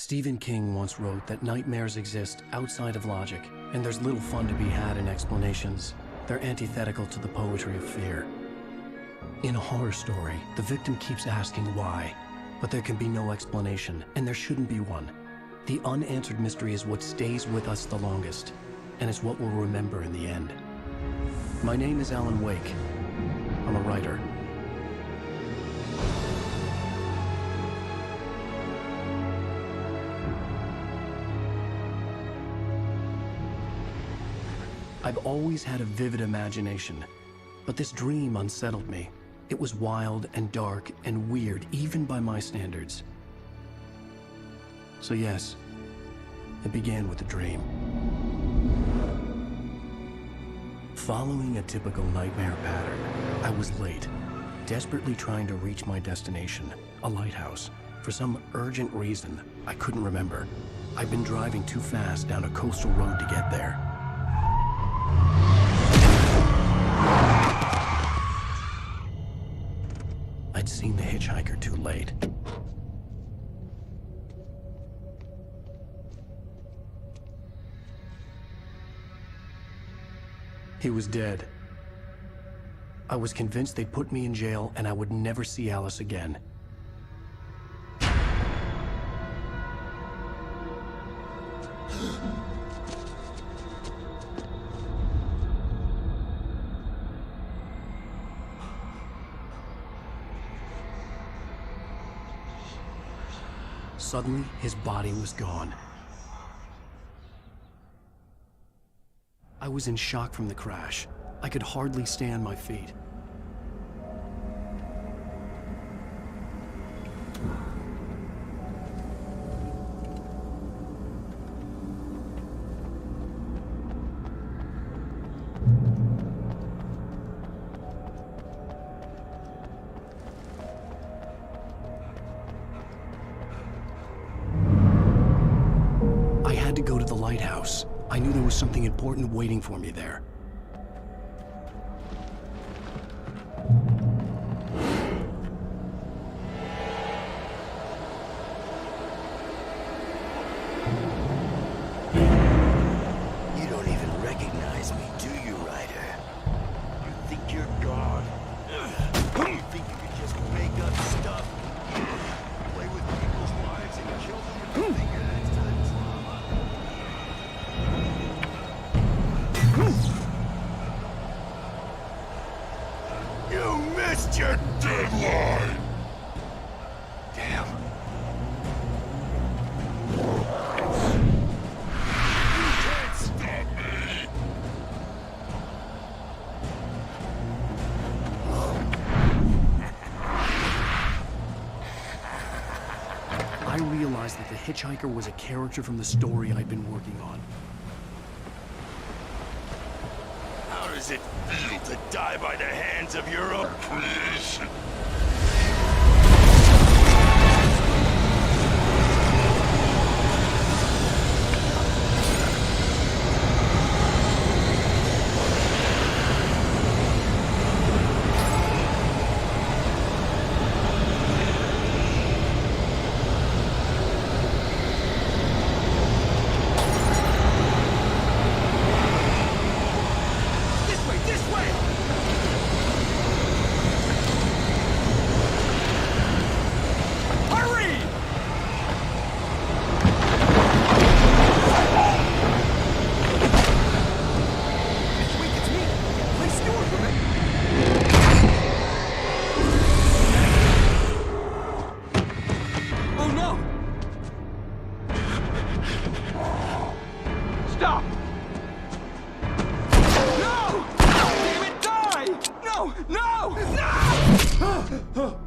Stephen King once wrote that nightmares exist outside of logic, and there's little fun to be had in explanations. They're antithetical to the poetry of fear. In a horror story, the victim keeps asking why, but there can be no explanation, and there shouldn't be one. The unanswered mystery is what stays with us the longest, and it's what we'll remember in the end. My name is Alan Wake. I'm a writer. I've always had a vivid imagination, but this dream unsettled me. It was wild and dark and weird, even by my standards. So yes, it began with a dream. Following a typical nightmare pattern, I was late, desperately trying to reach my destination, a lighthouse. For some urgent reason, I couldn't remember. I'd been driving too fast down a coastal road to get there. I'd seen the hitchhiker too late. He was dead. I was convinced they'd put me in jail and I would never see Alice again. Suddenly, his body was gone. I was in shock from the crash. I could hardly stay on my feet. I had to go to the lighthouse. I knew there was something important waiting for me there. You don't even recognize me, do you, Ryder? You think you're God? You think you can just make up stuff? Play with people's lives and kill them with your finger that's done trauma? You missed your deadline! Damn. You can't stop me! I realized that the hitchhiker was a character from the story I'd been working on. How does it feel to die by the hands of your own creation? Stop! No! Damn it, die! No! No! No!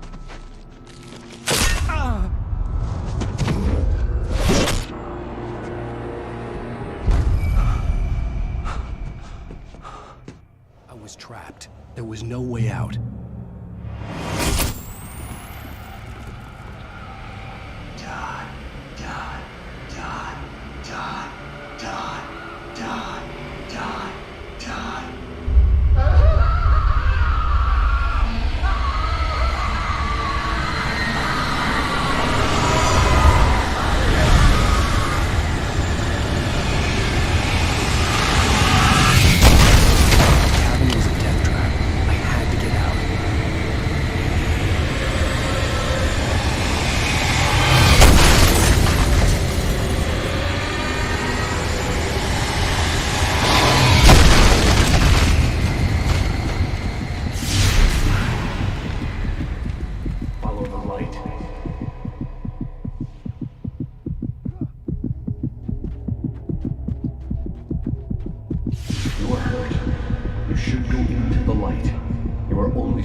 I was trapped. There was no way out. Die, die, die, die, die, die, die, die.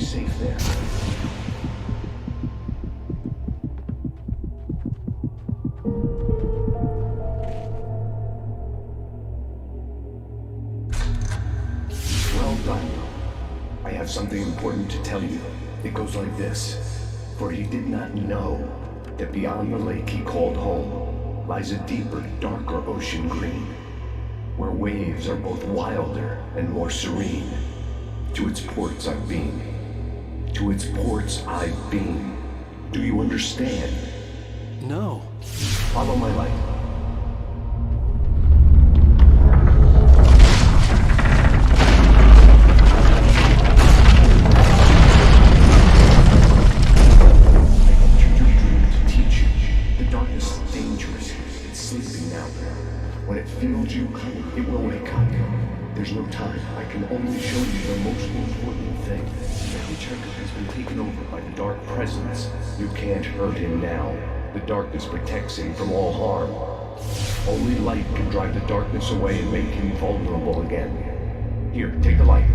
safe there. Well done. I have something important to tell you. It goes like this. For he did not know that beyond the lake he called home lies a deeper, darker ocean green, where waves are both wilder and more serene. To its ports I've been. To its ports I've been. Do you understand? No. Follow my light. It will wake up. There's no time. I can only show you the most important thing. The hitchhiker has been taken over by the dark presence. You can't hurt him now. The darkness protects him from all harm. Only light can drive the darkness away and make him vulnerable again. Here, take the light.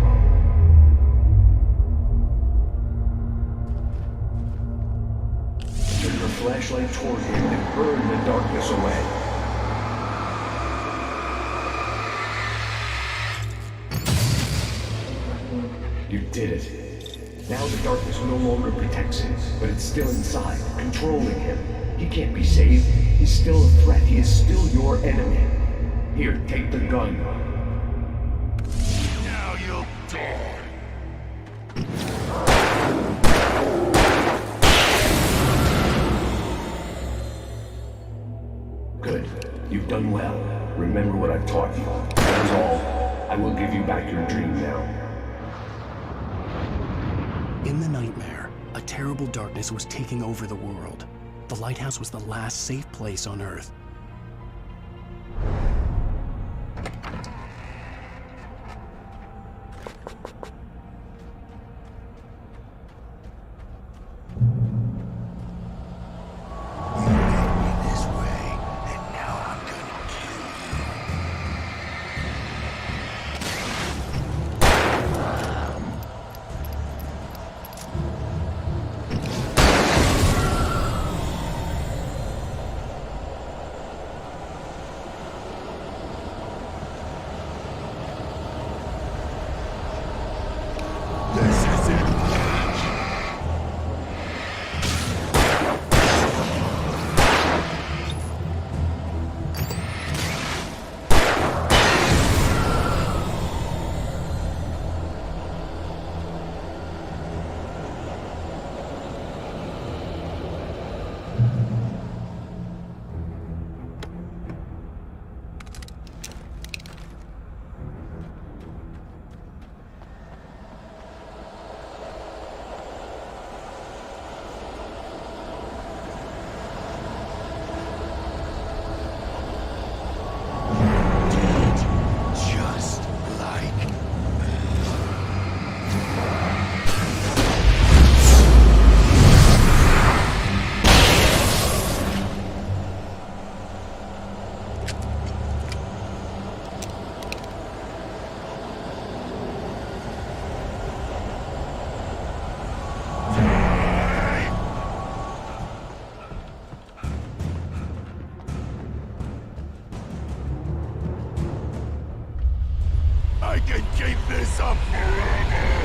Turn your flashlight toward him and burn the darkness away. You did it. Now the darkness no longer protects him, but it's still inside, controlling him. He can't be saved. He's still a threat. He is still your enemy. Here, take the gun. Now you'll die. Good. You've done well. Remember what I've taught you. That is all. I will give you back your dream now. In the nightmare, a terrible darkness was taking over the world. The lighthouse was the last safe place on Earth. I can keep this up forever!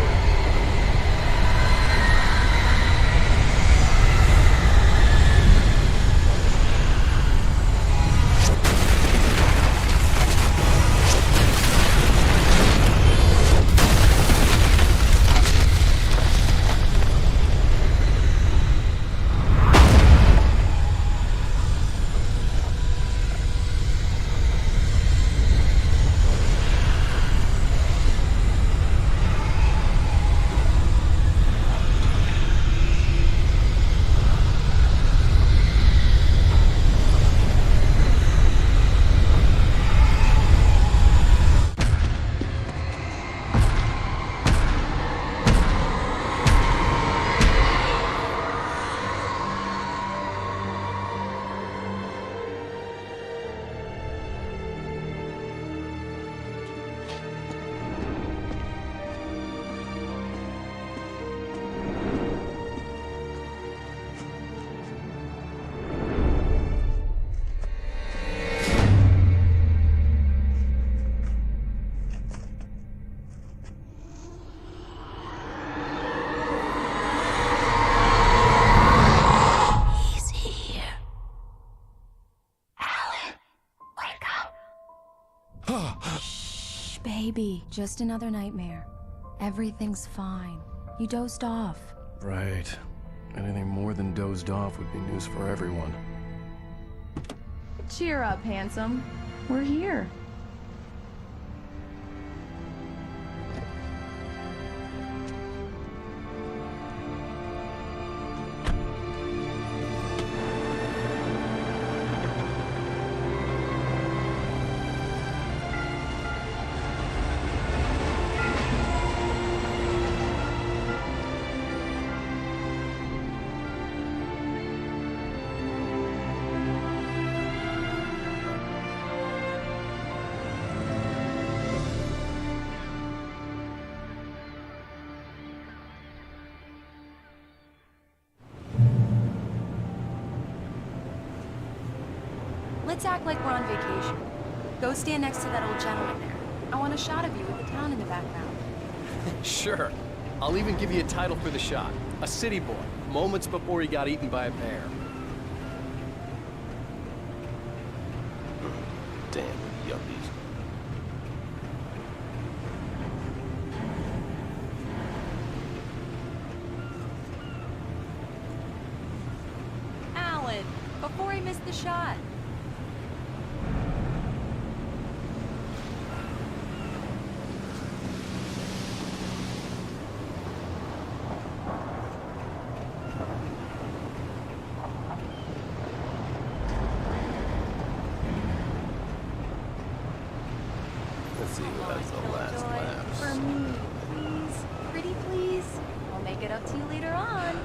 Shh, baby. Just another nightmare. Everything's fine. You dozed off. Right. Anything more than dozed off would be news for everyone. Cheer up, handsome. We're here. Let's act like we're on vacation. Go stand next to that old gentleman there. I want a shot of you with the town in the background. Sure. I'll even give you a title for the shot. A city boy, moments before he got eaten by a bear. Damn, yuppies. Alan, before he missed the shot. Let's see who has the last laughs. For me, please. Pretty please. I'll make it up to you later on.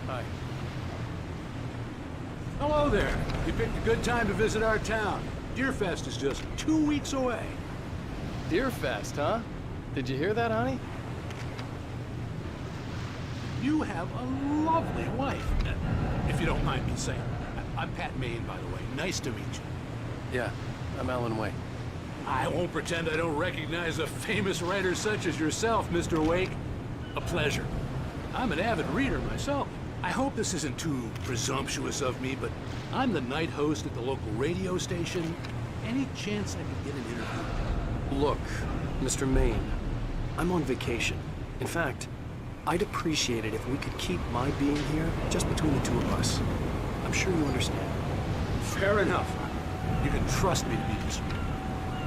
Hi. Hello there. You picked a good time to visit our town. Deerfest is just 2 weeks away. Deerfest, huh? Did you hear that, honey? You have a lovely wife. If you don't mind me saying. I'm Pat Maine, by the way. Nice to meet you. Yeah, I'm Alan Wake. I won't pretend I don't recognize a famous writer such as yourself, Mr. Wake. A pleasure. I'm an avid reader myself. I hope this isn't too presumptuous of me, but I'm the night host at the local radio station. Any chance I could get an interview? Look, Mr. Maine, I'm on vacation. In fact, I'd appreciate it if we could keep my being here just between the two of us. I'm sure you understand. Fair enough. You can trust me to be discreet.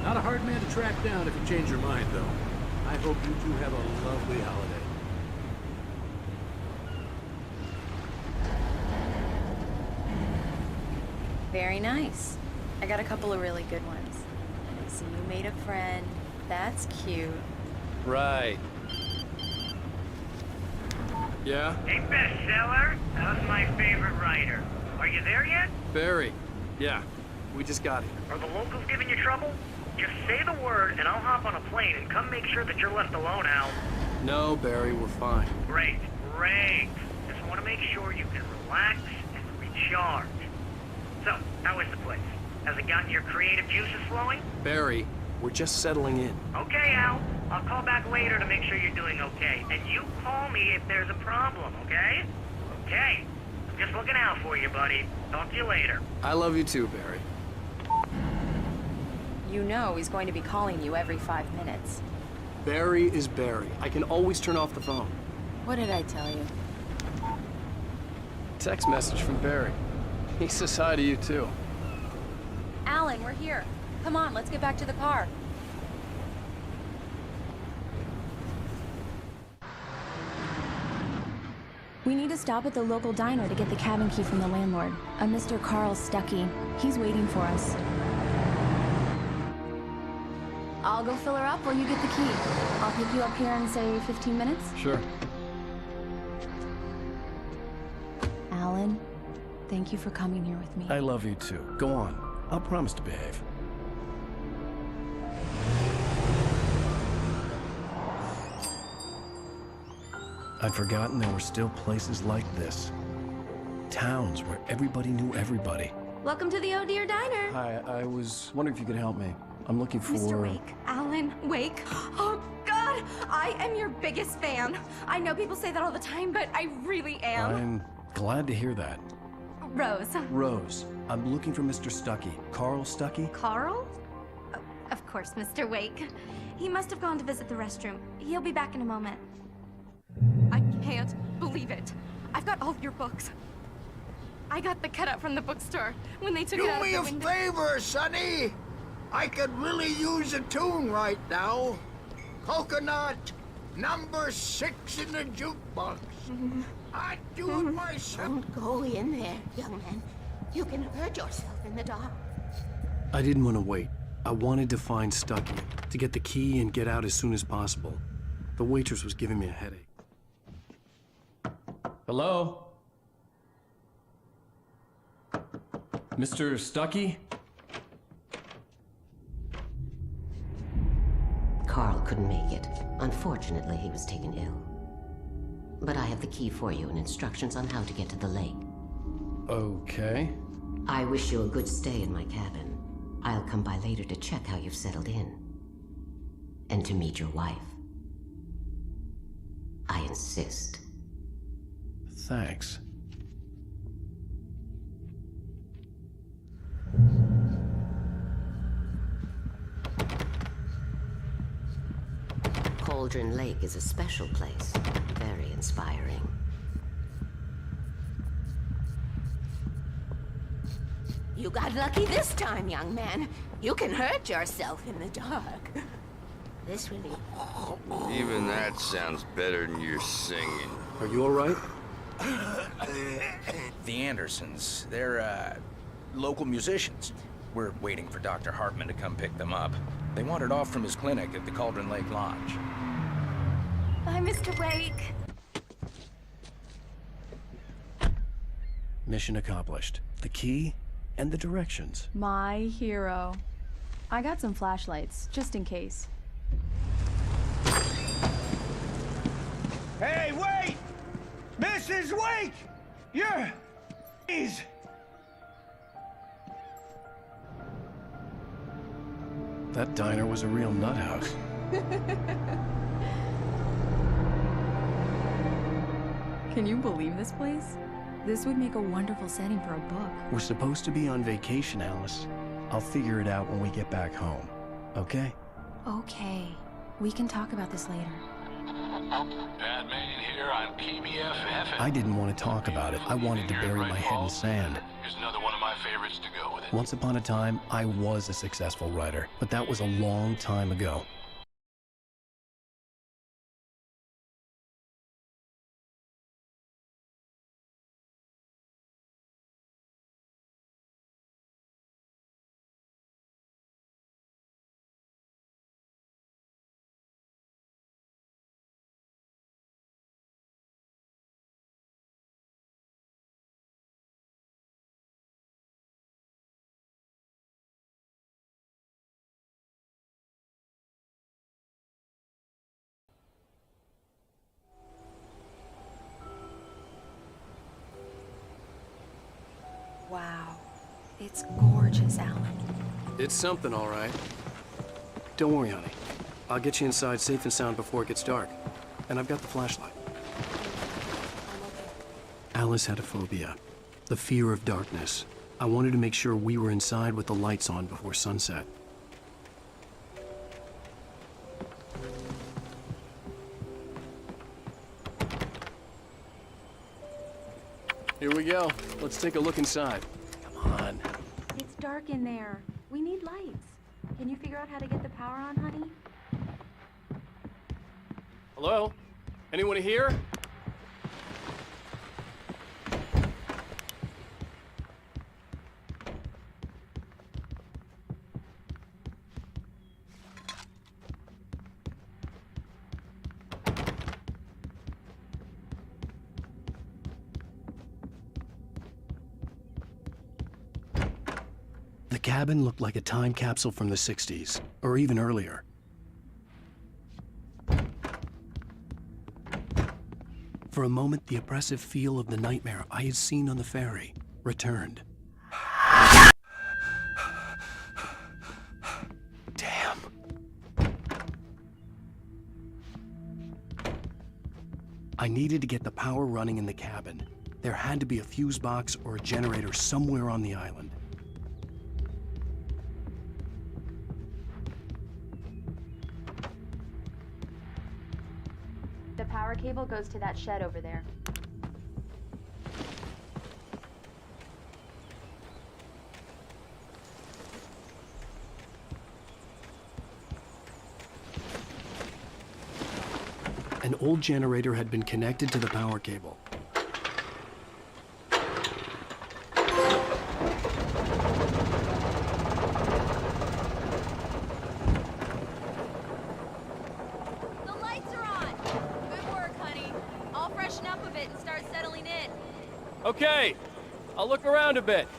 Not a hard man to track down if you change your mind, though. I hope you two have a lovely holiday. Very nice. I got a couple of really good ones. I see you made a friend. That's cute. Right. Yeah? Hey, bestseller, how's my favorite writer? Are you there yet? Barry. Yeah. We just got here. Are the locals giving you trouble? Just say the word and I'll hop on a plane and come make sure that you're left alone, Al. No, Barry, we're fine. Great, great. Just want to make sure you can relax and recharge. So, how is the place? Has it gotten your creative juices flowing? Barry, we're just settling in. Okay, Al. I'll call back later to make sure you're doing okay. And you call me if there's a problem, okay? Okay. I'm just looking out for you, buddy. Talk to you later. I love you too, Barry. You know he's going to be calling you every 5 minutes. Barry is Barry. I can always turn off the phone. What did I tell you? Text message from Barry. He says hi to you too. Alan, we're here. Come on, let's get back to the car. We need to stop at the local diner to get the cabin key from the landlord, a Mr. Carl Stuckey. He's waiting for us. I'll go fill her up while you get the key. I'll pick you up here in, say, 15 minutes. Sure. Alan, thank you for coming here with me. I love you too. Go on. I'll promise to behave. I'd forgotten there were still places like this. towns where everybody knew everybody. Welcome to the Oh Dear Diner. Hi, I was wondering if you could help me. I'm looking for... Mr. Wake. Alan Wake. Oh, God! I am your biggest fan. I know people say that all the time, but I really am. I'm glad to hear that. Rose. Rose, I'm looking for Mr. Stuckey. Carl Stuckey? Carl? Oh, of course, Mr. Wake. He must have gone to visit the restroom. He'll be back in a moment. I can't believe it. I've got all your books. I got the cutout from the bookstore when they took it out of the window. Do me a favor, Sonny. I could really use a tune right now. Coconut, number 6 in the jukebox. I'd do it myself. Don't go in there, young man. You can hurt yourself in the dark. I didn't want to wait. I wanted to find Stuckey, to get the key and get out as soon as possible. The waitress was giving me a headache. Hello? Mr. Stuckey? Carl couldn't make it. Unfortunately, he was taken ill. But I have the key for you and instructions on how to get to the lake. Okay. I wish you a good stay in my cabin. I'll come by later to check how you've settled in. And to meet your wife. I insist. Thanks. Cauldron Lake is a special place. Very inspiring. You got lucky this time, young man. You can hurt yourself in the dark. This really... Even that sounds better than your singing. Are you all right? The Andersons, they're, local musicians. We're waiting for Dr. Hartman to come pick them up. They wandered off from his clinic at the Cauldron Lake Lodge. Bye, Mr. Wake. Mission accomplished. The key and the directions. My hero. I got some flashlights, just in case. Hey, wait! Mrs. Wake! You're... Please! That diner was a real nut house. Can you believe this place? This would make a wonderful setting for a book. We're supposed to be on vacation, Alice. I'll figure it out when we get back home. Okay? Okay. We can talk about this later. Batman here on PBF I didn't want to talk about it. I wanted to bury my head in sand. Here's another one of my favorites to go with it. Once upon a time, I was a successful writer, but that was a long time ago. Wow. It's gorgeous, Alan. It's something, all right. Don't worry, honey. I'll get you inside safe and sound before it gets dark. And I've got the flashlight. Alice had a phobia. The fear of darkness. I wanted to make sure we were inside with the lights on before sunset. Here we go. Let's take a look inside. Come on. It's dark in there. We need lights. Can you figure out how to get the power on, honey? Hello? Anyone here? The cabin looked like a time capsule from the 60s, or even earlier. For For a moment, the oppressive feel of the nightmare I had seen on the ferry returned. Damn. I needed to get the power running in the cabin. There had to be a fuse box or a generator somewhere on the island. The power cable goes to that shed over there. An old generator had been connected to the power cable. The lights are on! Good work, honey. I'll freshen up a bit and start settling in. Okay, I'll look around a bit.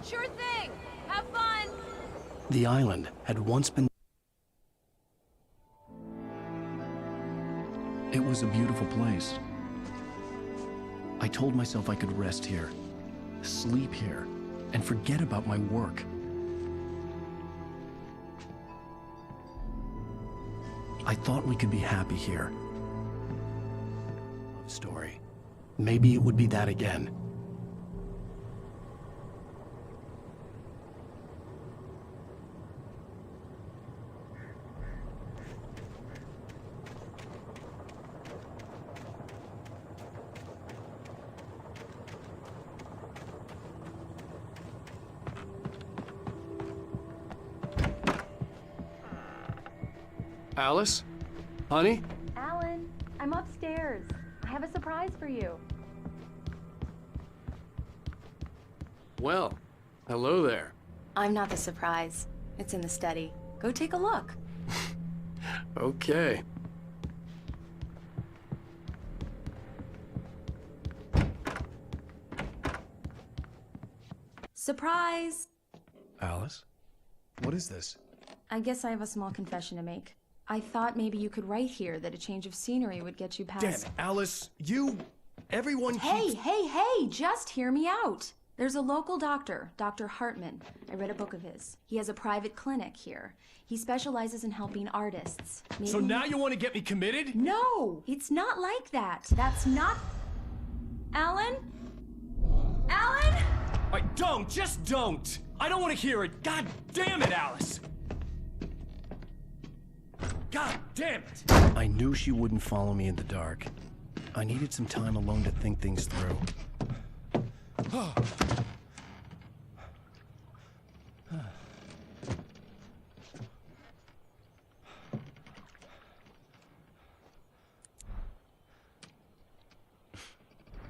Sure thing! Have fun! The island had once been... It was a beautiful place. I told myself I could rest here, sleep here, and forget about my work. I thought we could be happy here. Love story. Maybe it would be that again. Alice? Honey? Alan, I'm upstairs. I have a surprise for you. Well, hello there. I'm not the surprise. It's in the study. Go take a look. Okay. Surprise! Alice? What is this? I guess I have a small confession to make. I thought maybe you could write here that a change of scenery would get you past... Damn it, Alice, everyone Hey, hey, just hear me out. There's a local doctor, Dr. Hartman. I read a book of his. He has a private clinic here. He specializes in helping artists. Maybe... So now you want to get me committed? No, it's not like that. That's not... Alan? Alan? Just don't! I don't want to hear it! God damn it, Alice! God damn it! I knew she wouldn't follow me in the dark. I needed some time alone to think things through.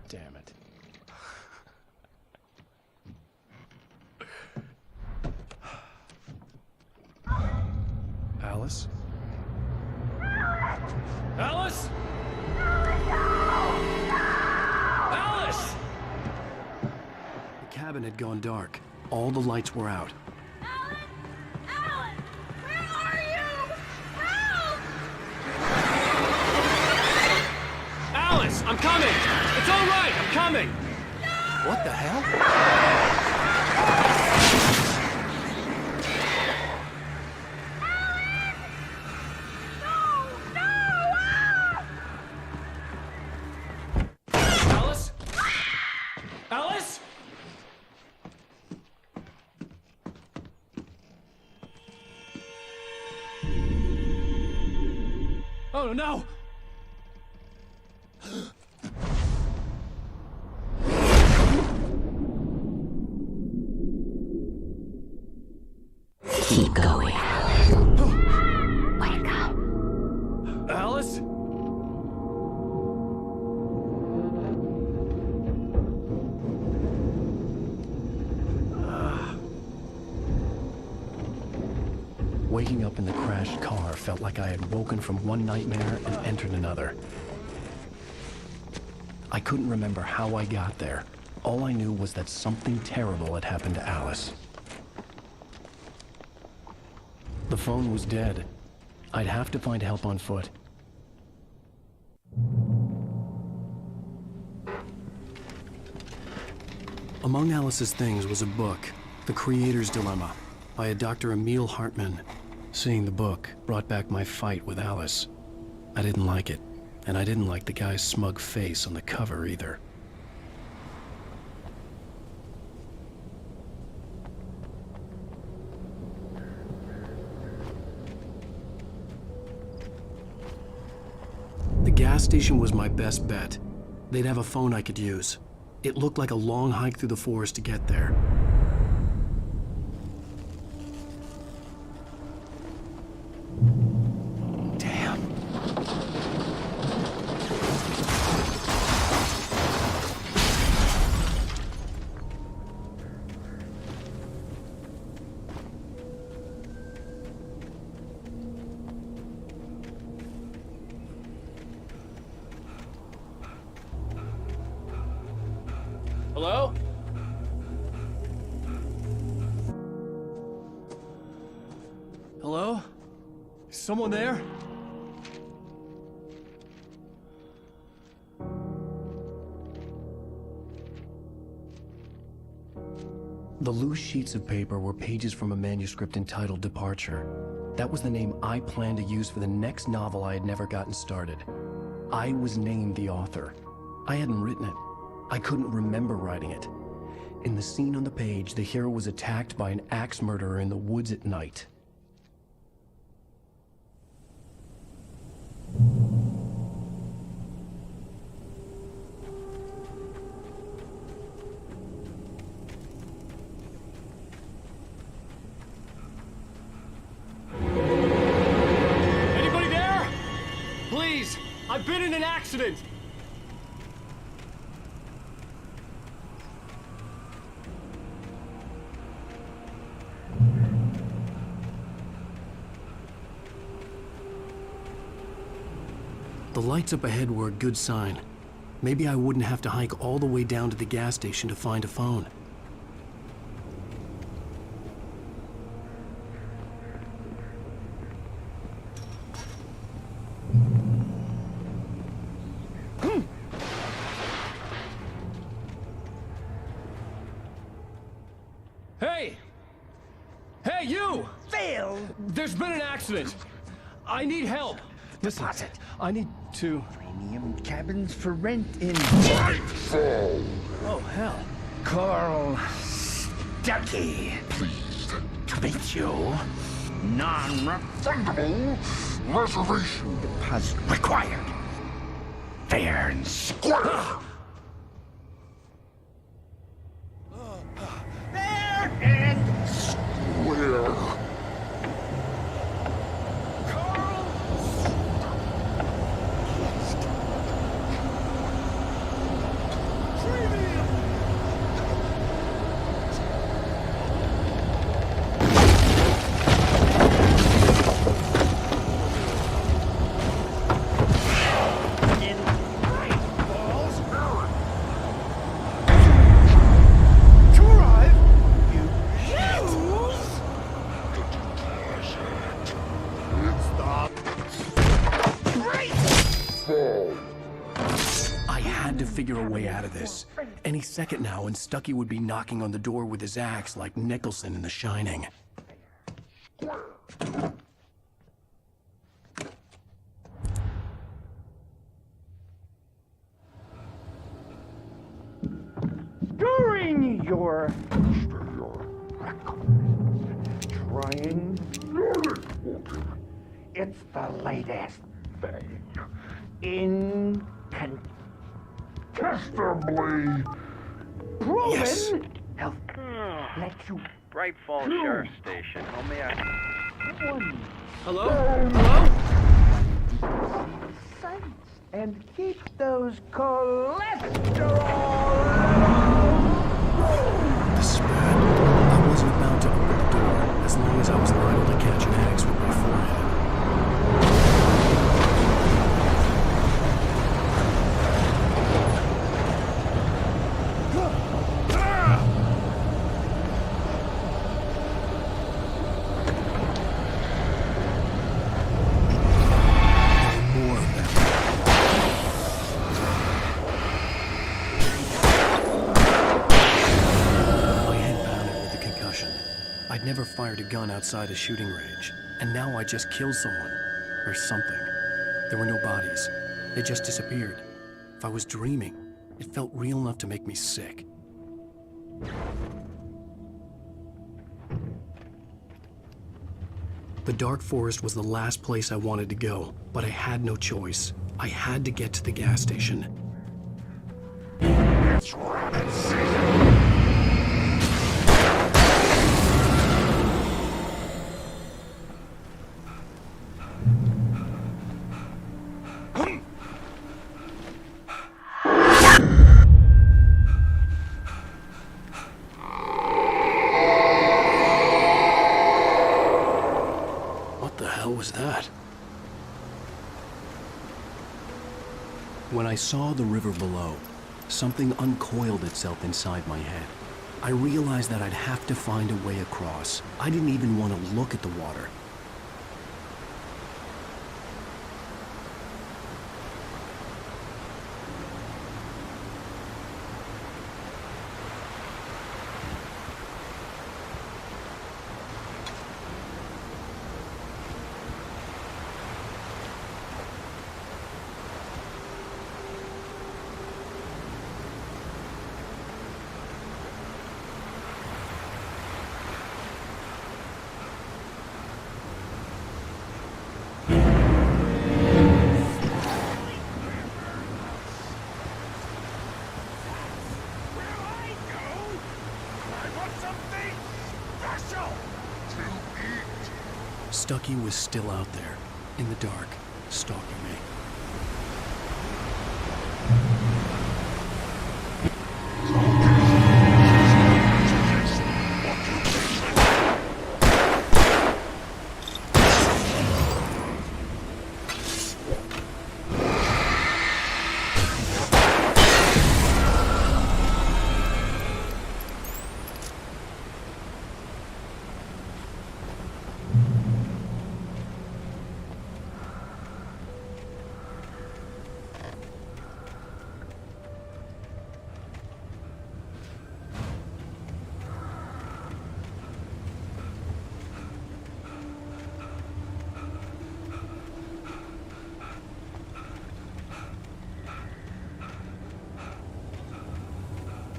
Damn it. Alice? Alice? Alice! The cabin had gone dark. All the lights were out. Alan! Alan! Where are you? Help! Alice, I'm coming! It's all right, I'm coming! No! What the hell? Oh no! Keep going. Wake up. Alice? Waking up in the crashed car felt like I had woken from one nightmare and entered another. I couldn't remember how I got there. All I knew was that something terrible had happened to Alice. The phone was dead. I I'd have to find help on foot. Among Alice's things was a book, The Creator's Dilemma, by a Dr. Emil Hartman. Seeing the book brought back my fight with Alice. I didn't like it, and I didn't like the guy's smug face on the cover either. The gas station was my best bet. They'd have a phone I could use. It looked like a long hike through the forest to get there. Damn. Hello? Hello? Is someone there? The loose sheets of paper were pages from a manuscript entitled Departure. That was the name I planned to use for the next novel I had never gotten started. I was named the author. I hadn't written it. I couldn't remember writing it. In the scene on the page, the hero was attacked by an axe murderer in the woods at night. Anybody there? Please, I've been in an accident. The lights up ahead were a good sign. Maybe I wouldn't have to hike all the way down to the gas station to find a phone. Hey! Hey, you! Phil! There's been an accident. I need help. Listen, I need to... Premium cabins for rent in... Oh, hell. Carl Stuckey. Pleased to meet you. Non-refundable reservation deposit required. Fair and square. Fair and square. Figure a way out of this. Any second now, and Stuckey would be knocking on the door with his axe like Nicholson in The Shining. During your trying, it's the latest thing. Incontestably proven. Yes. Health let you. Bright Falls Sheriff Station. How may I? Hello? Hello? And keep those cholesterol. The spread. I wasn't about to open the door, as long as I was liable to catch an axe with my forehead. I'd never fired a gun outside a shooting range, and now I just killed someone. Or something. There were no bodies. They just disappeared. If I was dreaming, it felt real enough to make me sick. The dark forest was the last place I wanted to go, but I had no choice. I had to get to the gas station. It's rabbit season! What the hell was that? When I saw the river below, something uncoiled itself inside my head. I realized that I'd have to find a way across. I didn't even want to look at the water. Stucky was still out there, in the dark, stalking me.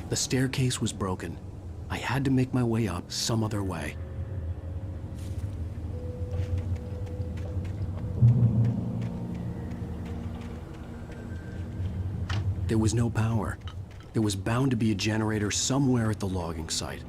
The staircase was broken. I had to make my way up some other way. There was no power. There was bound to be a generator somewhere at the logging site.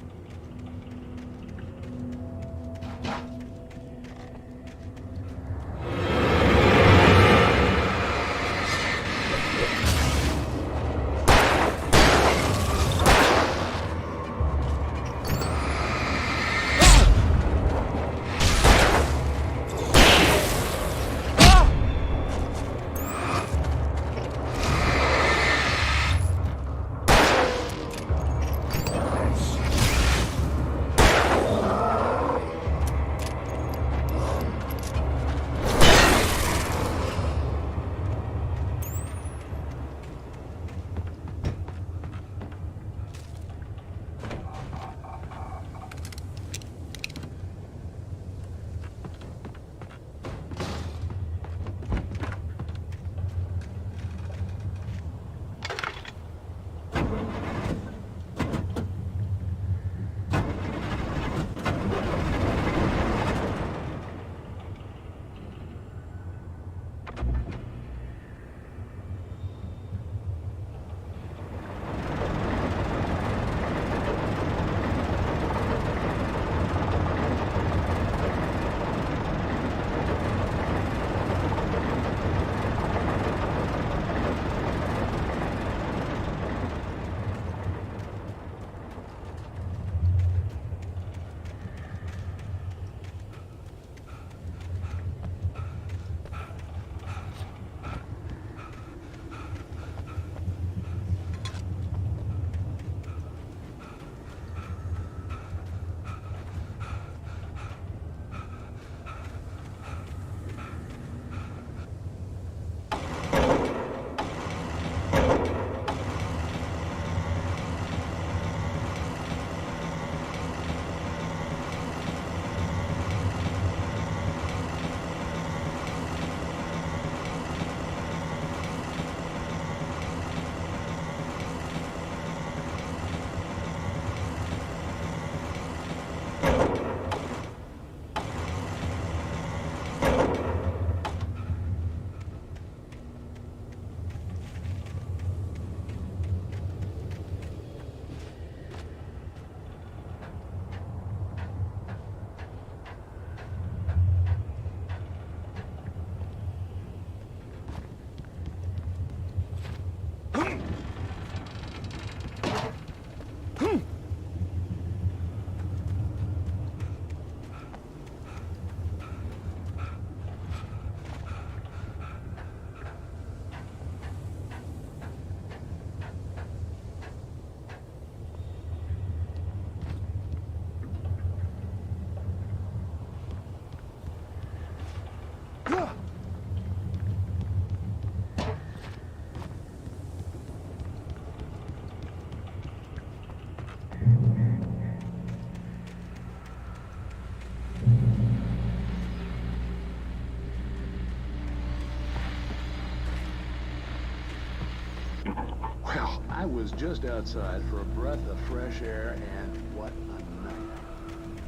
Well, I was just outside for a breath of fresh air, and what a night.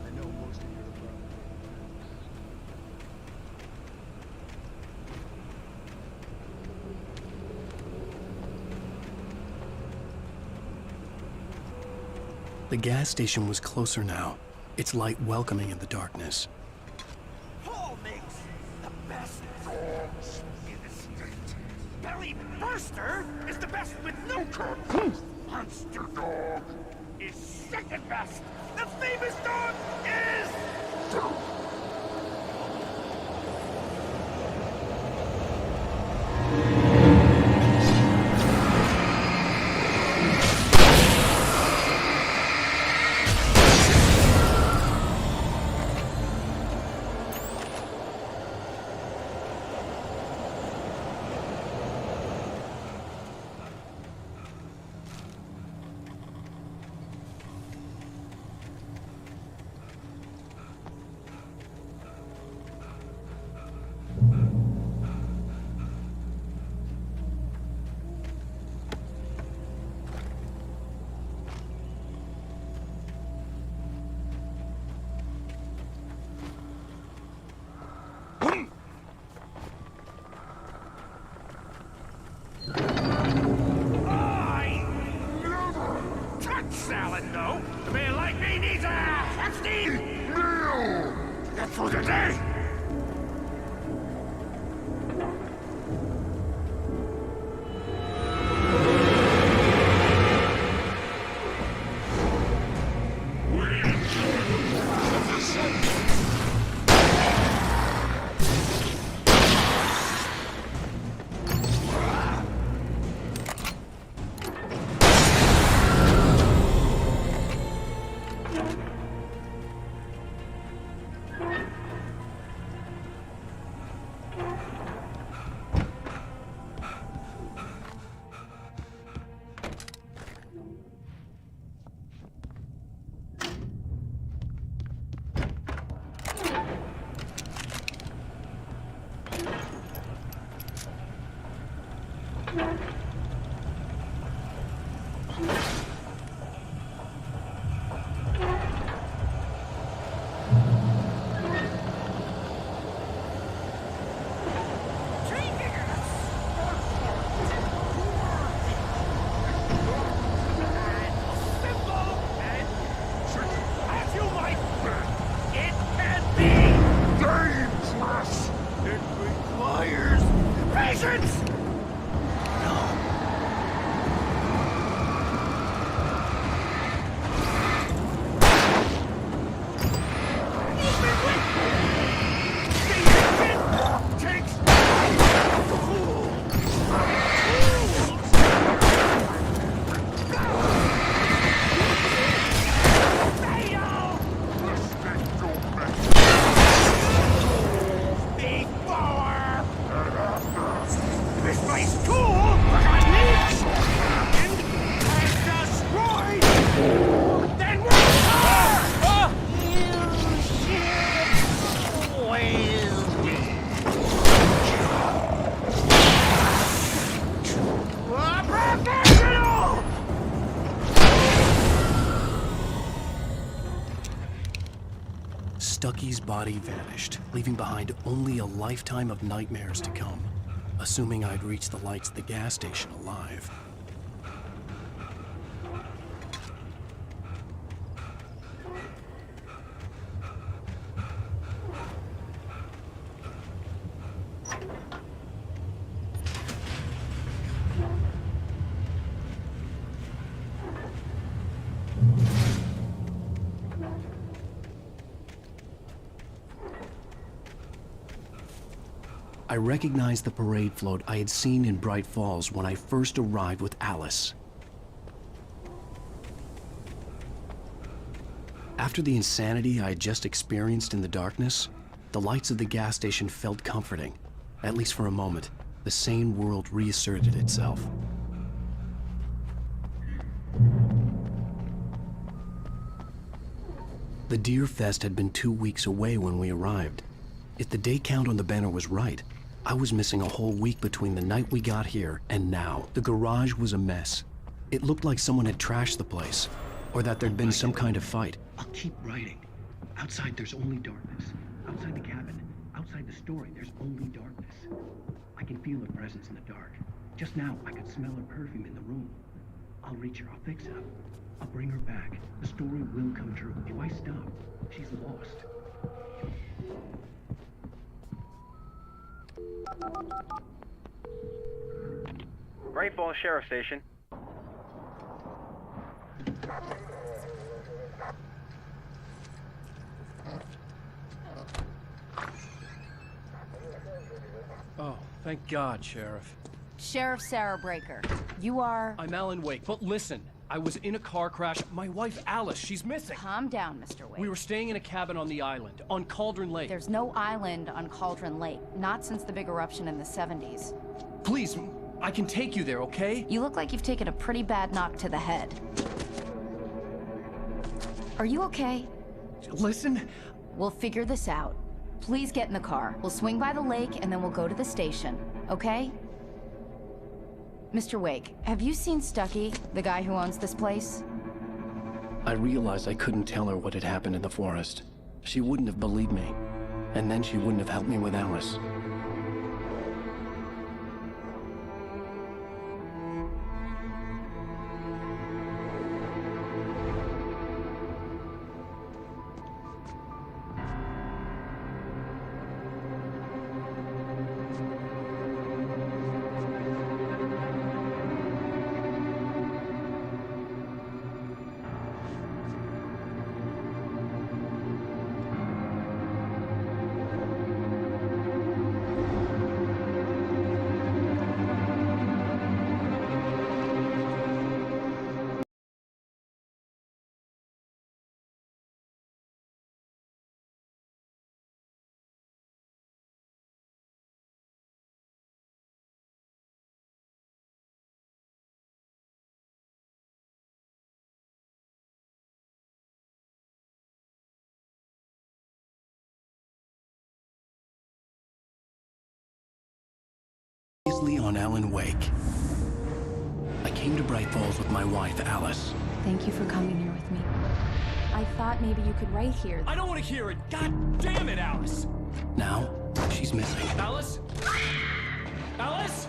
I know most of you are probably... The gas station was closer now, its light welcoming in the darkness. Paul makes the best dogs in the state. Belly Burster is the best with no curves. Monster Dog is second best. The famous dog is... Salad, no. A man like me needs a hefty meal. That's for the day. Stucky's body vanished, leaving behind only a lifetime of nightmares to come, assuming I'd reached the lights at the gas station alive. I recognized the parade float I had seen in Bright Falls when I first arrived with Alice. After the insanity I had just experienced in the darkness, The lights of the gas station felt comforting. At least for a moment, the sane world reasserted itself. The Deer Fest had been 2 weeks away when we arrived. If the day count on the banner was right, I was missing a whole week between the night we got here and now. The garage was a mess. It looked like someone had trashed the place, or that there'd been some kind of fight. I'll keep writing. Outside, there's only darkness. Outside the cabin, outside the story, there's only darkness. I can feel her presence in the dark. Just now, I could smell her perfume in the room. I'll reach her, I'll fix it up. I'll bring her back. The story will come true. If I stop, she's lost. Great Falls Sheriff Station. Oh, thank God, Sheriff. Sheriff Sarah Breaker, you are... I'm Alan Wake, but listen, I was in a car crash. My wife, Alice, she's missing. Calm down, Mr. Wake. We were staying in a cabin on the island, on Cauldron Lake. There's no island on Cauldron Lake, not since the big eruption in the 70s. Please, I can take you there, okay? You look like you've taken a pretty bad knock to the head. Are you okay? Listen. We'll figure this out. Please get in the car. We'll swing by the lake and then we'll go to the station, okay? Mr. Wake, have you seen Stucky, the guy who owns this place? I realized I couldn't tell her what had happened in the forest. She wouldn't have believed me. And then she wouldn't have helped me with Alice. On Alan Wake. I came to Bright Falls with my wife, Alice. Thank you for coming here with me. I thought maybe you could write here. I don't want to hear it! God damn it, Alice! Now, she's missing. Alice? Alice?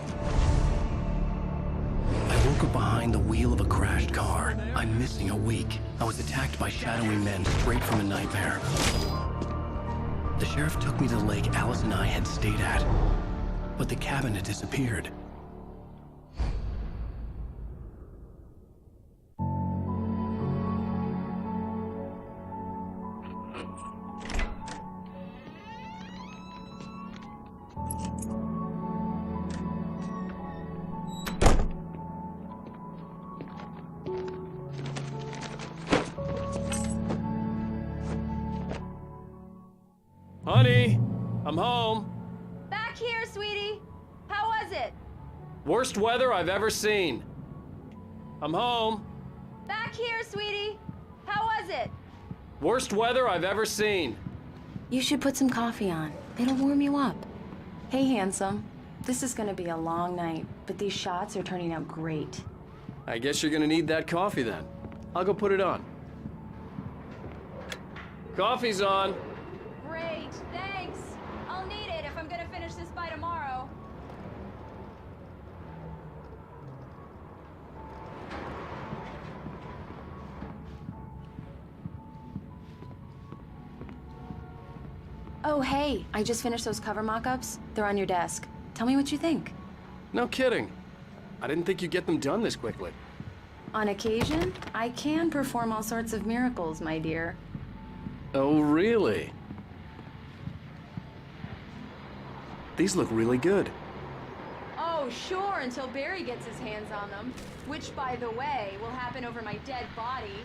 I woke up behind the wheel of a crashed car. I'm missing a week. I was attacked by shadowy men straight from a nightmare. The sheriff took me to the lake Alice and I had stayed at. But the cabin had disappeared. Honey, I'm home. Back here, sweetie. How was it? Worst weather I've ever seen. I'm home. Back here, sweetie. How was it? Worst weather I've ever seen. You should put some coffee on. It'll warm you up. Hey, handsome. This is gonna be a long night, but these shots are turning out great. I guess you're gonna need that coffee then. I'll go put it on. Coffee's on. Great, thanks. I'll need it if I'm gonna finish this by tomorrow. Oh, hey, I just finished those cover mock-ups. They're on your desk. Tell me what you think. No kidding. I didn't think you'd get them done this quickly. On occasion, I can perform all sorts of miracles, my dear. Oh, really? These look really good. Oh, sure, until Barry gets his hands on them. Which, by the way, will happen over my dead body.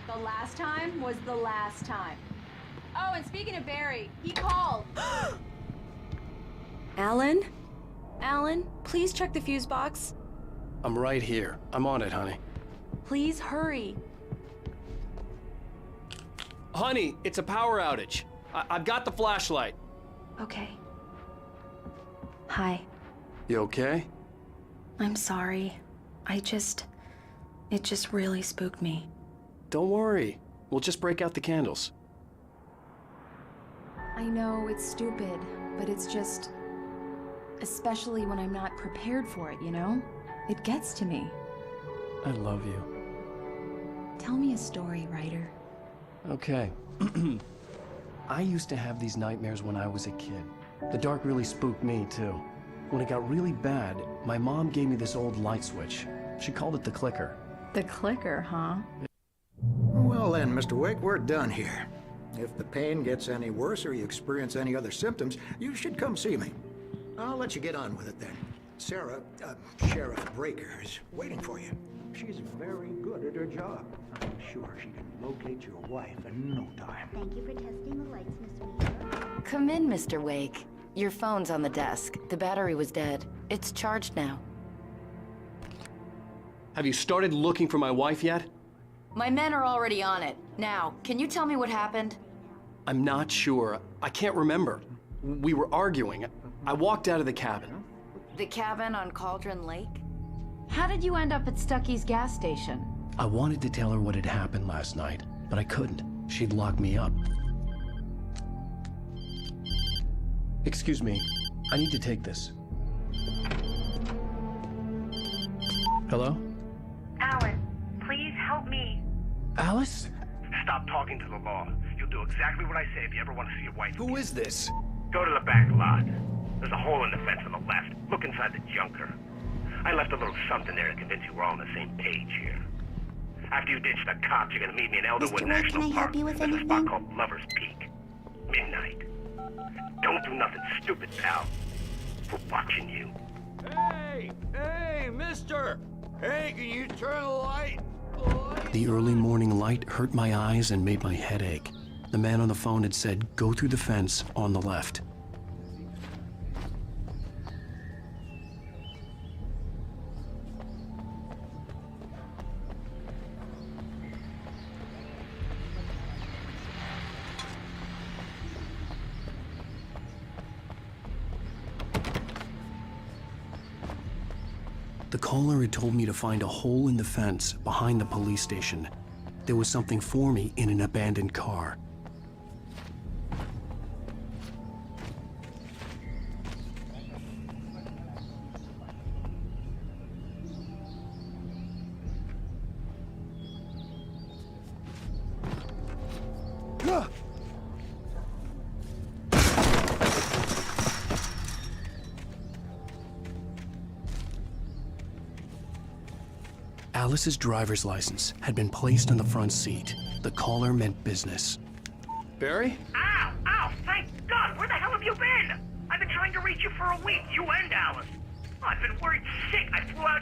The last time was the last time. Oh, and speaking of Barry, he called. Alan? Alan, please check the fuse box. I'm right here. I'm on it, honey. Please hurry. Honey, it's a power outage. I've got the flashlight. Okay. Hi. You okay? I'm sorry. It just really spooked me. Don't worry. We'll just break out the candles. I know it's stupid, but it's just... Especially when I'm not prepared for it, you know? It gets to me. I love you. Tell me a story, writer. Okay. I used to have these nightmares when I was a kid. The dark really spooked me, too. When it got really bad, my mom gave me this old light switch. She called it the clicker. The clicker, huh? Well then, Mr. Wake, we're done here. If the pain gets any worse or you experience any other symptoms, you should come see me. I'll let you get on with it then. Sarah, Sheriff Breaker, is waiting for you. She's very good at her job. I'm sure she can locate your wife in no time. Thank you for testing the lights, Miss Weaver. Come in, Mr. Wake. Your phone's on the desk. The battery was dead. It's charged now. Have you started looking for my wife yet? My men are already on it. Now, can you tell me what happened? I'm not sure. I can't remember. We were arguing. I walked out of the cabin. The cabin on Cauldron Lake? How did you end up at Stucky's gas station? I wanted to tell her what had happened last night, but I couldn't. She'd lock me up. Excuse me. I need to take this. Hello? Alan, please help me. Alice? Stop talking to the law. You'll do exactly what I say if you ever want to see your wife. Who is this? Go to the back lot. There's a hole in the fence on the left. Look inside the junker. I left a little something there to convince you we're all on the same page here. After you ditch the cops, you're gonna meet me in Elderwood Mr. Wake, National can I Park. help you with There's a anything? spot called Lover's Peak. Midnight. Don't do nothing stupid, pal. We're watching you. Hey, mister! Hey, can you turn the light? The early morning light hurt my eyes and made my head ache. The man on the phone had said, go through the fence on the left. The caller had told me to find a hole in the fence behind the police station. There was something for me in an abandoned car. Alice's driver's license had been placed on the front seat. The caller meant business. Barry? Ow! Ow! Thank God! Where the hell have you been? I've been trying to reach you for a week, you and Alice. Oh, I've been worried sick. I flew out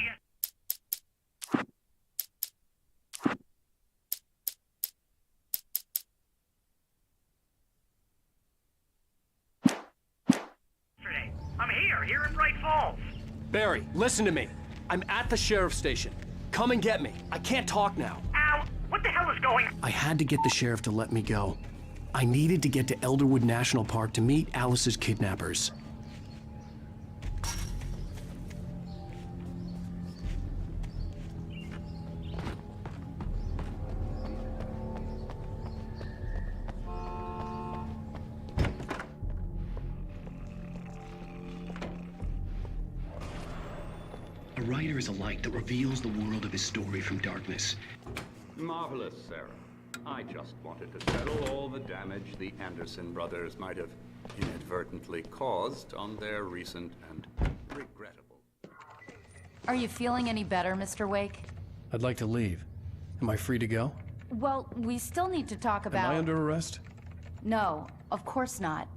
yesterday. I'm here in Bright Falls. Barry, listen to me. I'm at the sheriff's station. Come and get me. I can't talk now. Ow! What the hell is going on? I had to get the sheriff to let me go. I needed to get to Elderwood National Park to meet Alice's kidnappers. A writer is a light that reveals the world of his story from darkness. Marvelous, Sarah. I just wanted to settle all the damage the Anderson brothers might have inadvertently caused on their recent and regrettable... Are you feeling any better, Mr. Wake? I'd like to leave. Am I free to go? Well, we still need to talk about... Am I under arrest? No, of course not.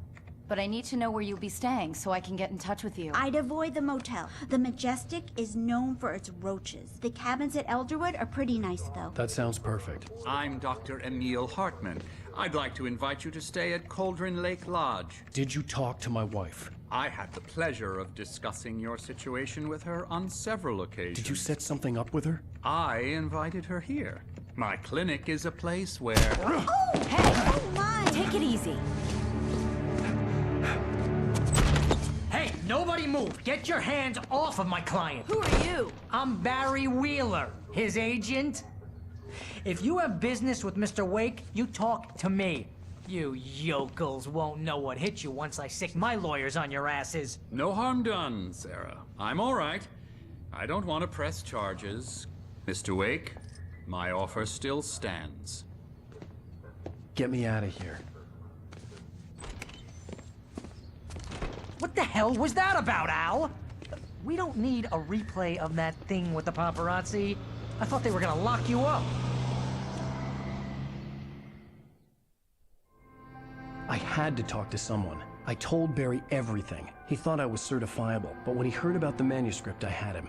but I need to know where you'll be staying so I can get in touch with you. I'd avoid the motel. The Majestic is known for its roaches. The cabins at Elderwood are pretty nice, though. That sounds perfect. I'm Dr. Emil Hartman. I'd like to invite you to stay at Cauldron Lake Lodge. Did you talk to my wife? I had the pleasure of discussing your situation with her on several occasions. Did you set something up with her? I invited her here. My clinic is a place where... Oh! Hey! Oh, my! Take it easy. Hey, nobody move! Get your hands off of my client! Who are you? I'm Barry Wheeler, his agent. If you have business with Mr. Wake, you talk to me. You yokels won't know what hit you once I sick my lawyers on your asses. No harm done, Sarah. I'm all right. I don't want to press charges. Mr. Wake, my offer still stands. Get me out of here. What the hell was that about, Al? We don't need a replay of that thing with the paparazzi. I thought they were gonna lock you up. I had to talk to someone. I told Barry everything. He thought I was certifiable, but when he heard about the manuscript, I had him.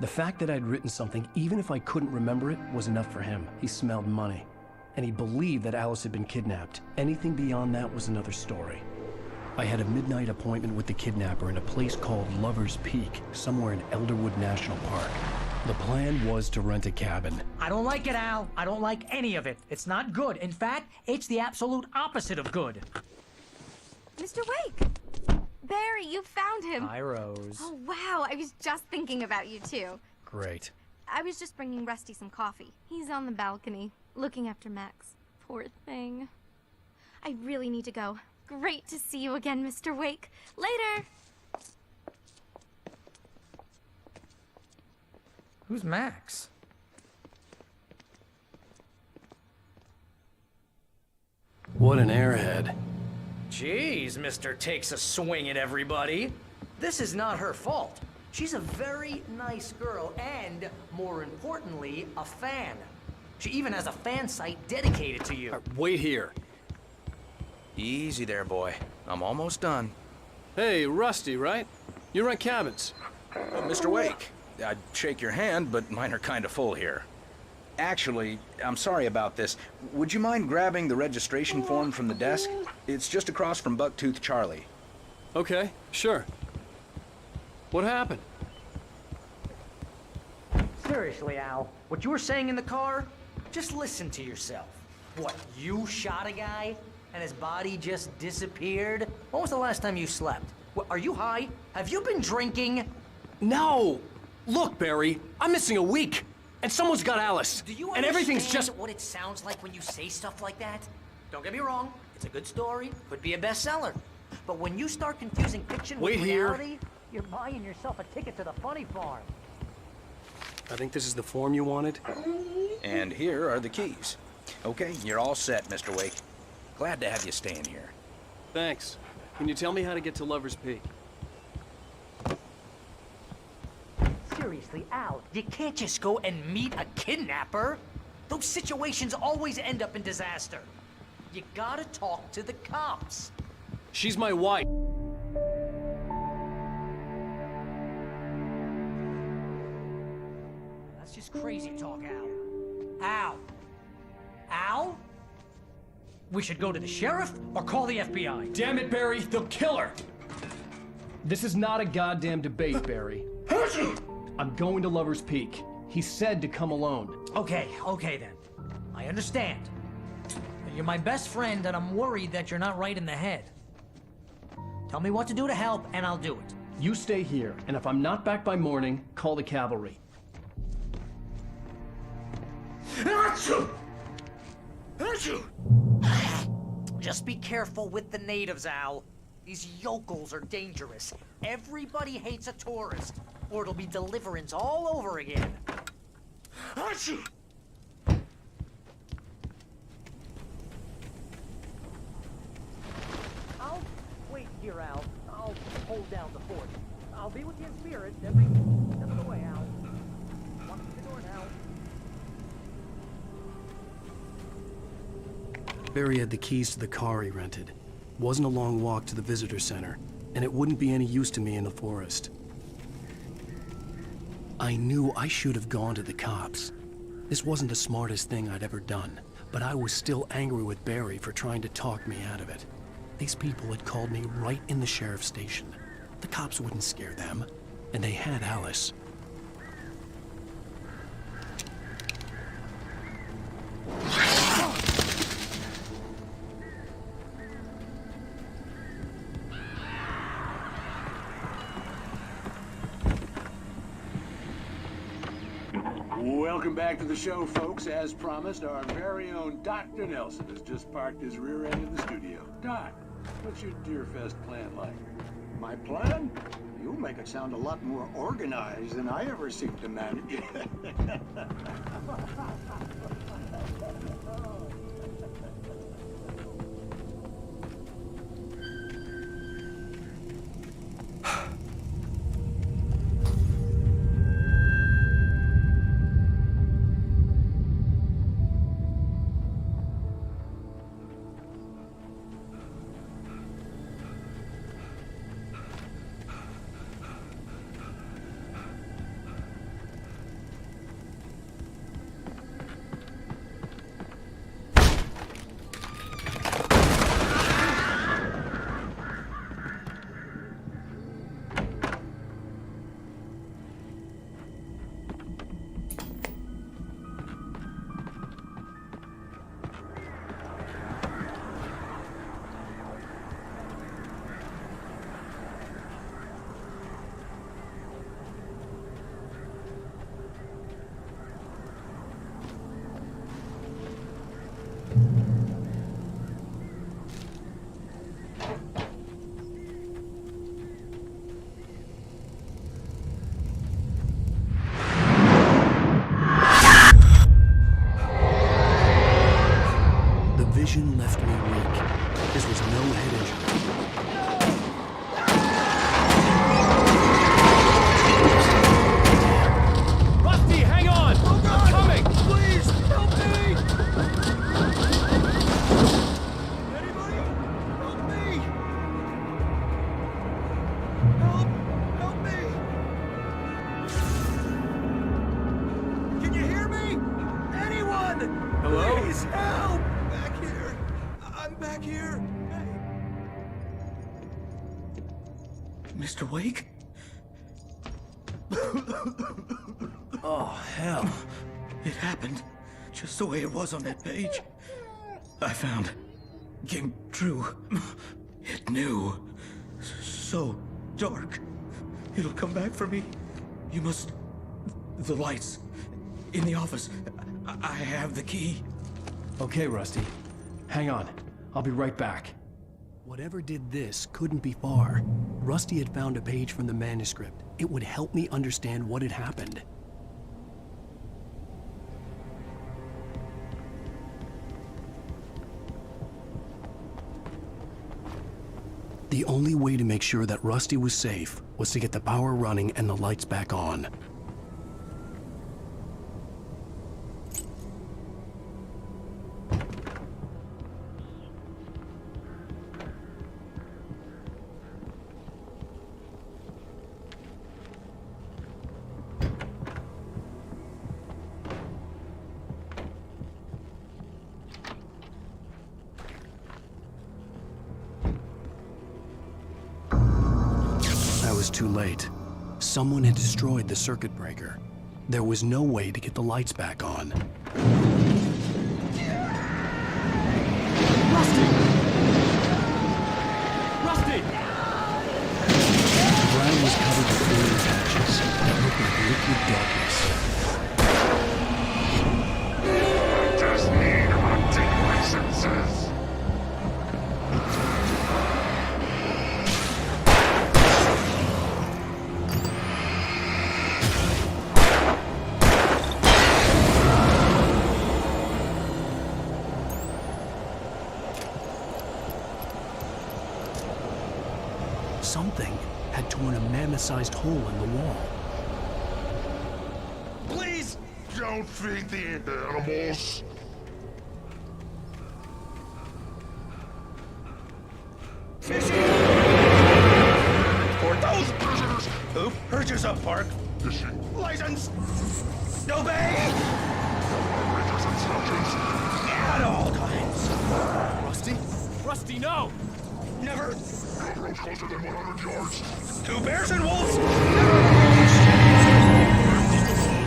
The fact that I'd written something, even if I couldn't remember it, was enough for him. He smelled money. And he believed that Alice had been kidnapped. Anything beyond that was another story. I had a midnight appointment with the kidnapper in a place called Lover's Peak, somewhere in Elderwood National Park. The plan was to rent a cabin. I don't like it, Al. I don't like any of it. It's not good. In fact, it's the absolute opposite of good. Mr. Wake! Barry, you found him! Hi, Rose. Oh, wow. I was just thinking about you, too. Great. I was just bringing Rusty some coffee. He's on the balcony, looking after Max. Poor thing. I really need to go. Great to see you again, Mr. Wake. Later! Who's Max? What an airhead. Jeez, Mr. Takes a swing at everybody. This is not her fault. She's a very nice girl and, more importantly, a fan. She even has a fan site dedicated to you. Wait here. Easy there, boy. I'm almost done. Hey, Rusty, right? You rent cabins. Mr. Wake, I'd shake your hand, but mine are kind of full here. Actually, I'm sorry about this. Would you mind grabbing the registration form from the desk? It's just across from Bucktooth Charlie. Okay, sure. What happened? Seriously, Al, what you were saying in the car, just listen to yourself. What, you shot a guy and his body just disappeared? When was the last time you slept? What, are you high? Have you been drinking? No! Look, Barry, I'm missing a week, and someone's got Alice. Do you and everything's just what it sounds like when you say stuff like that? Don't get me wrong, it's a good story, could be a bestseller. But when you start confusing fiction with reality, you're buying yourself a ticket to the funny farm. I think this is the form you wanted. And here are the keys. Okay, you're all set, Mr. Wake. Glad to have you staying here. Thanks. Can you tell me how to get to Lover's Peak? Seriously, Al, you can't just go and meet a kidnapper. Those situations always end up in disaster. You gotta talk to the cops. She's my wife. That's just crazy talk, Al. Al? Al? We should go to the sheriff or call the FBI. Damn it, Barry, they'll kill her. This is not a goddamn debate, Barry. I'm going to Lover's Peak. He said to come alone. Okay then. I understand. You're my best friend, and I'm worried that you're not right in the head. Tell me what to do to help, and I'll do it. You stay here, and if I'm not back by morning, call the cavalry. Just be careful with the natives, Al. These yokels are dangerous. Everybody hates a tourist, or it'll be Deliverance all over again. I'll wait here, Al. I'll hold down the fort. I'll be with you in spirit every step of the way, Al. Walk through the door now. Barry had the keys to the car he rented. wasn't a long walk to the visitor center, and it wouldn't be any use to me in the forest. I knew I should have gone to the cops. This wasn't the smartest thing I'd ever done, but I was still angry with Barry for trying to talk me out of it. These people had called me right in the sheriff's station. The cops wouldn't scare them, and they had Alice. Welcome back to the show, folks. As promised, our very own Dr. Nelson has just parked his rear end in the studio. Doc, what's your Deerfest plan like? My plan? You make it sound a lot more organized than I ever seem to manage. Vision left me weak. This was no head injury. Rusty, hang on! Oh God! I'm coming! Please, help me! Anybody? Help me! Help me! Can you hear me? Anyone? Hello? Please, help! Back here. I'm back here. Hey. Mr. Wake? Oh, hell. It happened just the way it was on that page. I found. Came true. It knew. So dark. It'll come back for me. You must... The lights. In the office. I have the key. Okay, Rusty. Hang on. I'll be right back. Whatever did this couldn't be far. Rusty had found a page from the manuscript. It would help me understand what had happened. The only way to make sure that Rusty was safe was to get the power running and the lights back on. I was too late. Someone had destroyed the circuit breaker. There was no way to get the lights back on. Rusty! Rusty! The ground was covered with flaming patches that looked like liquid darkness. I just need hunting licenses. Something had torn a mammoth-sized hole in the wall. Please don't feed the animals. Fishing! For those visitors who purchase a park license, obey! At all times. Rusty? Rusty, no! Never. Approach closer than 100 yards. To bears and wolves.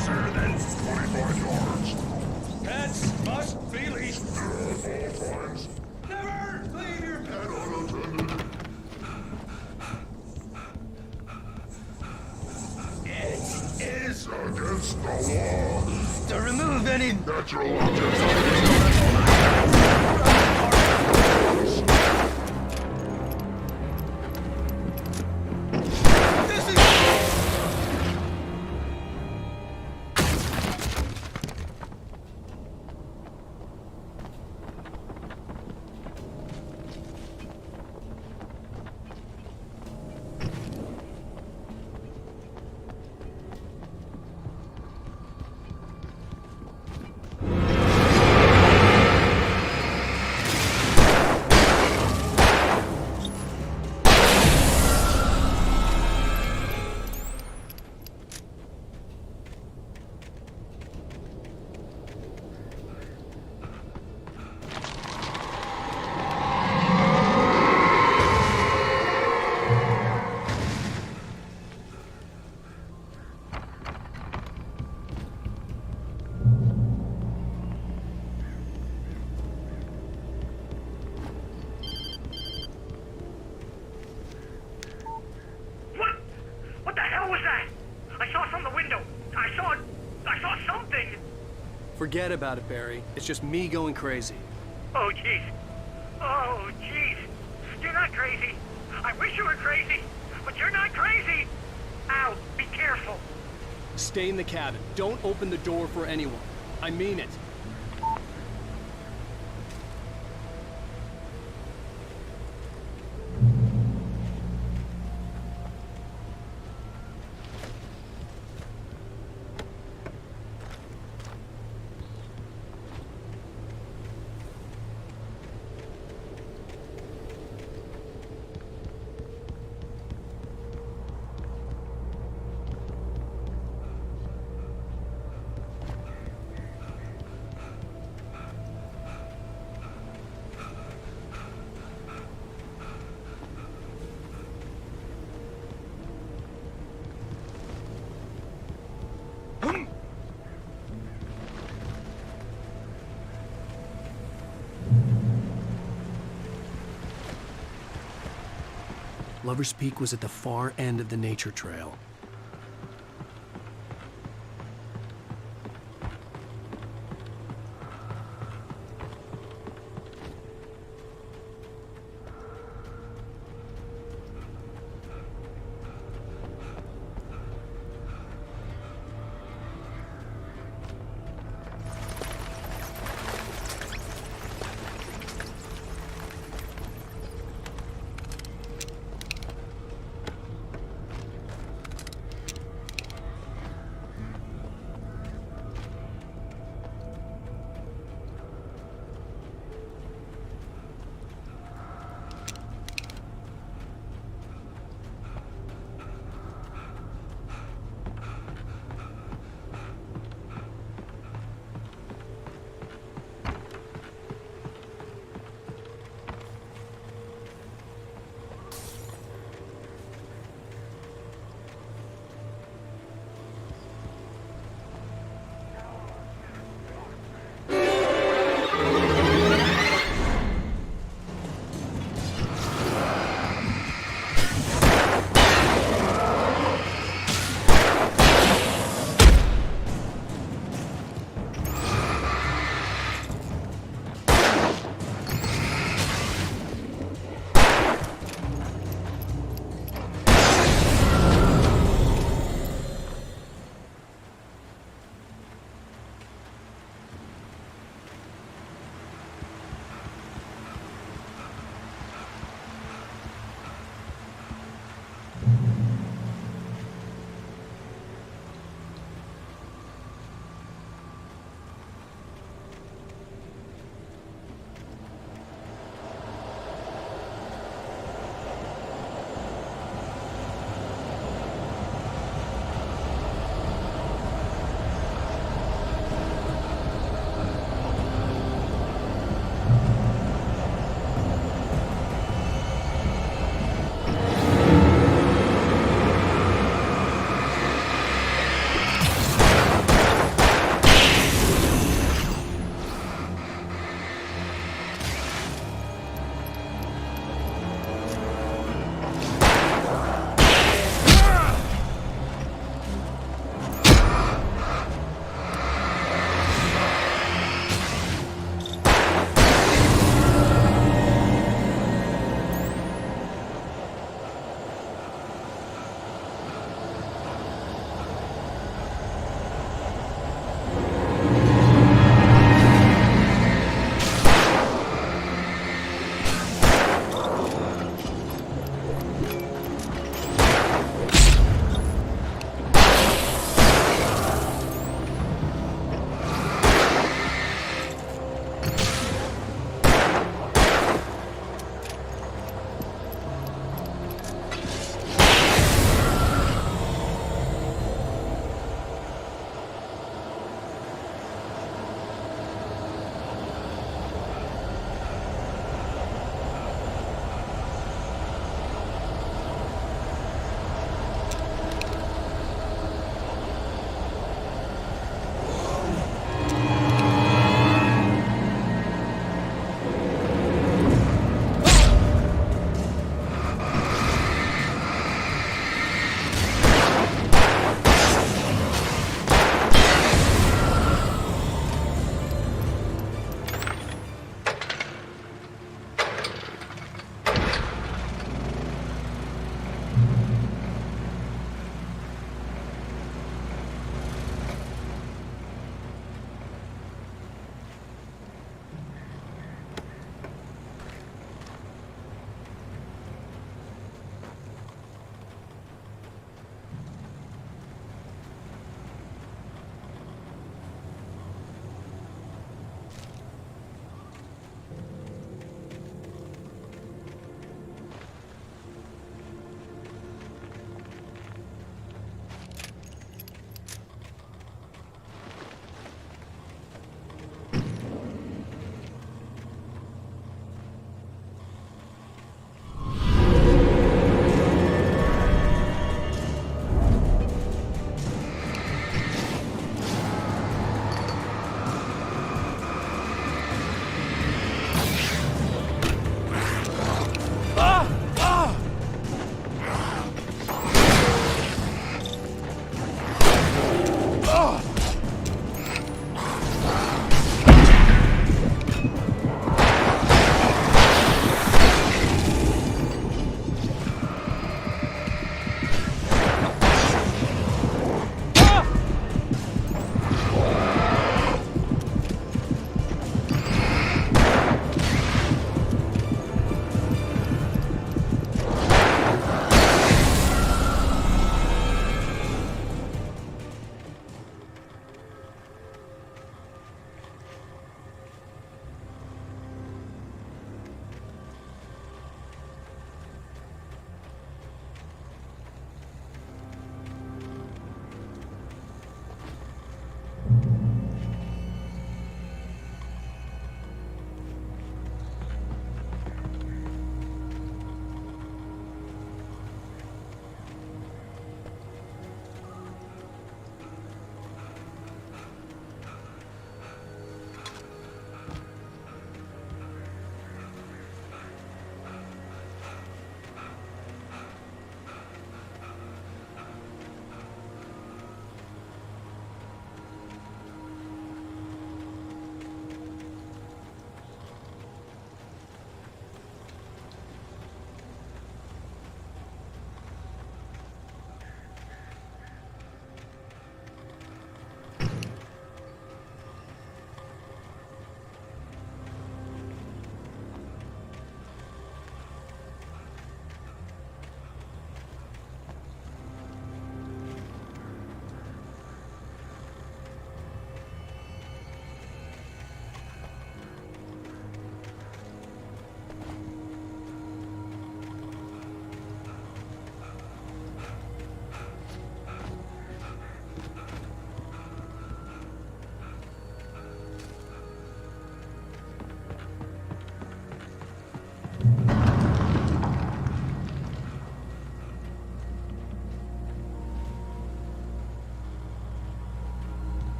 Closer than 25 yards. Pets must be leashed. At all times. Never leave your pet unattended. It is against the law to remove any natural objects. What the hell was that? I saw from the window. I saw something. Forget about it, Barry. It's just me going crazy. Oh, jeez. Oh, jeez. You're not crazy. I wish you were crazy, but you're not crazy. Ow, be careful. Stay in the cabin. Don't open the door for anyone. I mean it. Lover's Peak was at the far end of the nature trail.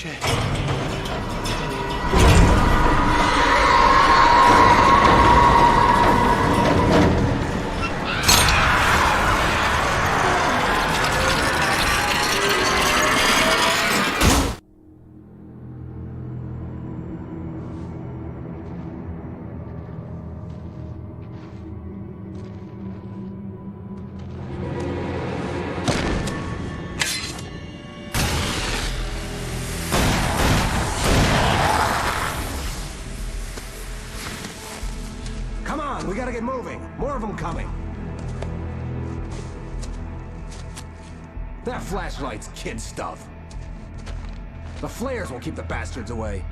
Shit. Come on, we gotta get moving. More of them coming. That flashlight's kid stuff. The flares will keep the bastards away.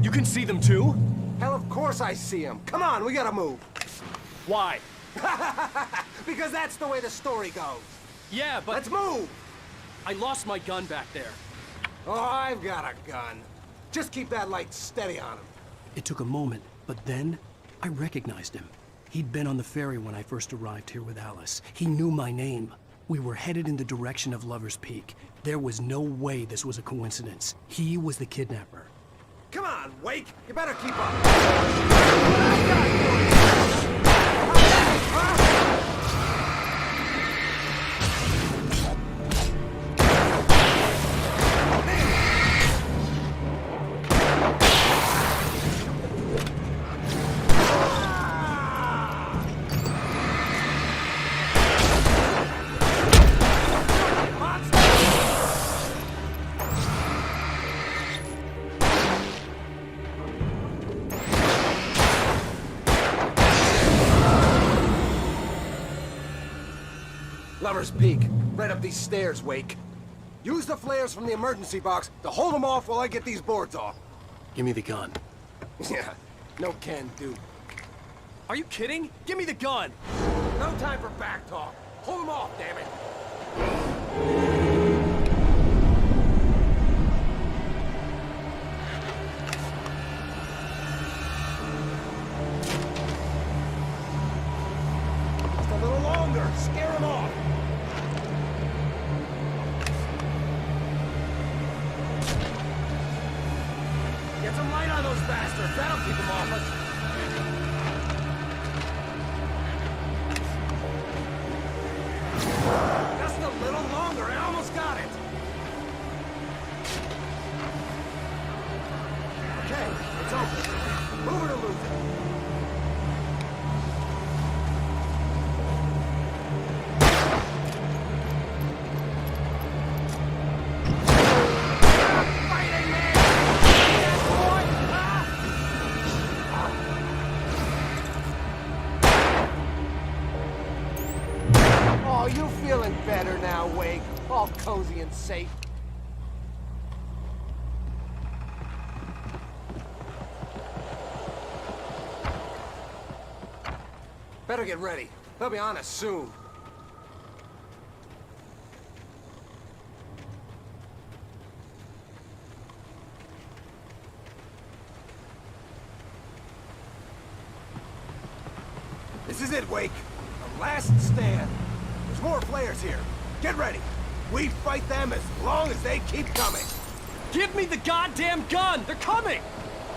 You can see them too? Hell, of course I see them. Come on, we gotta move. Why? Because that's the way the story goes. Yeah, but... Let's move! I lost my gun back there. Oh, I've got a gun. Just keep that light steady on him. It took a moment, but then I recognized him. He'd been on the ferry when I first arrived here with Alice. He knew my name. We were headed in the direction of Lover's Peak. There was no way this was a coincidence. He was the kidnapper. Come on, Wake! You better keep up! Lover's Peak. Right up these stairs, Wake. Use the flares from the emergency box to hold them off while I get these boards off. Give me the gun. Yeah, no can do. Are you kidding? Give me the gun! No time for back talk. Hold them off, damn it! Just a little longer. Scare them off. Get some light on those bastards. That'll keep them off us. Just a little longer. I almost got it. Okay, it's open. Move it or lose it. Oh, you feeling better now, Wake? All cozy and safe. Better get ready. They'll be on us soon. This is it, Wake. The last stand. There's more flares here. Get ready. We fight them as long as they keep coming. Give me the goddamn gun! They're coming!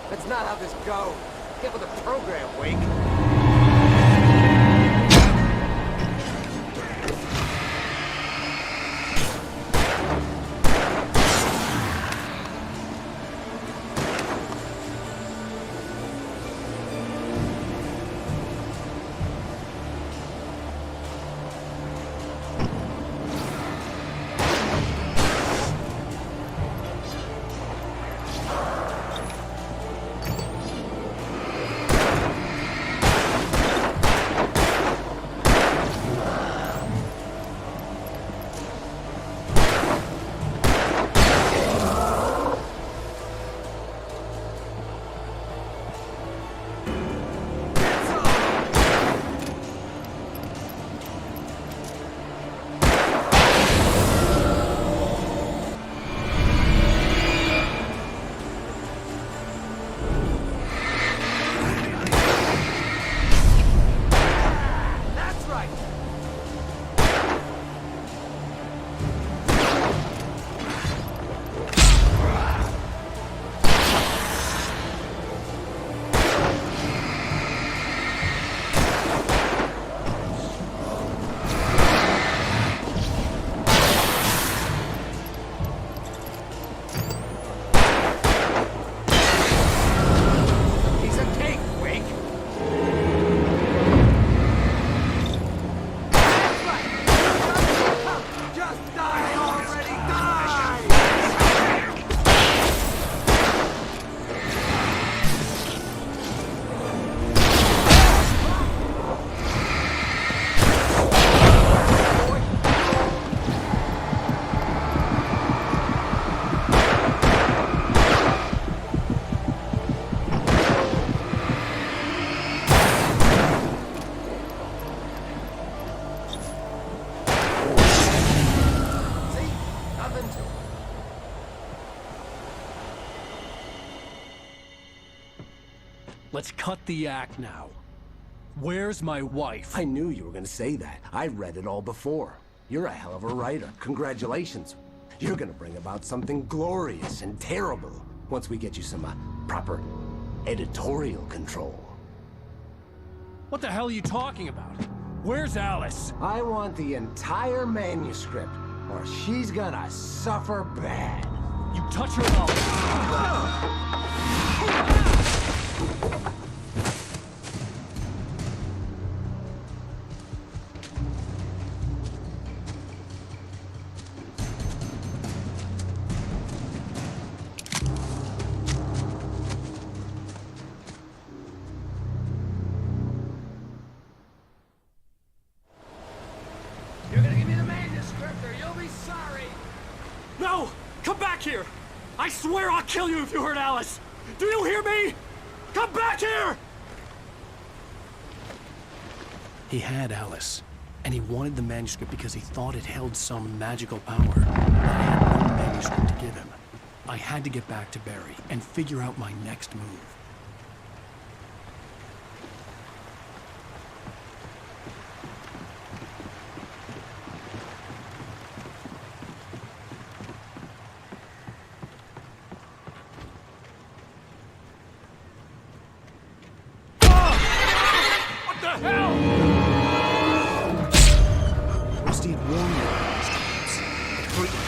That's not how this goes. Get with the program, Wake. Let's cut the act now. Where's my wife? I knew you were gonna say that. I read it all before. You're a hell of a writer. Congratulations. You're gonna bring about something glorious and terrible once we get you some proper editorial control. What the hell are you talking about? Where's Alice? I want the entire manuscript, or she's gonna suffer bad. You touch her up. You're gonna give me the manuscript or you'll be sorry. No! Come back here! I swear I'll kill you if you hurt Alice! Do you hear me? Come back here! He had Alice, and he wanted the manuscript because he thought it held some magical power. But I had no manuscript to give him. I had to get back to Barry and figure out my next move. What the hell? Rusty had warned me about these times. It hurt me.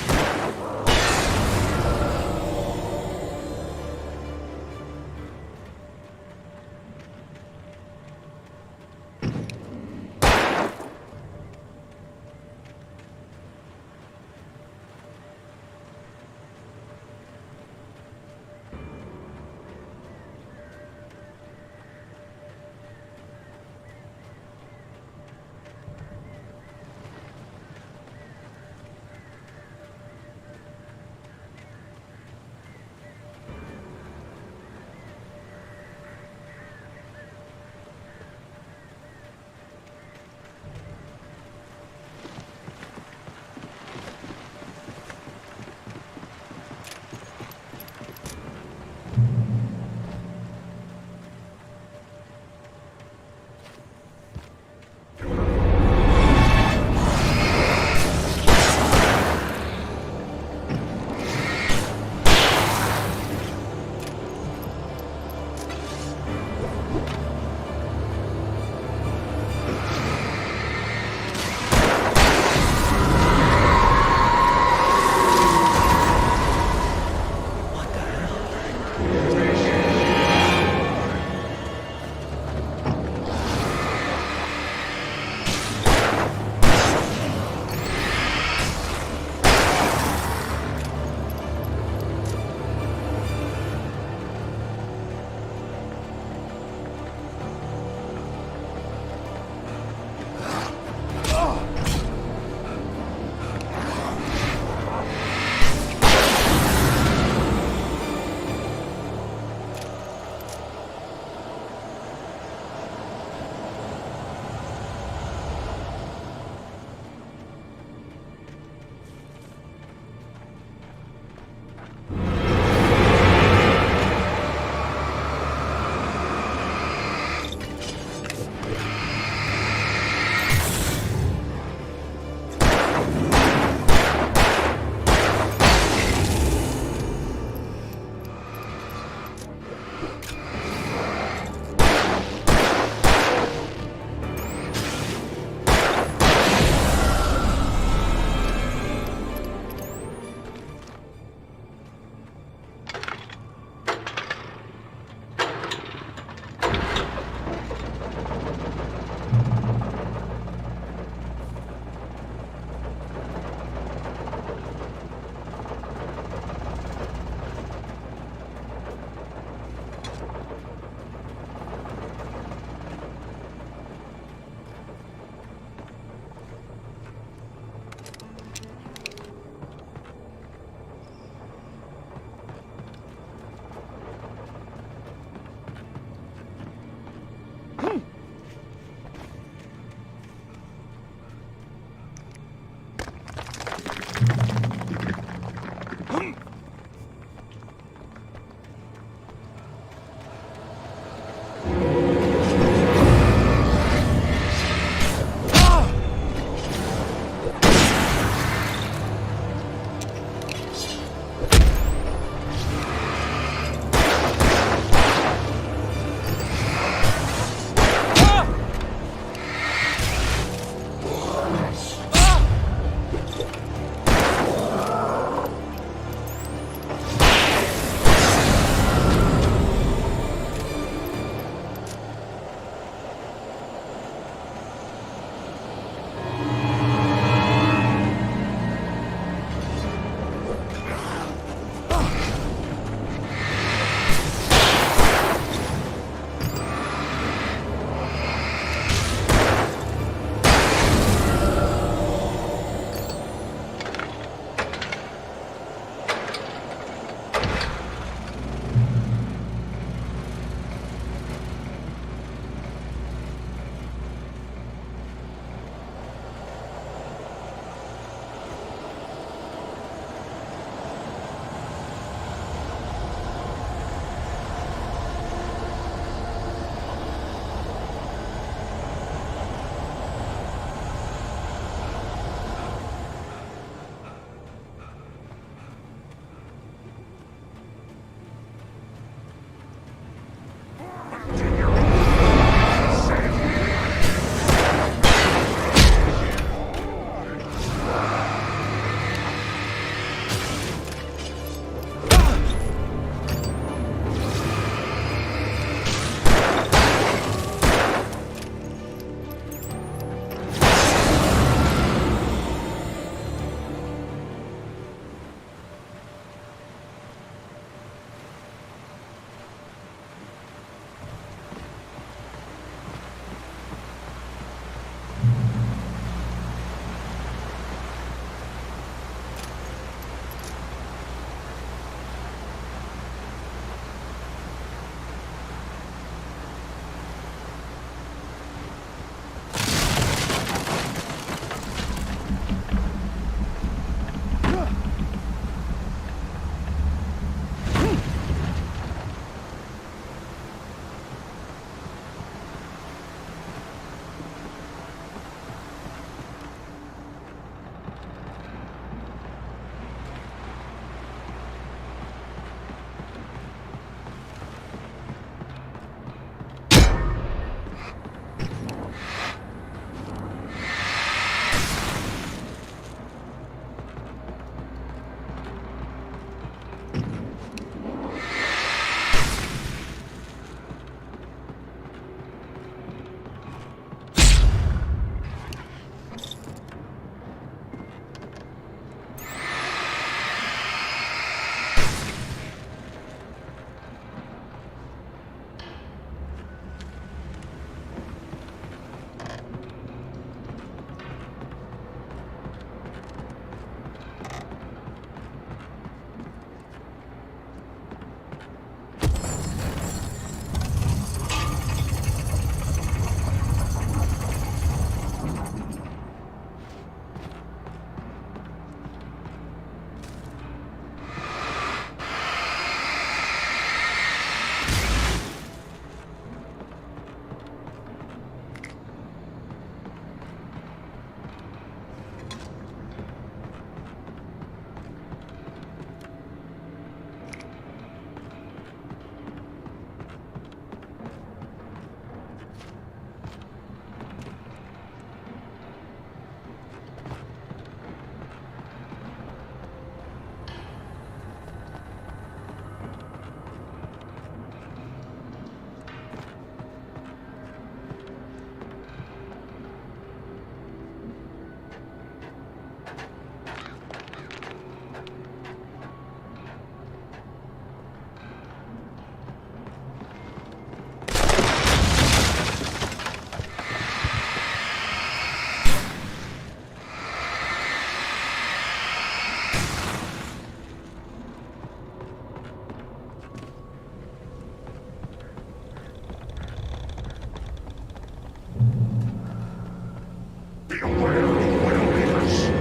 Beware of well-beaters.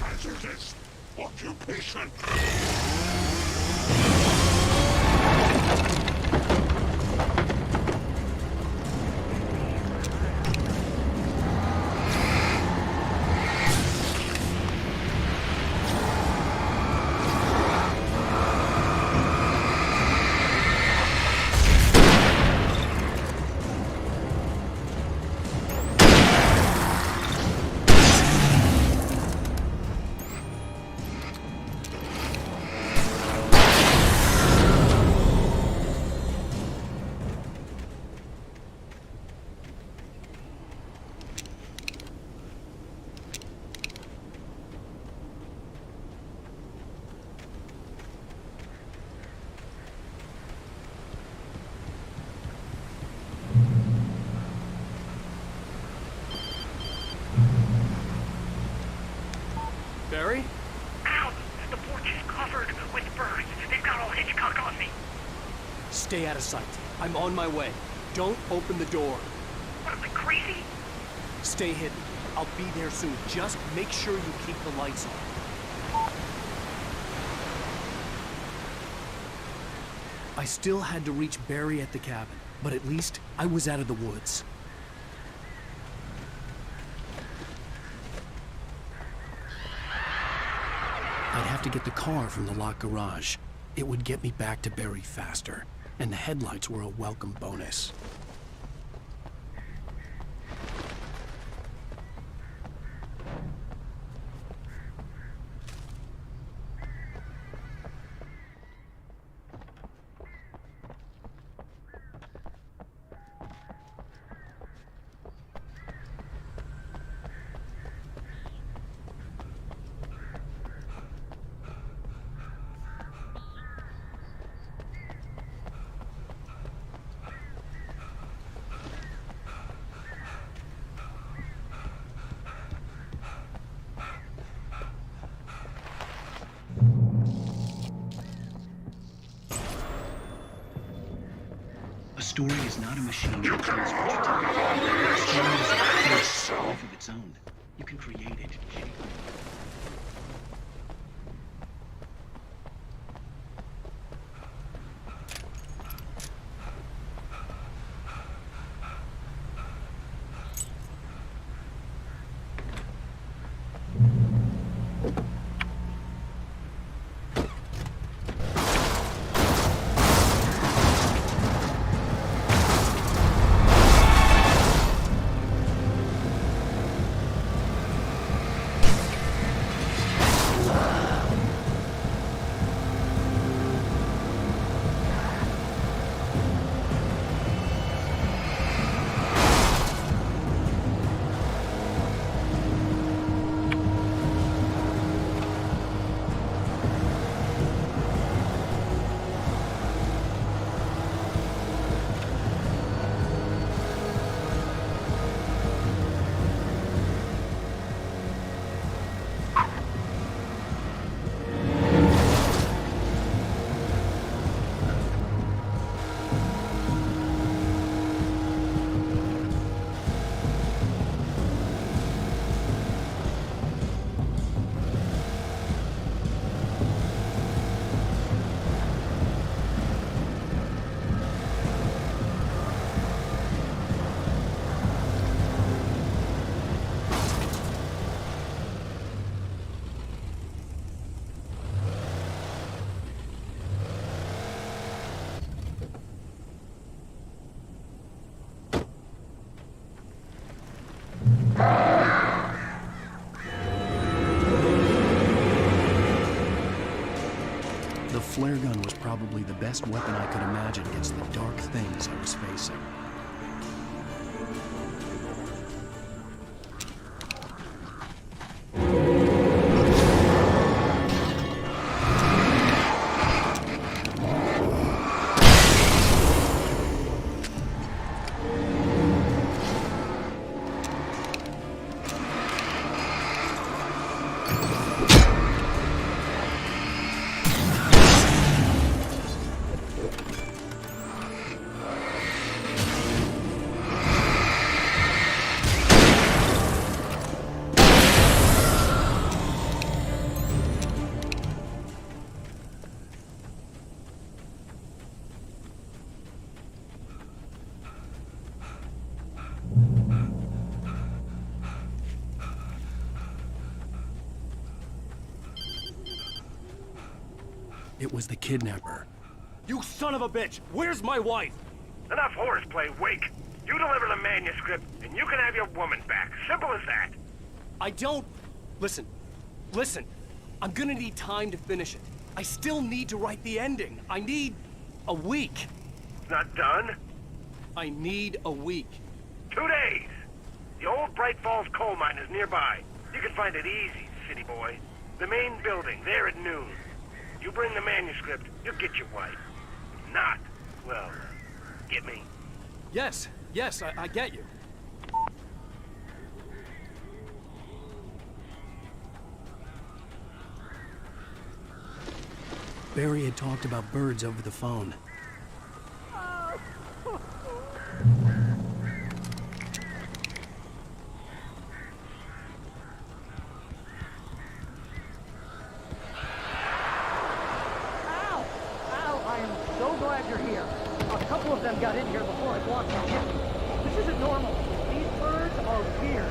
Hazardous occupation. Barry? Ow! The porch is covered with birds. They've got all Hitchcock on me. Stay out of sight. I'm on my way. Don't open the door. What am I, crazy? Stay hidden. I'll be there soon. Just make sure you keep the lights on. I still had to reach Barry at the cabin, but at least I was out of the woods. I'd have to get the car from the locked garage. It would get me back to Barry faster, and the headlights were a welcome bonus. A story is not a machine that tells what you tell. A story is a life of its own. You can create it, Jake. probably the best weapon I could imagine against the dark things I was facing. It was the kidnapper. You son of a bitch! Where's my wife? Enough horseplay, Wake. You deliver the manuscript, and you can have your woman back. Simple as that. I don't... Listen. I'm gonna need time to finish it. I still need to write the ending. I need a week. Not done? I need a week. 2 days. The old Bright Falls coal mine is nearby. You can find it easy, city boy. The main building, there at noon. You bring the manuscript, you'll get your wife. If not, well, get me? Yes, I get you. Barry had talked about birds over the phone. Got in here before I walked in. This isn't normal. These birds are weird.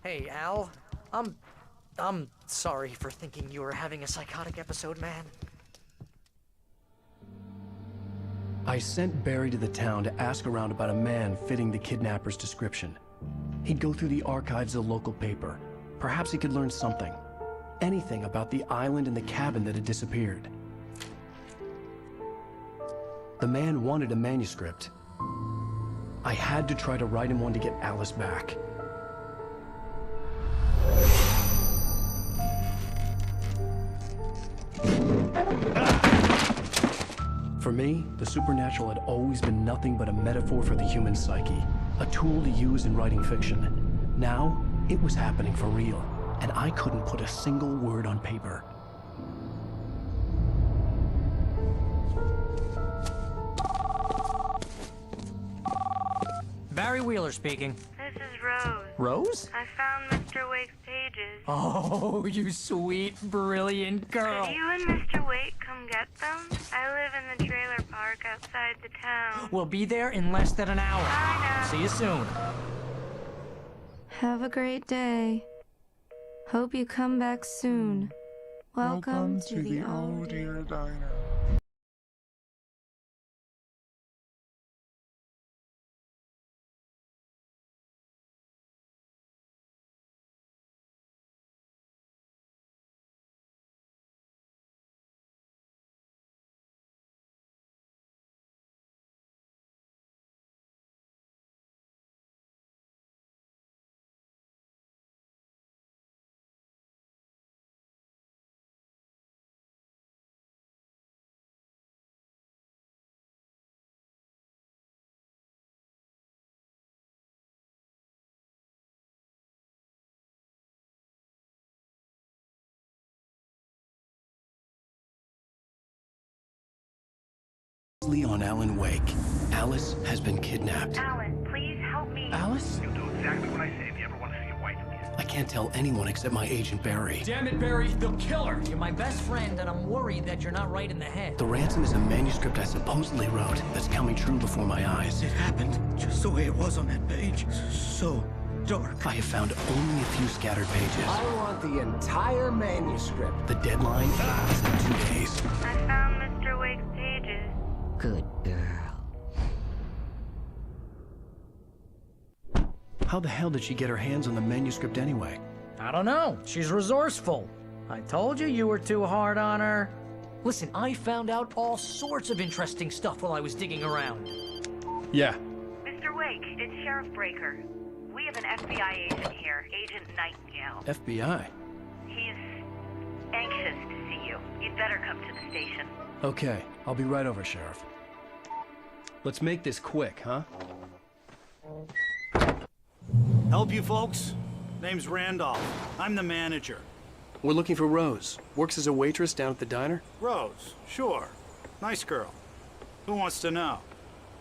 Hey, Al. I'm sorry for thinking you were having a psychotic episode, man. I sent Barry to the town to ask around about a man fitting the kidnapper's description. He'd go through the archives of the local paper. Perhaps he could learn something. Anything about the island and the cabin that had disappeared. The man wanted a manuscript. I had to try to write him one to get Alice back. For me, the supernatural had always been nothing but a metaphor for the human psyche, a tool to use in writing fiction. Now, it was happening for real, and I couldn't put a single word on paper. Barry Wheeler speaking. This is Rose. Rose? I found Mr. Wake's pages. Oh, you sweet, brilliant girl. Could you and Mr. Wake come get them? I live in the trailer park outside the town. We'll be there in less than an hour. Bye now. See you soon. Have a great day. Hope you come back soon. Welcome to the Oh Dear Diner. On Alan Wake. Alice has been kidnapped. Alan, please help me. Alice? You'll do exactly what I say if you ever want to see your wife again. I can't tell anyone except my agent Barry. Damn it, Barry, they'll kill her. You're my best friend, and I'm worried that you're not right in the head. The ransom is a manuscript I supposedly wrote that's coming true before my eyes. It happened just the way it was on that page. So dark. I have found only a few scattered pages. I want the entire manuscript. The deadline is in 2 days. I found Mr. Wake's pages. Good girl. How the hell did she get her hands on the manuscript anyway? I don't know. She's resourceful. I told you were too hard on her. Listen, I found out all sorts of interesting stuff while I was digging around. Yeah. Mr. Wake, it's Sheriff Breaker. We have an FBI agent here, Agent Nightingale. FBI? He's anxious to see you. You'd better come to the station. Okay, I'll be right over, Sheriff. Let's make this quick, huh? Help you folks? Name's Randolph. I'm the manager. We're looking for Rose. Works as a waitress down at the diner. Rose, sure. Nice girl. Who wants to know?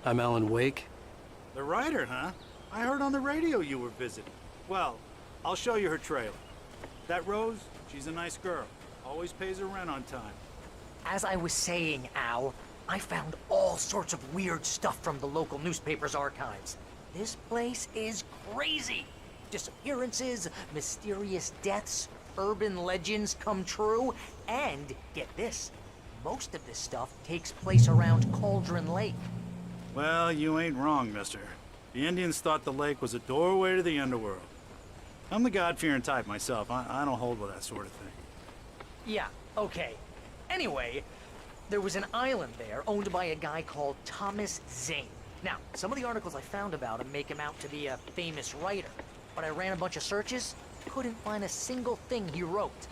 I'm Alan Wake. The writer, huh? I heard on the radio you were visiting. Well, I'll show you her trailer. That Rose, she's a nice girl. Always pays her rent on time. As I was saying, Al, I found all sorts of weird stuff from the local newspaper's archives. This place is crazy. Disappearances, mysterious deaths, urban legends come true, and get this, most of this stuff takes place around Cauldron Lake. Well, you ain't wrong, mister. The Indians thought the lake was a doorway to the underworld. I'm the God-fearing type myself. I don't hold with that sort of thing. Yeah, okay. Anyway, there was an island there owned by a guy called Thomas Zane. Now, some of the articles I found about him make him out to be a famous writer, but I ran a bunch of searches, couldn't find a single thing he wrote.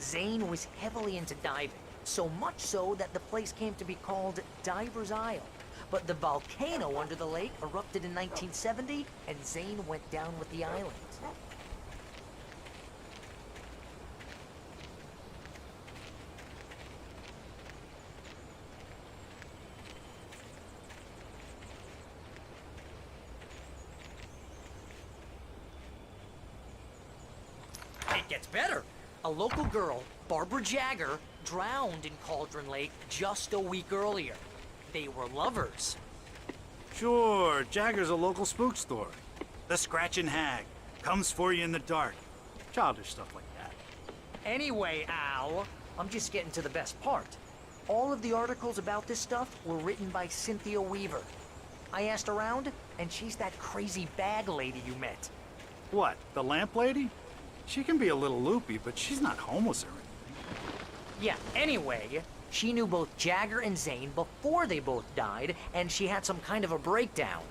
Zane was heavily into diving, so much so that the place came to be called Diver's Isle. But the volcano under the lake erupted in 1970, and Zane went down with the island. It gets better. A local girl, Barbara Jagger, drowned in Cauldron Lake just a week earlier. They were lovers. Sure, Jagger's a local spook story. The Scratching Hag. Comes for you in the dark. Childish stuff like that. Anyway, Al, I'm just getting to the best part. All of the articles about this stuff were written by Cynthia Weaver. I asked around, and she's that crazy bag lady you met. What, the lamp lady? She can be a little loopy, but she's not homeless or anything. Yeah, anyway, she knew both Jagger and Zane before they both died, and she had some kind of a breakdown.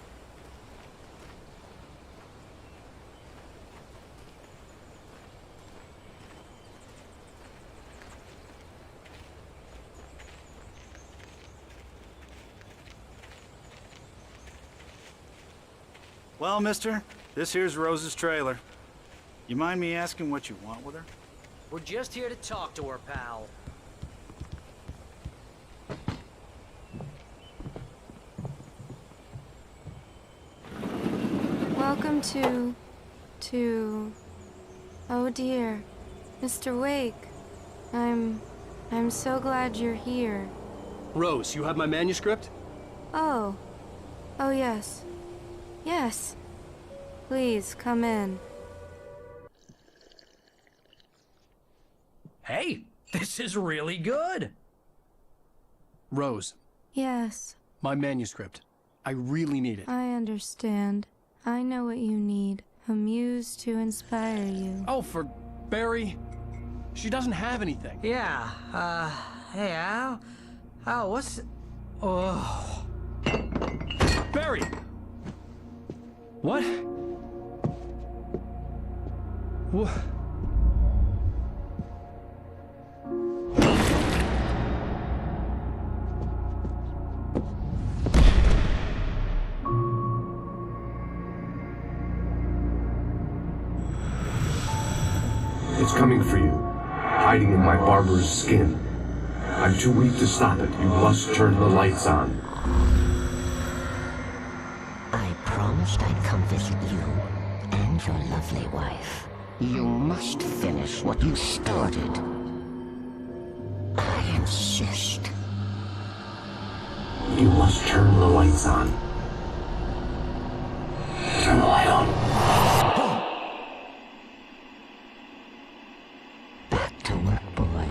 Well, mister, this here's Rose's trailer. You mind me asking what you want with her? We're just here to talk to her, pal. Welcome to... Oh dear, Mr. Wake. I'm so glad you're here. Rose, you have my manuscript? Oh. Oh yes. Yes. Please, come in. Hey, this is really good. Rose, Yes, my manuscript. I really need it. I understand. I know what you need. A muse to inspire you. Oh, for Barry? She doesn't have anything. Yeah, hey, Al? Al, what's... Oh... Barry! What? What? It's coming for you, hiding in my barber's skin. I'm too weak to stop it. You must turn the lights on. I promised I'd come visit you and your lovely wife. You must finish what you started. I insist. You must turn the lights on. Turn the light on. Back to work, boy.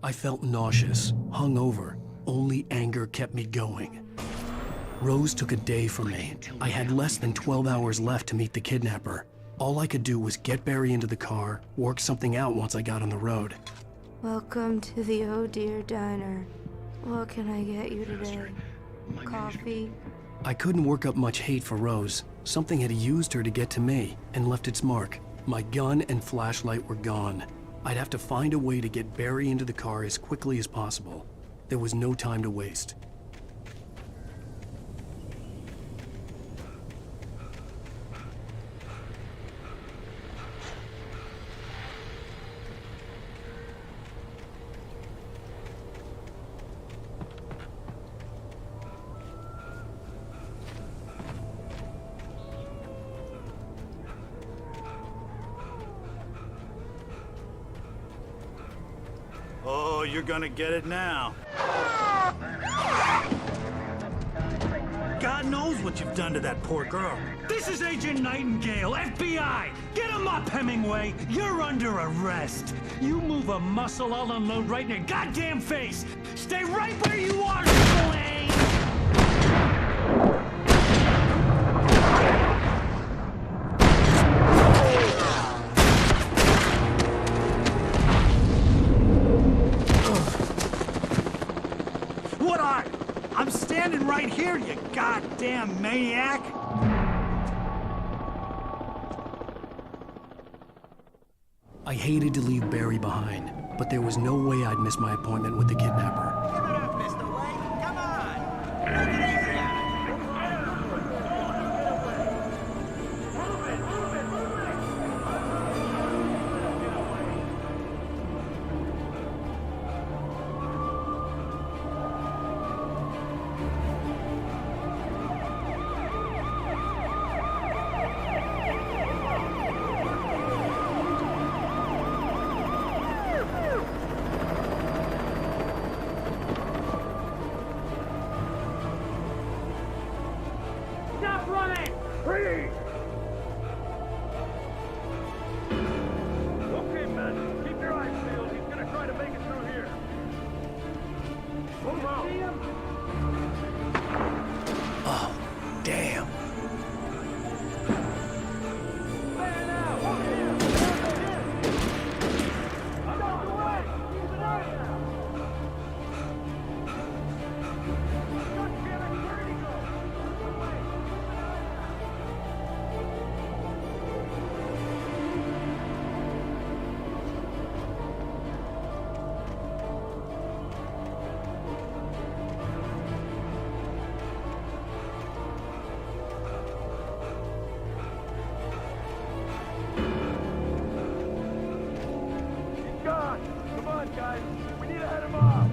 I felt nauseous, hungover. Only anger kept me going. Rose took a day from me. I had less than 12 hours left to meet the kidnapper. All I could do was get Barry into the car, work something out once I got on the road. Welcome to the Oh Dear Diner. What can I get you today? Coffee? I couldn't work up much hate for Rose. Something had used her to get to me and left its mark. My gun and flashlight were gone. I'd have to find a way to get Barry into the car as quickly as possible. There was no time to waste. Oh, you're gonna get it now. God knows what you've done to that poor girl. This is Agent Nightingale, FBI! Get him up, Hemingway! You're under arrest! You move a muscle, I'll unload right in your goddamn face! Stay right where you are, Blaine! What are? I'm standing right here, you goddamn maniac! I hated to leave Barry behind, but there was no way I'd miss my appointment with the kidnapper. guys. We need to head him off.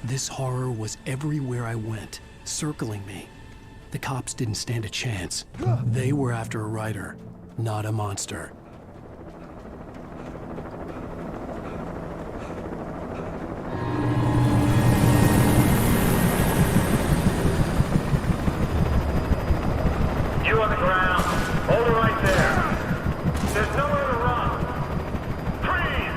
This horror was everywhere I went, circling me. The cops didn't stand a chance. They were after a writer, not a monster. You on the ground. Hold it right there. There's nowhere to run. Freeze!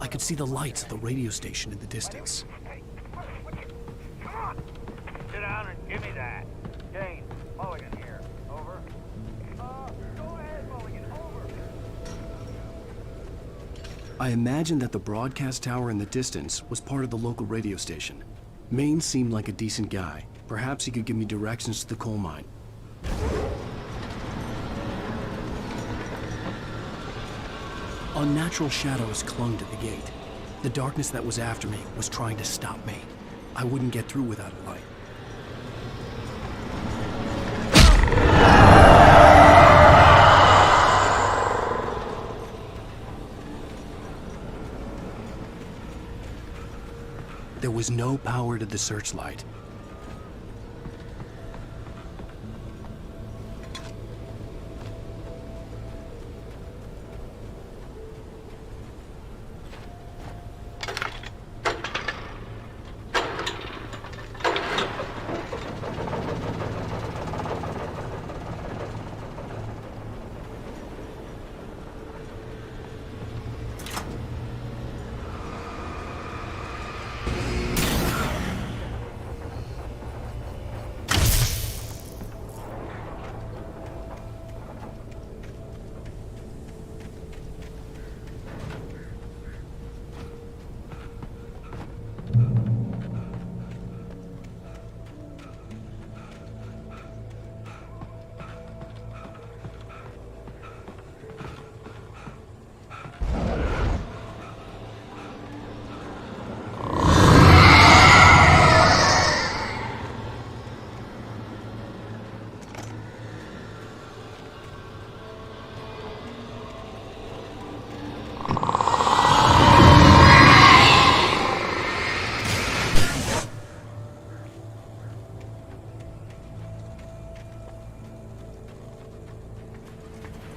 I could see the lights of the radio station in the distance. Come on! Sit down and give me that. Jane, Mulligan here. Over. Go ahead, Mulligan. Over. I imagined that the broadcast tower in the distance was part of the local radio station. Maine seemed like a decent guy. Perhaps he could give me directions to the coal mine. Unnatural shadows clung to the gate. The darkness that was after me was trying to stop me. I wouldn't get through without a light. There was no power to the searchlight.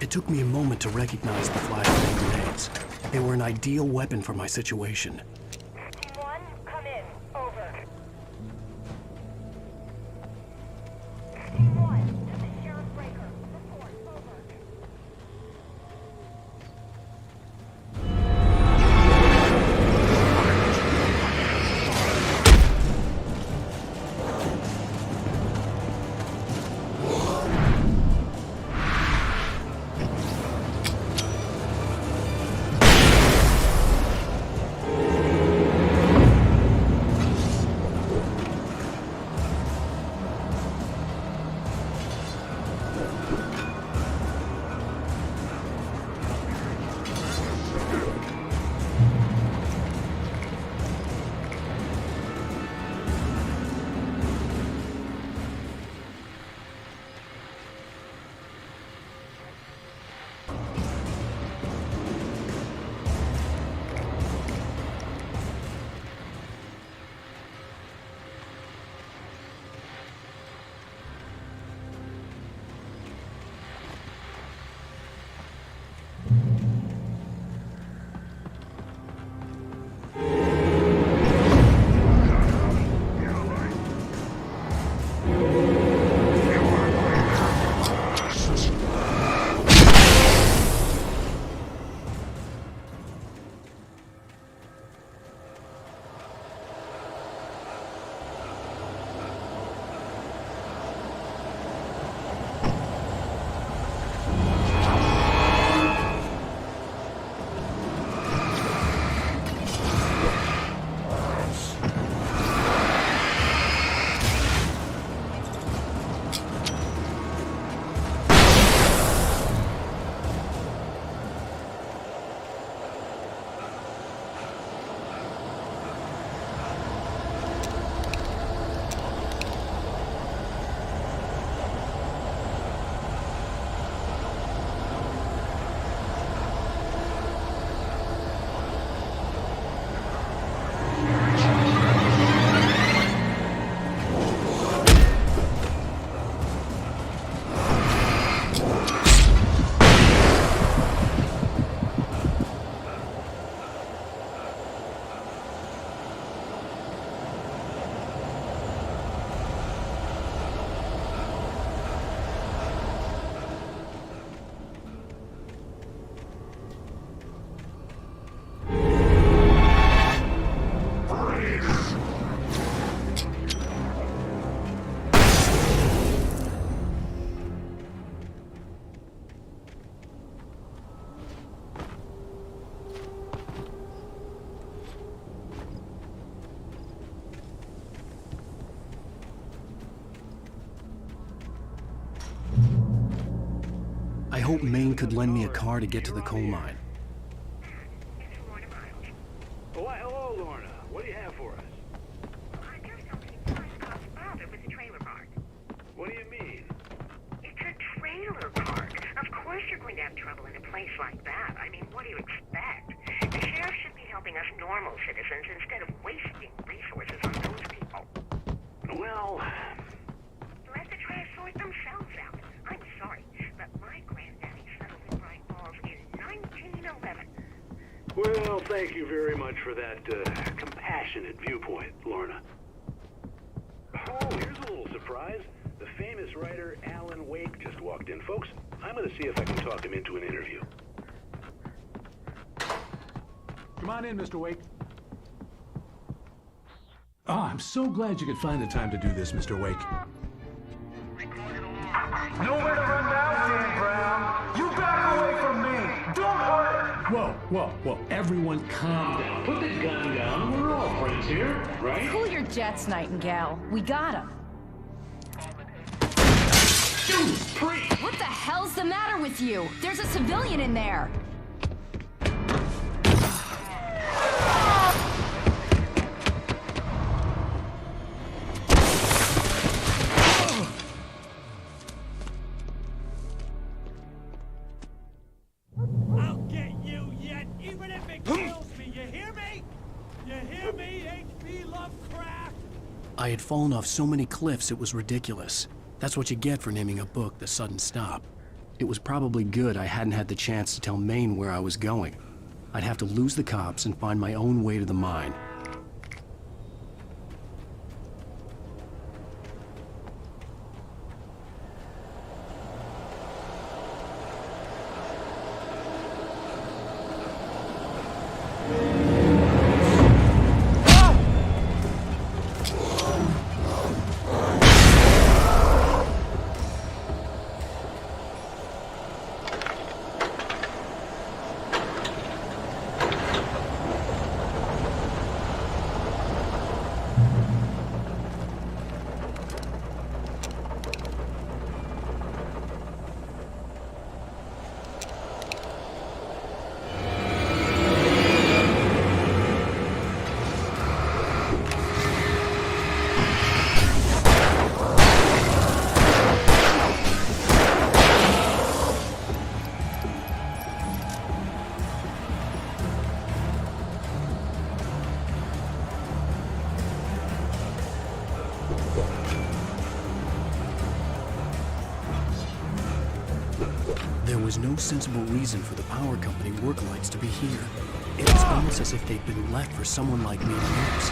It took me a moment to recognize the flashbang grenades. They were an ideal weapon for my situation. Team 1, come in. Over. hoped Maine could lend me a car to get to the coal mine. Oh, hello, Lorna. What do you have for us? I'm just hoping you find Scott's father with the trailer park. What do you mean? It's a trailer park. Of course you're going to have trouble in a place like that. I mean, what do you expect? The sheriff should be helping us normal citizens instead of wasting resources on those people. Well... Let the trash sort themselves out. I'm sorry, but my granddaddy settled in Bright Falls in 1911. Well, thank you very much for that compassionate viewpoint, Lorna. Oh, here's a little surprise. The famous writer Alan Wake just walked in. Folks, I'm going to see if I can talk him into an interview. Come on in, Mr. Wake. Oh, I'm so glad you could find the time to do this, Mr. Wake. Nowhere to run now, Dan Brown. You back away from me. Don't hurt. Whoa. Everyone calm down. Put the gun down. We're all friends here, right? Cool your jets, Nightingale. We got him. Judas Priest! What the hell's the matter with you? There's a civilian in there. I'll get you yet, even if it kills me. You hear me? You hear me, H.P. Lovecraft? I had fallen off so many cliffs it was ridiculous. That's what you get for naming a book The Sudden Stop. It was probably good I hadn't had the chance to tell Maine where I was going. I'd have to lose the cops and find my own way to the mine. There was no sensible reason for the power company work lights to be here. It was almost as if they'd been left for someone like me to use.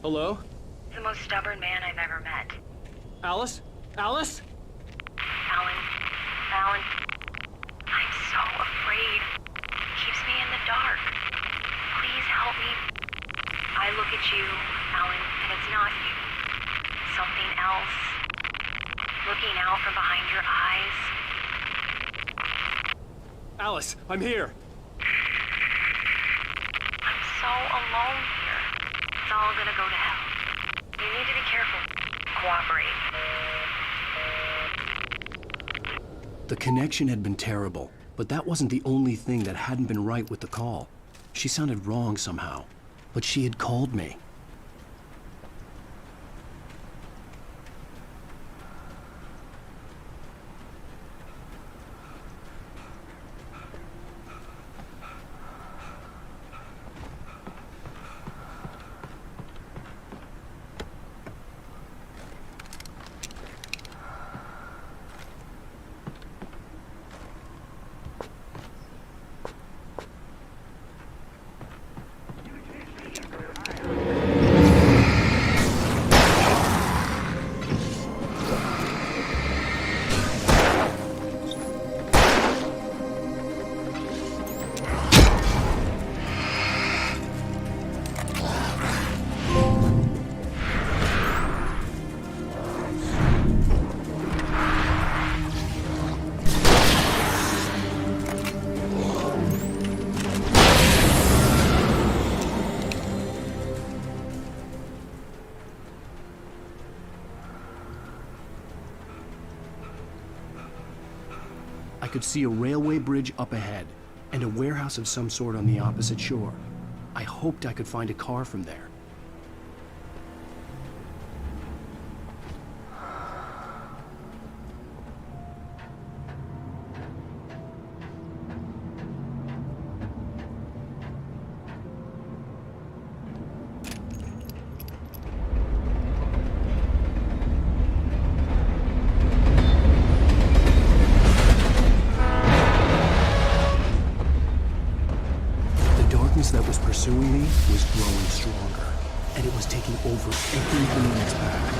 Hello? The most stubborn man I've ever met. Alice? Alice? Alan, I'm so afraid. It keeps me in the dark. Please help me. I look at you, Alan, and it's not you. Something else. Looking out from behind your eyes. Alice, I'm here. I'm so alone here. It's all gonna go to hell. You need to be careful. Cooperate. The connection had been terrible, but that wasn't the only thing that hadn't been right with the call. She sounded wrong somehow, but she had called me. I could see a railway bridge up ahead, and a warehouse of some sort on the opposite shore. I hoped I could find a car from there. That was pursuing me was growing stronger, and it was taking over everything in its path.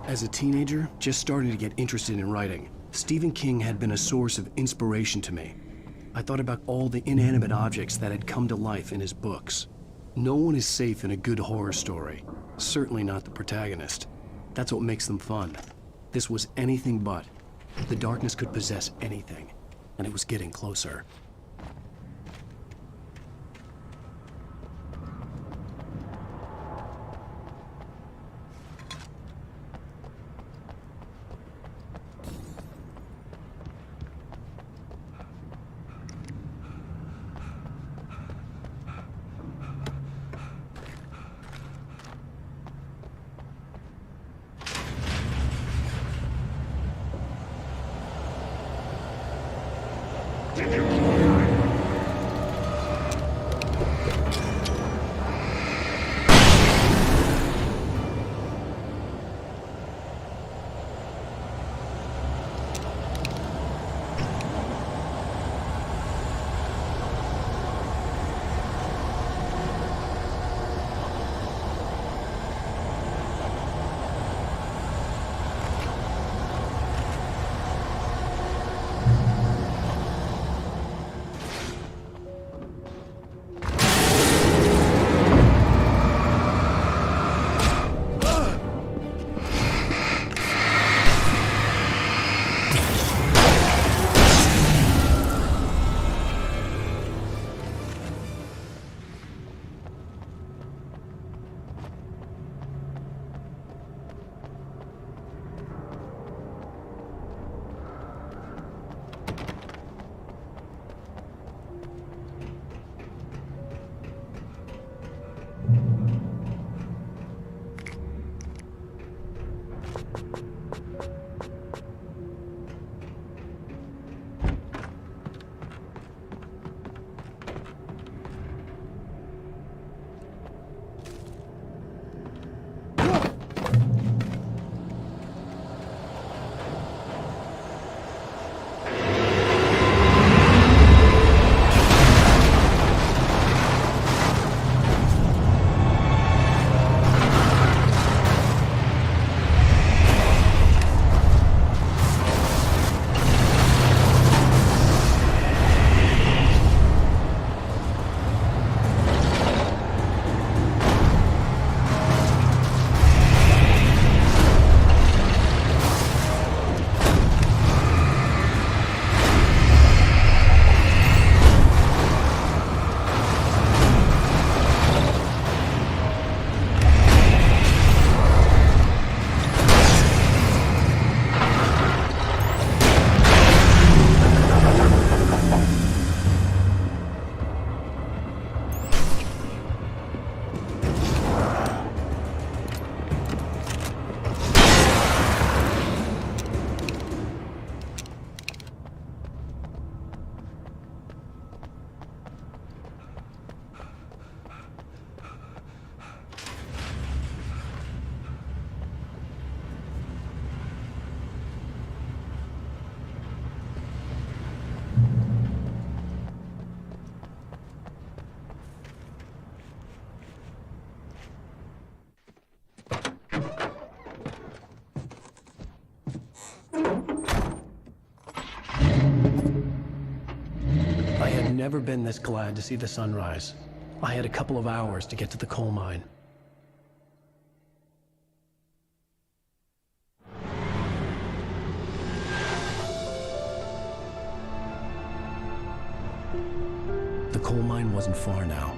As a teenager, just starting to get interested in writing, Stephen King had been a source of inspiration to me. I thought about all the inanimate objects that had come to life in his books. No one is safe in a good horror story, certainly not the protagonist. That's what makes them fun. This was anything but. The darkness could possess anything, and it was getting closer. Did you never been this glad to see the sunrise. I had a couple of hours to get to the coal mine. The coal mine wasn't far now.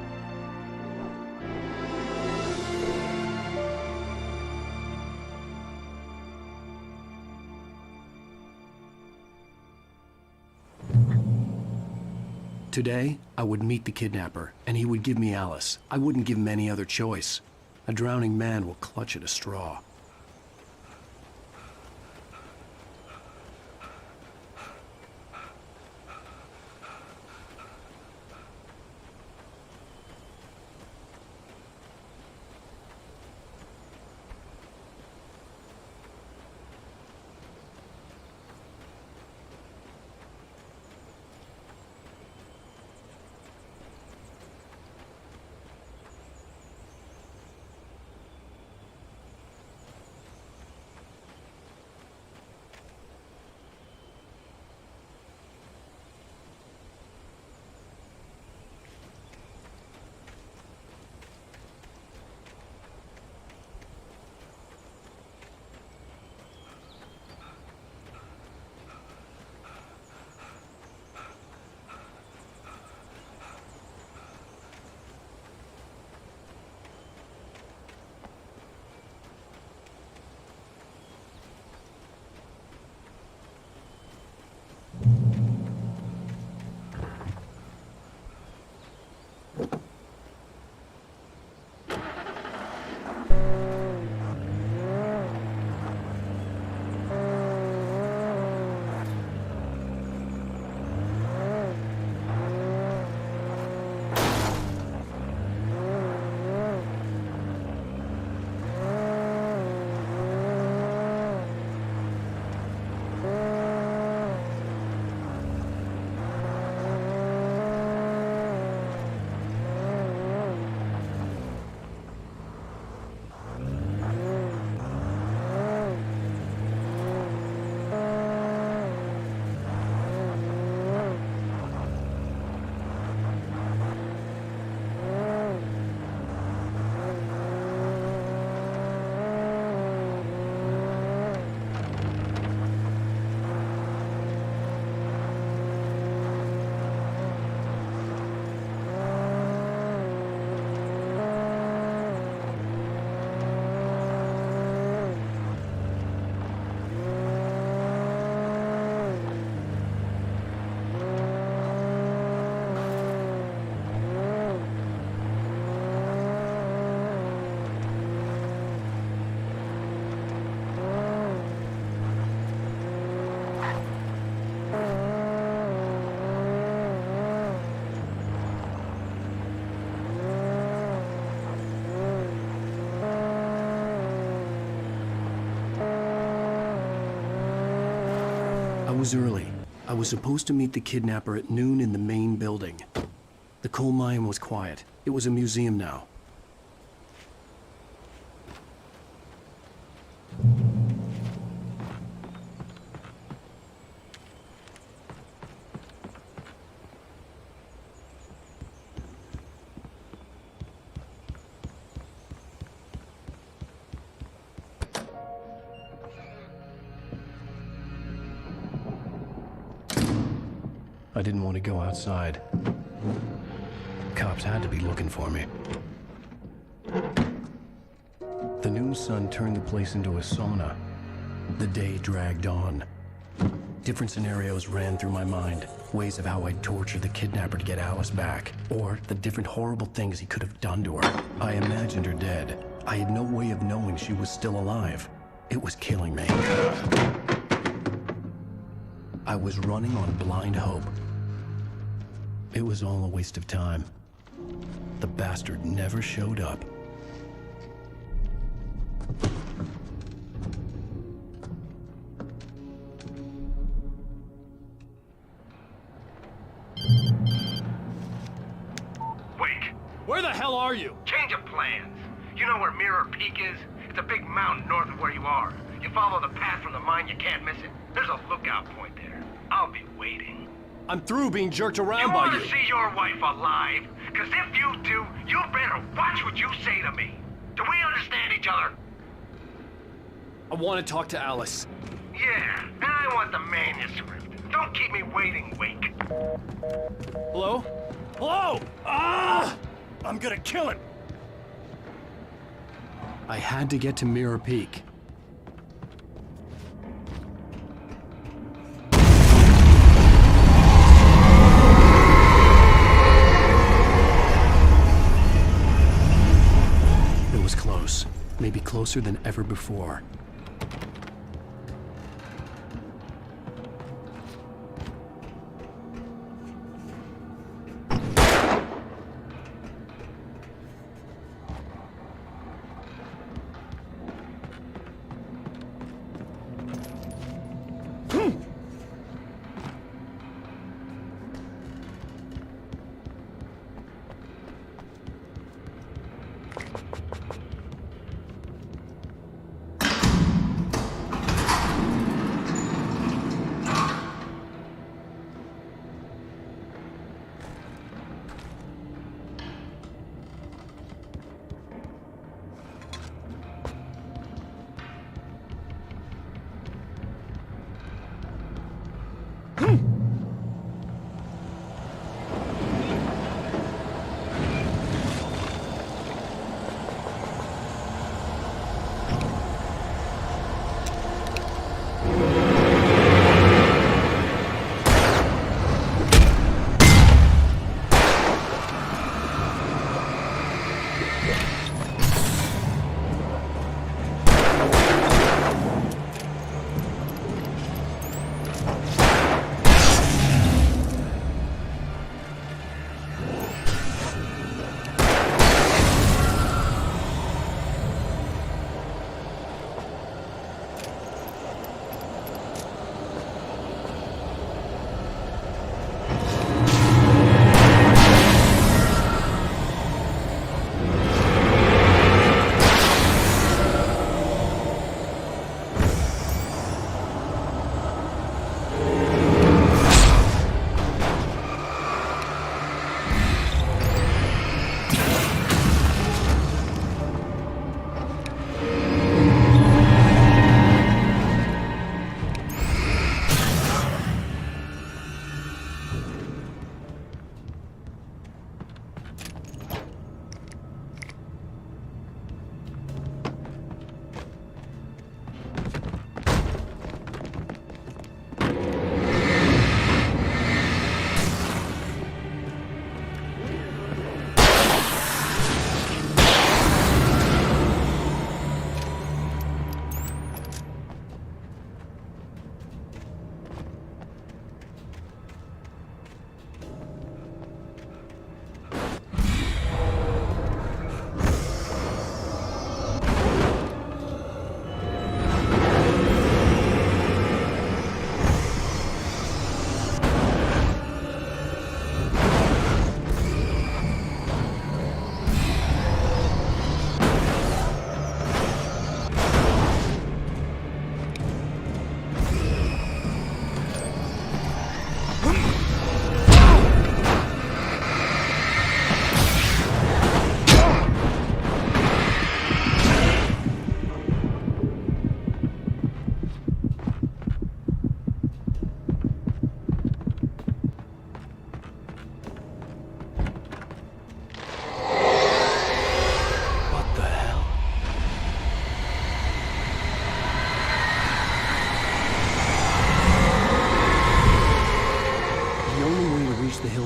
Today, I would meet the kidnapper, and he would give me Alice. I wouldn't give him any other choice. A drowning man will clutch at a straw. I was early. I was supposed to meet the kidnapper at noon in the main building. The coal mine was quiet. It was a museum now. I didn't want to go outside. Cops had to be looking for me. The noon sun turned the place into a sauna. The day dragged on. Different scenarios ran through my mind. Ways of how I'd torture the kidnapper to get Alice back. Or the different horrible things he could have done to her. I imagined her dead. I had no way of knowing she was still alive. It was killing me. I was running on blind hope. It was all a waste of time. The bastard never showed up. Wake! Where the hell are you? Change of plans. You know where Mirror Peak is? It's a big mountain north of where you are. You follow the path from the mine, you can't miss it. There's a lookout point there. I'll be waiting. I'm through being jerked around You by want you. to see your wife alive? Because if you do, you better watch what you say to me. Do we understand each other? I want to talk to Alice. Yeah, and I want the manuscript. Don't keep me waiting, Wake. Hello? Hello! Ah! I'm gonna kill him! I had to get to Mirror Peak. It was close. Maybe closer than ever before.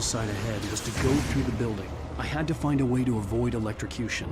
hillside ahead was to go through the building. I had to find a way to avoid electrocution.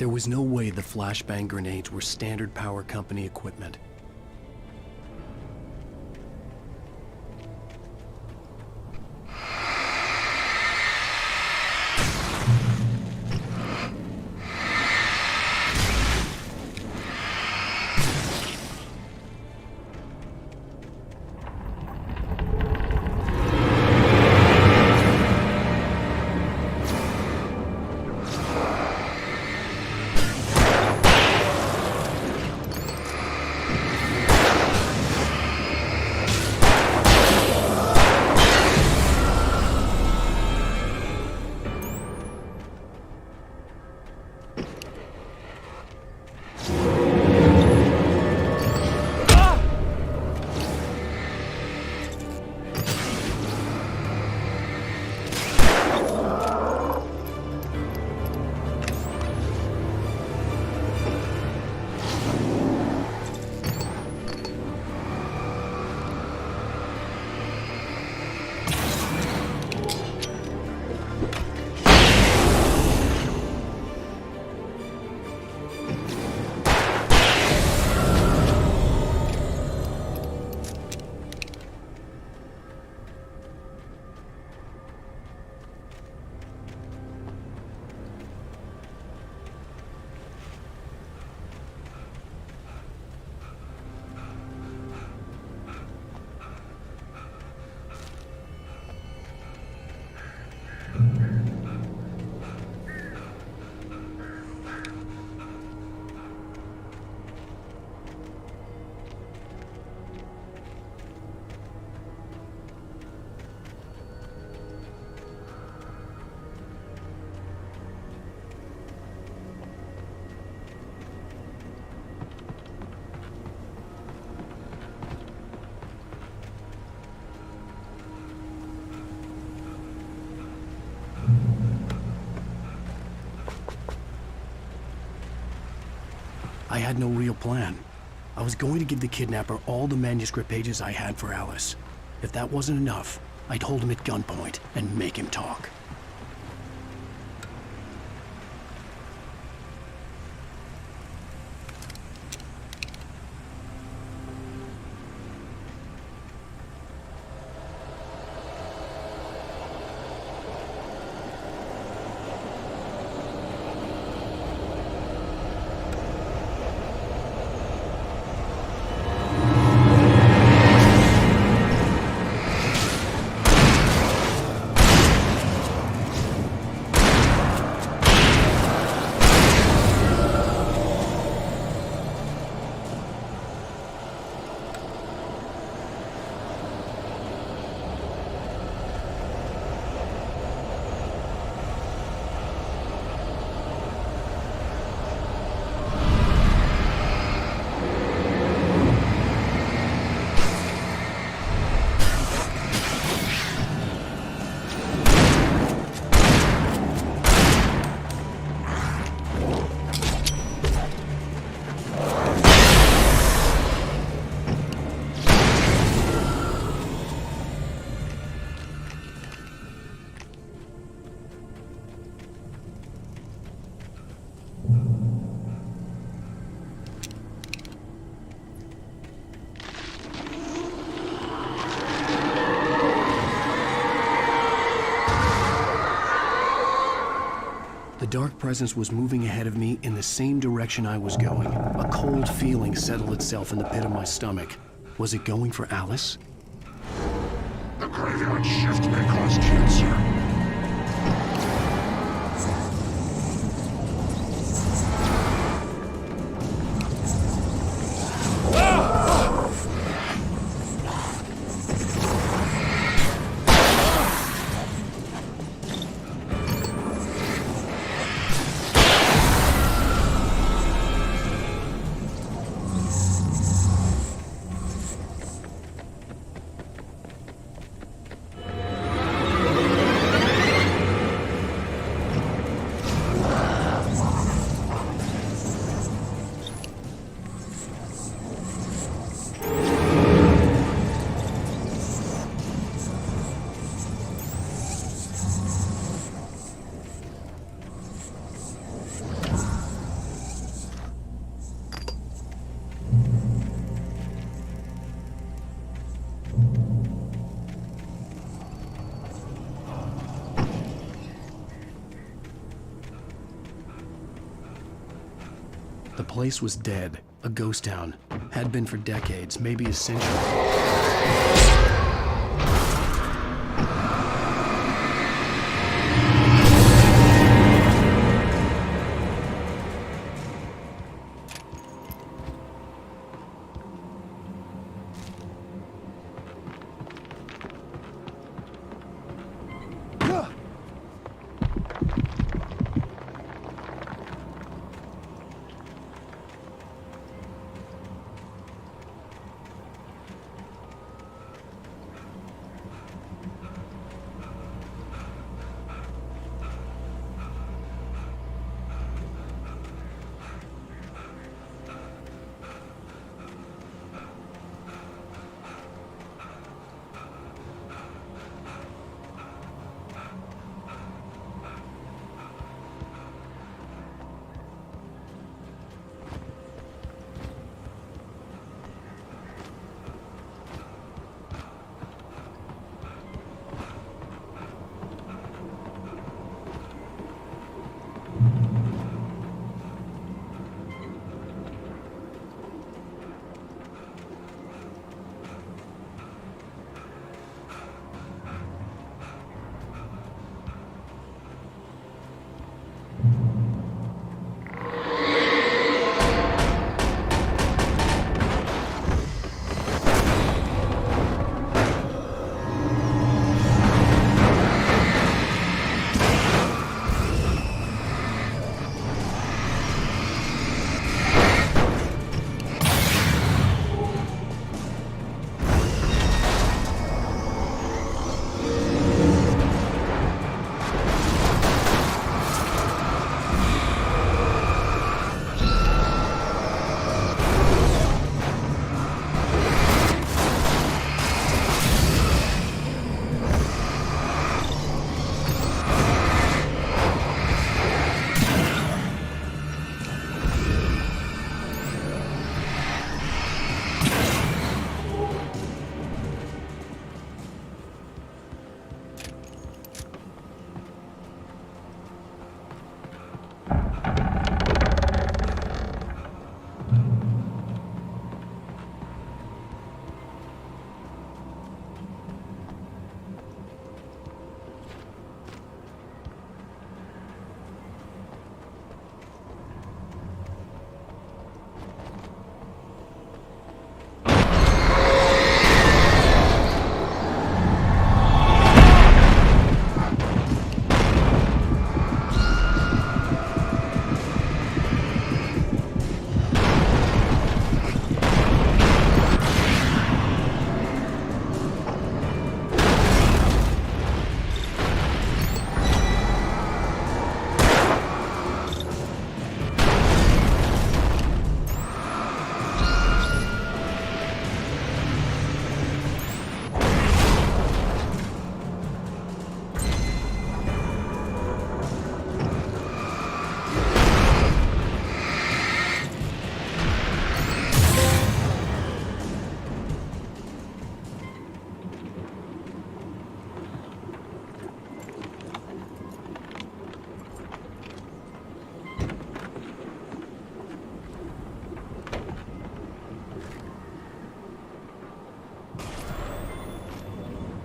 There was no way the flashbang grenades were standard power company equipment. I had no real plan. I was going to give the kidnapper all the manuscript pages I had for Alice. If that wasn't enough, I'd hold him at gunpoint and make him talk. The dark presence was moving ahead of me in the same direction I was going. A cold feeling settled itself in the pit of my stomach. Was it going for Alice? The graveyard shift may cause cancer. The place was dead, a ghost town. Had been for decades, maybe a century.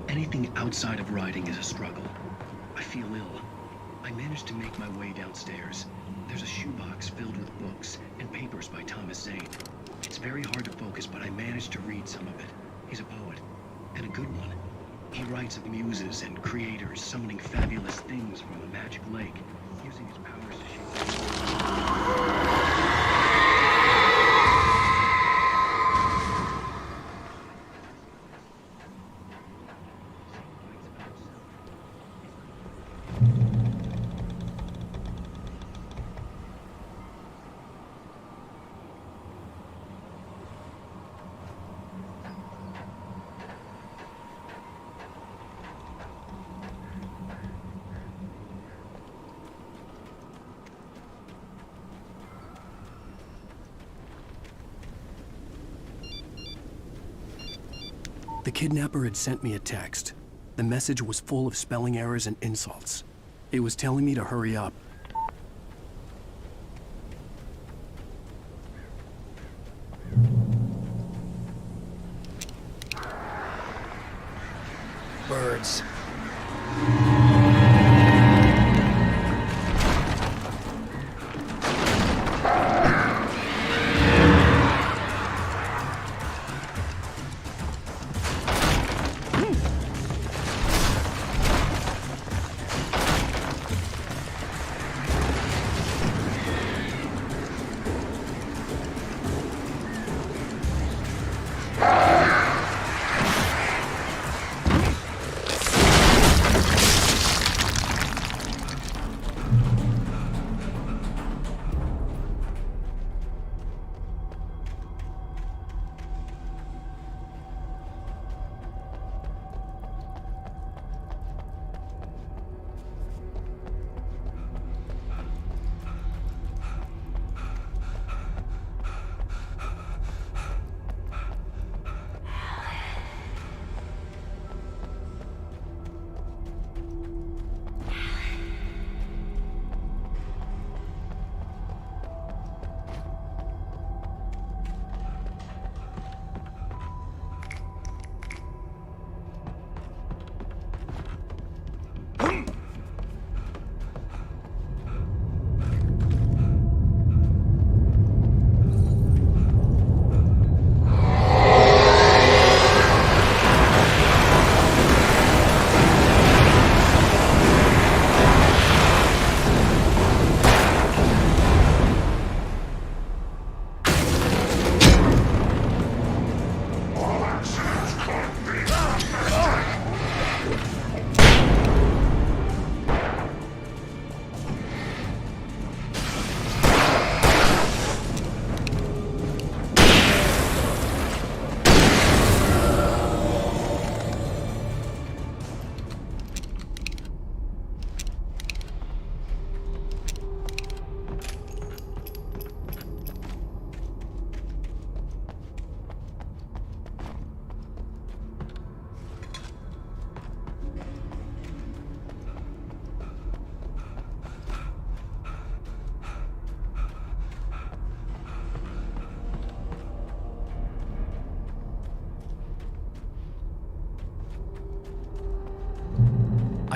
Anything outside of writing is a struggle. I feel ill. I managed to make my way downstairs. There's a shoebox filled with books and papers by Thomas Zane. It's very hard to focus, but I managed to read some of it. He's a poet, and a good one. He writes of muses and creators summoning fabulous things from a magic lake, using his powers to shape... The kidnapper had sent me a text. The message was full of spelling errors and insults. It was telling me to hurry up. sense.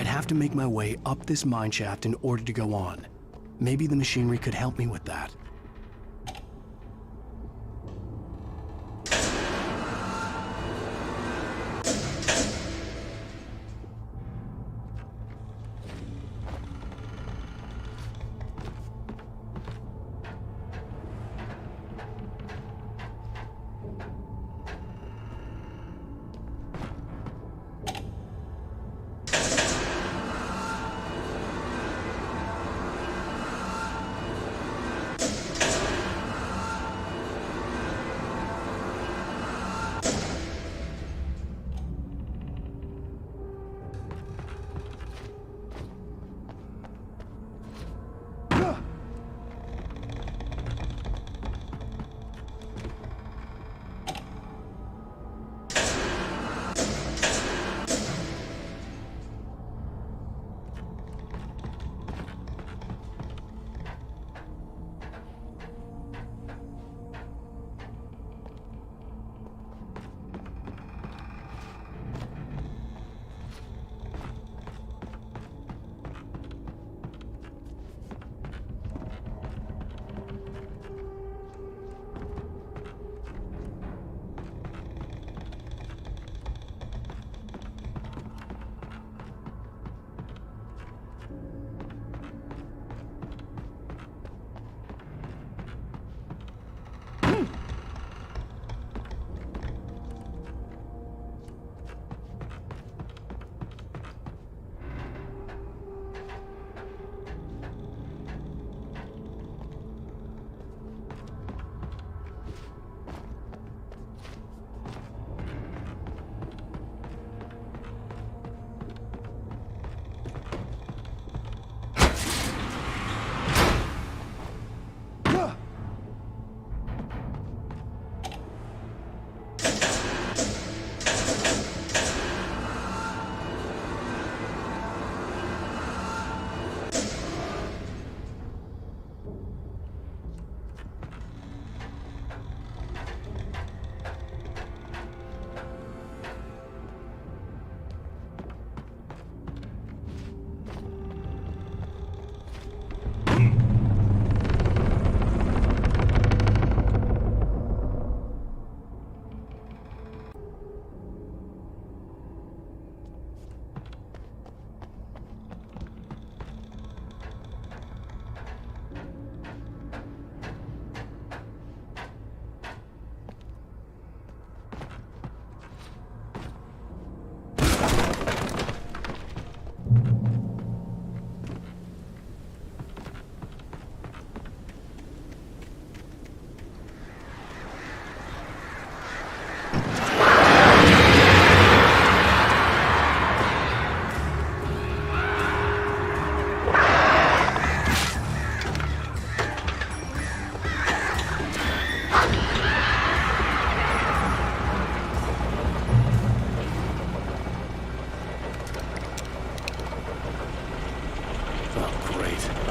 I'd have to make my way up this mine shaft in order to go on. Maybe the machinery could help me with that.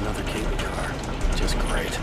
another cable car. Just great.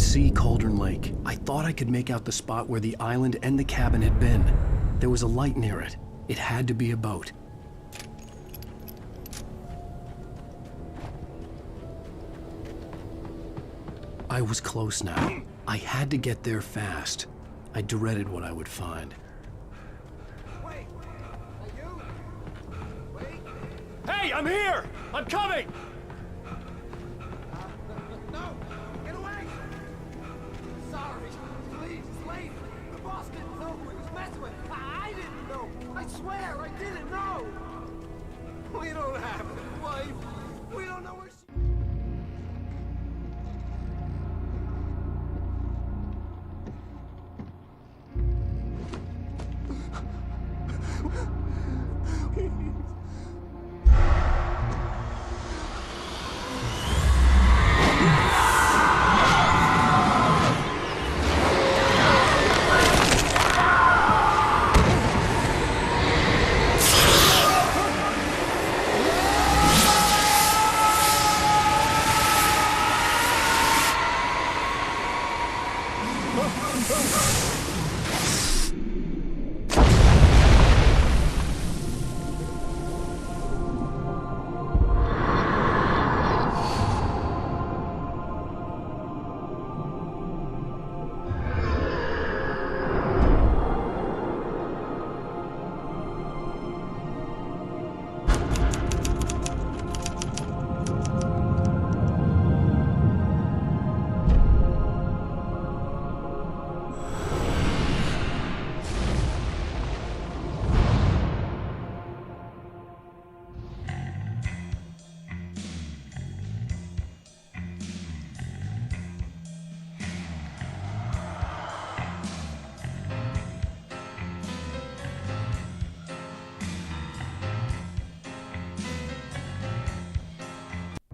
could see Cauldron Lake. I thought I could make out the spot where the island and the cabin had been. There was a light near it. It had to be a boat. I was close now. I had to get there fast. I dreaded what I would find. Hey, I'm here! I'm coming! No! Get away! Sorry. Please, it's late. The boss didn't know who he was messing with. I didn't know. I swear, I didn't know. We don't have a wife. We don't know where she...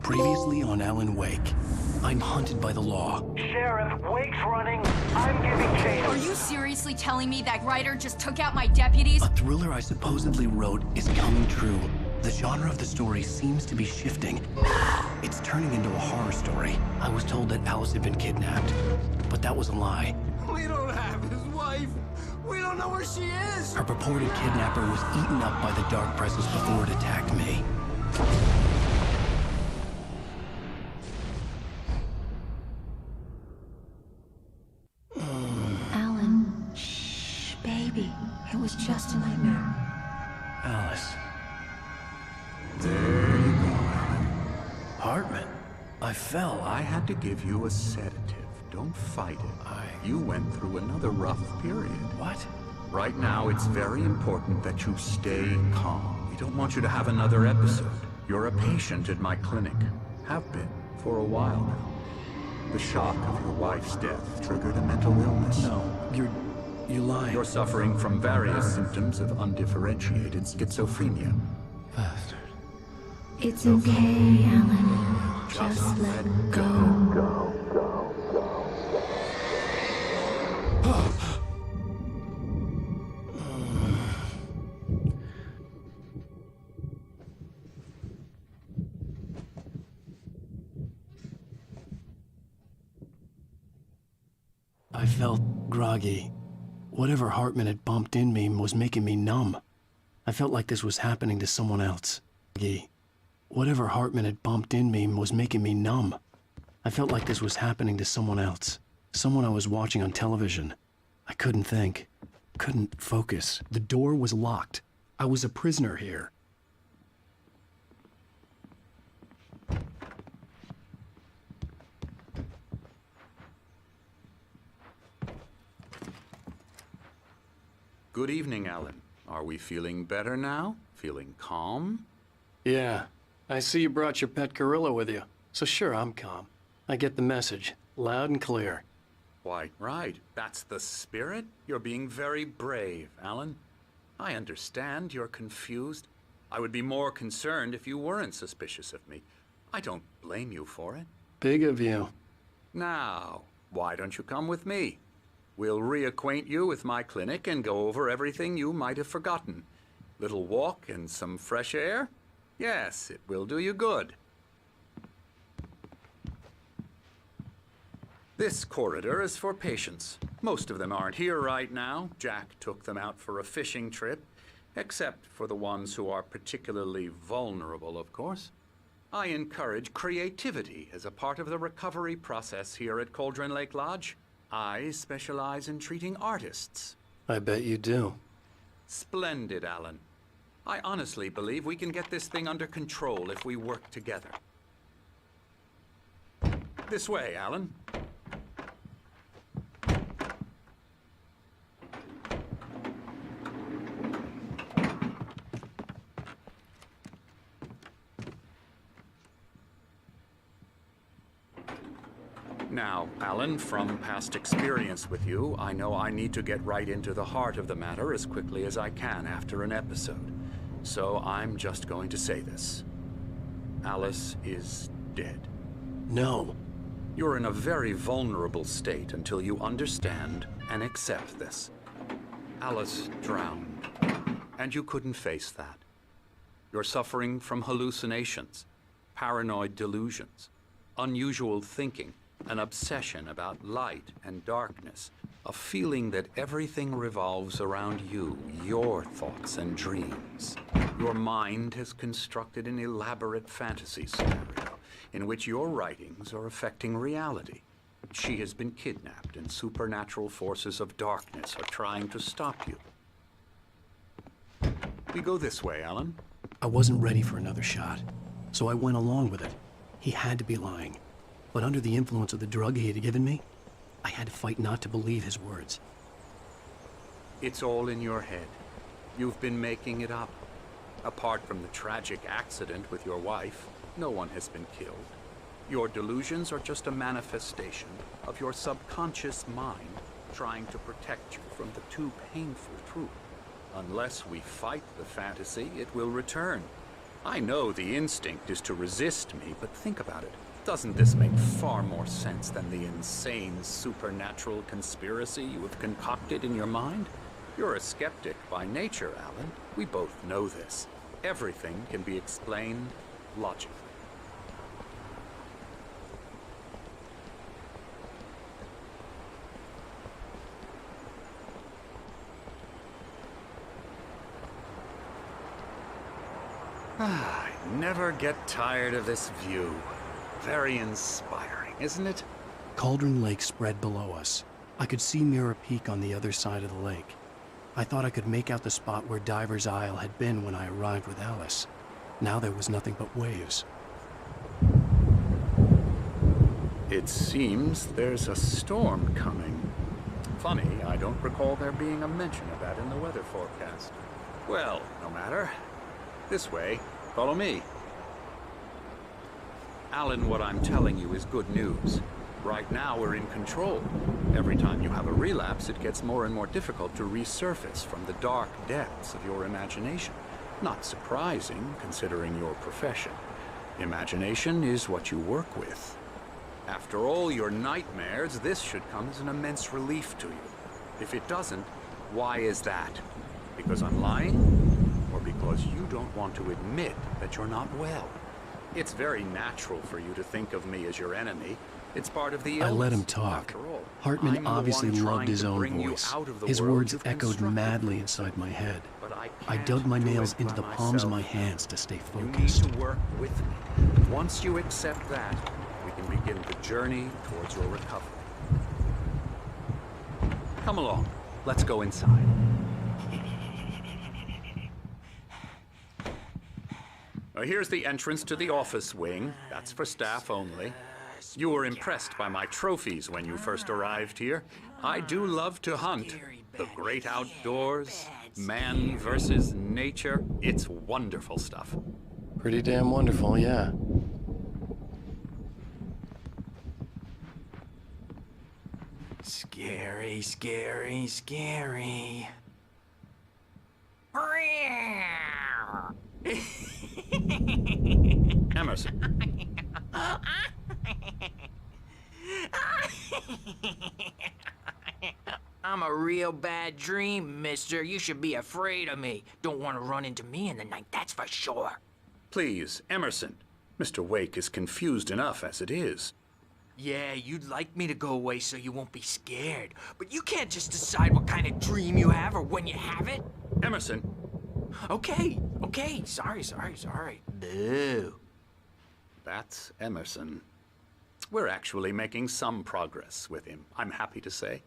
Previously on Alan Wake, I'm hunted by the law. Sheriff, Wake's running. I'm giving chase. Are you seriously telling me that writer just took out my deputies? A thriller I supposedly wrote is coming true. The genre of the story seems to be shifting. It's turning into a horror story. I was told that Alice had been kidnapped, but that was a lie. We don't have his wife. We don't know where she is. Her purported kidnapper was eaten up by the dark presence before it attacked me. Alan, shh, baby. It was just a nightmare. Alice. There you go, Alan. Hartman, I fell. I had to give you a sedative. Don't fight it. You went through another rough period. What? Right now, it's very important that you stay calm. We don't want you to have another episode. You're a patient at my clinic. Have been for a while now. The shock of your wife's death triggered a mental illness. No, you lied. You're suffering from various symptoms of undifferentiated schizophrenia. Bastard. It's okay, Alan. Just let go. I felt groggy. Whatever Hartman had bumped in me was making me numb. I felt like this was happening to someone else. Whatever Hartman had bumped in me was making me numb. I felt like this was happening to someone else. Someone I was watching on television. I couldn't think. Couldn't focus. The door was locked. I was a prisoner here. Good evening, Alan. Are we feeling better now? Feeling calm? Yeah. I see you brought your pet gorilla with you. So sure, I'm calm. I get the message. Loud and clear. Why, right. That's the spirit. You're being very brave, Alan. I understand you're confused. I would be more concerned if you weren't suspicious of me. I don't blame you for it. Big of you. Now, why don't you come with me? We'll reacquaint you with my clinic and go over everything you might have forgotten. Little walk and some fresh air? Yes, it will do you good. This corridor is for patients. Most of them aren't here right now. Jack took them out for a fishing trip, except for the ones who are particularly vulnerable, of course. I encourage creativity as a part of the recovery process here at Cauldron Lake Lodge. I specialize in treating artists. I bet you do. Splendid, Alan. I honestly believe we can get this thing under control if we work together. This way, Alan. Now, Alan, from past experience with you, I know I need to get right into the heart of the matter as quickly as I can after an episode. So I'm just going to say this. Alice is dead. No. You're in a very vulnerable state until you understand and accept this. Alice drowned, and you couldn't face that. You're suffering from hallucinations, paranoid delusions, unusual thinking, an obsession about light and darkness, a feeling that everything revolves around you, your thoughts and dreams. Your mind has constructed an elaborate fantasy scenario in which your writings are affecting reality. She has been kidnapped and supernatural forces of darkness are trying to stop you. We go this way, Alan. I wasn't ready for another shot, so I went along with it. He had to be lying. But under the influence of the drug he had given me, I had to fight not to believe his words. It's all in your head. You've been making it up. Apart from the tragic accident with your wife, no one has been killed. Your delusions are just a manifestation of your subconscious mind trying to protect you from the too painful truth. Unless we fight the fantasy, it will return. I know the instinct is to resist me, but think about it. Doesn't this make far more sense than the insane supernatural conspiracy you have concocted in your mind? You're a skeptic by nature, Alan. We both know this. Everything can be explained logically. I never get tired of this view. Very inspiring, isn't it? Cauldron Lake spread below us. I could see Mirror Peak on the other side of the lake. I thought I could make out the spot where Diver's Isle had been when I arrived with Alice. Now there was nothing but waves. It seems there's a storm coming. Funny, I don't recall there being a mention of that in the weather forecast. Well, no matter. This way. Follow me. Alan, what I'm telling you is good news. Right now, we're in control. Every time you have a relapse, it gets more and more difficult to resurface from the dark depths of your imagination. Not surprising, considering your profession. Imagination is what you work with. After all your nightmares, this should come as an immense relief to you. If it doesn't, why is that? Because I'm lying? Or because you don't want to admit that you're not well? It's very natural for you to think of me as your enemy. It's part of the illness. I let him talk. Hartman obviously loved his own voice. His words echoed madly inside my head. I dug my nails into the palms of my hands to stay focused. You need to work with me. Once you accept that, we can begin the journey towards your recovery. Come along. Let's go inside. Here's the entrance to the office wing. That's for staff only. You were impressed by my trophies when you first arrived here. I do love to hunt. The great outdoors, man versus nature. It's wonderful stuff. Pretty damn wonderful, yeah. Scary, scary, scary. Emerson. I'm a real bad dream, mister. You should be afraid of me. Don't want to run into me in the night, that's for sure. Please, Emerson. Mr. Wake is confused enough as it is. Yeah, you'd like me to go away so you won't be scared. But you can't just decide what kind of dream you have or when you have it. Emerson. Okay. Sorry. Boo. That's Emerson. We're actually making some progress with him, I'm happy to say.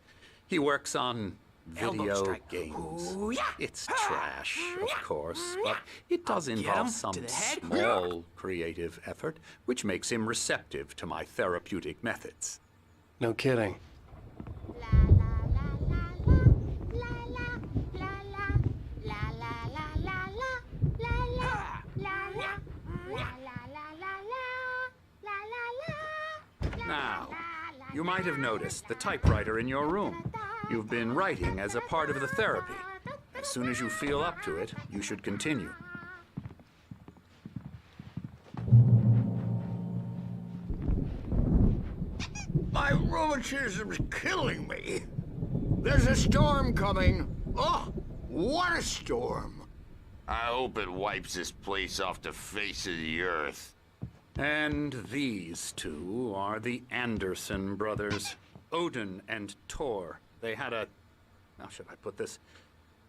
He works on video games. Ooh, yeah. It's trash, of course, but it does involve some small creative effort, which makes him receptive to my therapeutic methods. No kidding. Now, you might have noticed the typewriter in your room. You've been writing as a part of the therapy. As soon as you feel up to it, you should continue. My rheumatism's killing me. There's a storm coming. Oh, what a storm. I hope it wipes this place off the face of the earth. And these two are the Anderson brothers, Odin and Thor. They had how should I put this?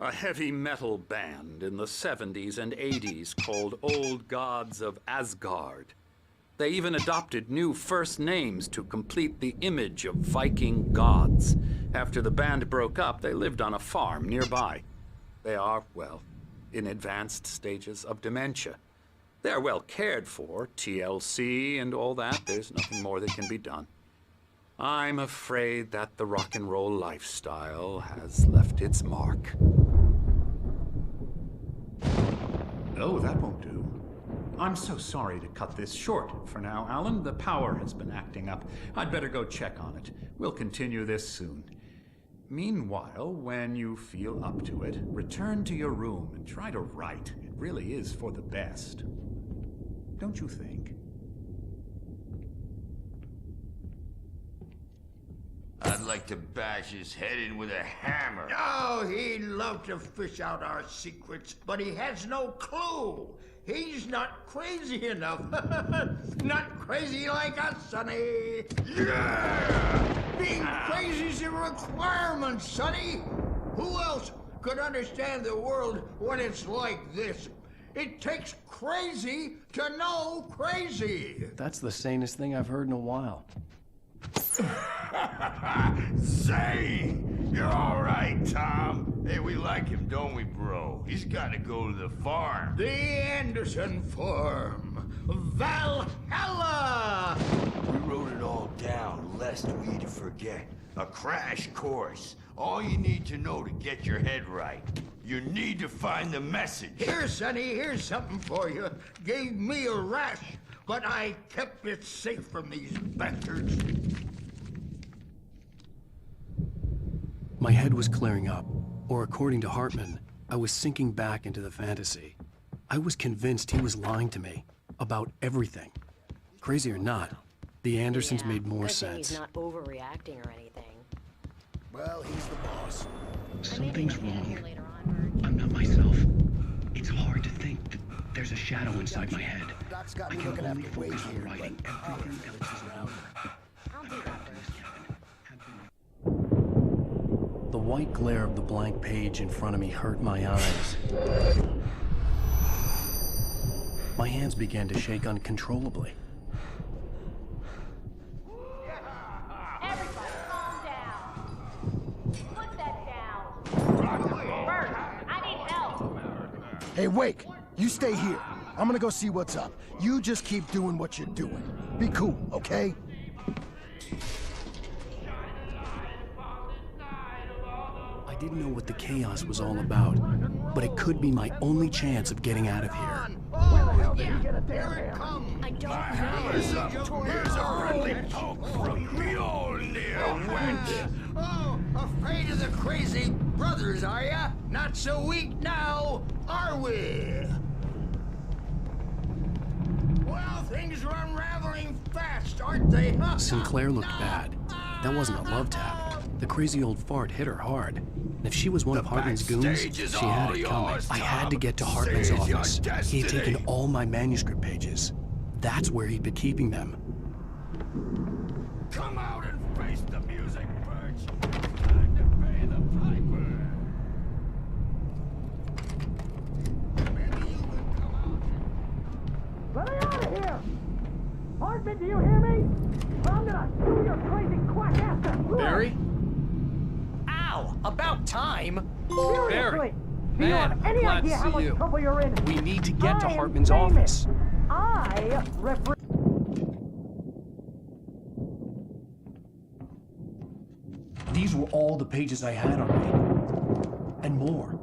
A heavy metal band in the 70s and 80s called Old Gods of Asgard. They even adopted new first names to complete the image of Viking gods. After the band broke up, they lived on a farm nearby. They are, well, in advanced stages of dementia. They're well cared for, TLC and all that. There's nothing more that can be done. I'm afraid that the rock and roll lifestyle has left its mark. Oh, that won't do. I'm so sorry to cut this short for now, Alan. The power has been acting up. I'd better go check on it. We'll continue this soon. Meanwhile, when you feel up to it, return to your room and try to write. It really is for the best. Don't you think? I'd like to bash his head in with a hammer. Oh, he'd love to fish out our secrets, but he has no clue. He's not crazy enough. Not crazy like us, Sonny. Yeah! Being crazy's a requirement, Sonny. Who else could understand the world when it's like this? It takes crazy to know crazy. That's the sanest thing I've heard in a while. Say, you're all right, Tom. Hey, we like him, don't we, bro? He's got to go to the farm. The Anderson farm. Valhalla! We wrote it all down, lest we forget. A crash course. All you need to know to get your head right. You need to find the message. Here, Sonny, here's something for you. Gave me a rash, but I kept it safe from these bastards. My head was clearing up, or according to Hartman, I was sinking back into the fantasy. I was convinced he was lying to me about everything. Crazy or not, the Andersons made more sense. He's not overreacting or anything. Well, he's the boss. Something's wrong. I'm not myself. It's hard to think that there's a shadow inside my head. Doc's got I me can looking only after Wade focus on here, writing. but Everything else is around. I'll do that first. The white glare of the blank page in front of me hurt my eyes. My hands began to shake uncontrollably. Everybody, calm down. Put that down. Bert, I need help. Hey, Wake, you stay here. I'm gonna go see what's up. You just keep doing what you're doing. Be cool, okay? I didn't know what the chaos was all about, but it could be my only chance of getting out of here. Here it comes. I don't Hammer's up. Here's a friendly poke from Mjolnir, wench. Oh, afraid of the crazy brothers, are ya? Not so weak now, are we? Well, things are unraveling fast, aren't they? Sinclair looked bad. That wasn't a love tap. The crazy old fart hit her hard. And if she was one of Hartman's goons, she had it coming. I had to get to Hartman's office. He had taken all my manuscript pages. That's where he'd been keeping them. apartment, do you hear me? Or I'm gonna sue your crazy quack ass. Barry? Ow! About time! Seriously! Do you Man, have I'm any glad idea to how see much you. trouble you're in? We need to get to I am Hartman's famous. office. I represent... These were all the pages I had on me. And more.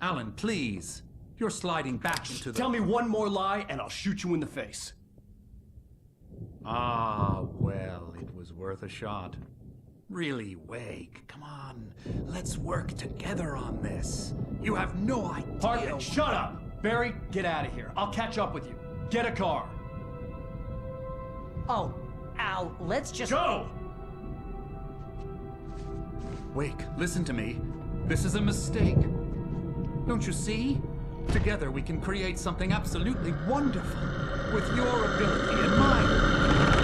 Alan, please. You're sliding back into the... Tell me one more lie and I'll shoot you in the face. Ah, well, it was worth a shot. Really, Wake, come on. Let's work together on this. You have no idea... Hartman, shut up! Barry, get out of here. I'll catch up with you. Get a car. Oh, Al, let's just... Go! Wake, listen to me. This is a mistake. Don't you see? Together we can create something absolutely wonderful. With your ability and mine.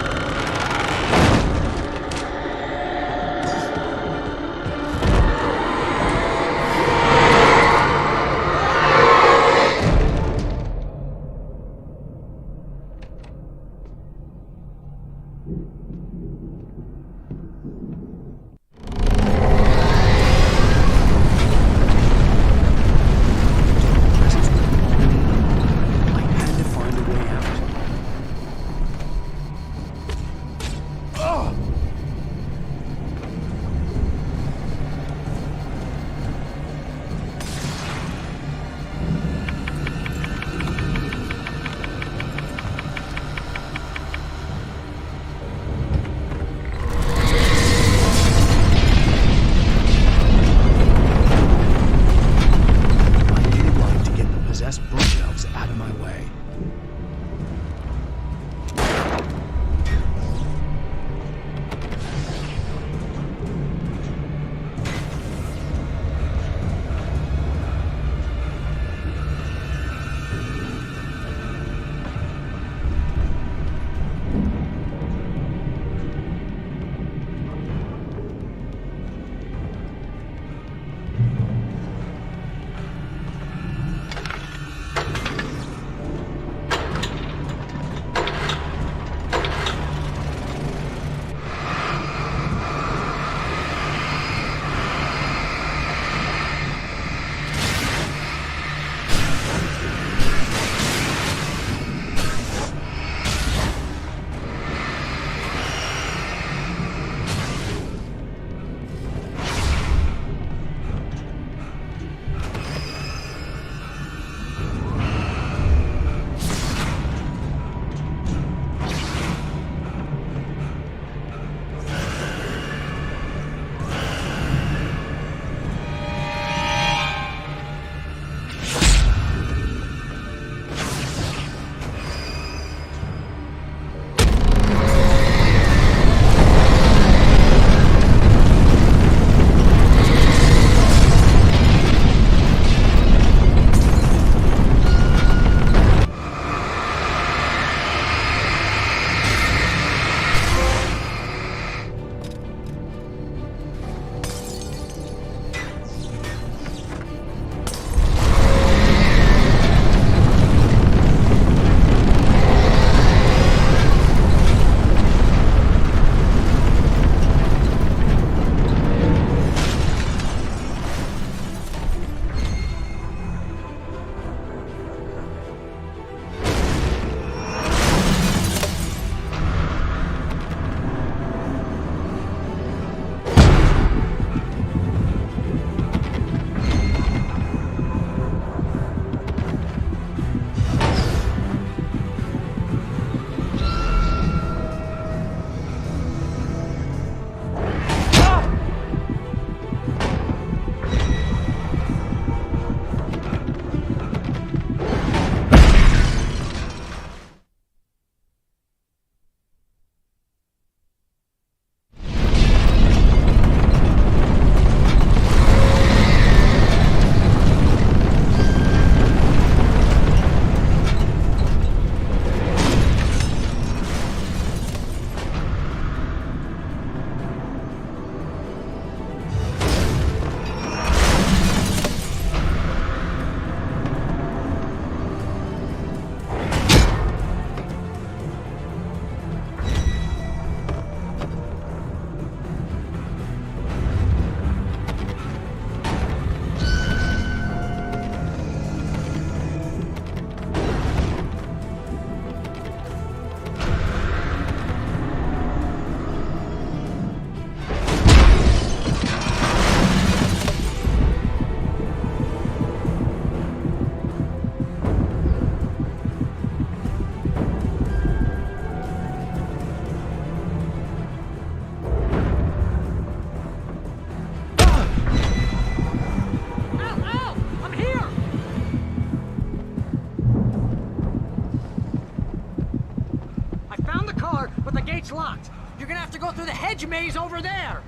gate's locked. You're gonna have to go through the hedge maze over there.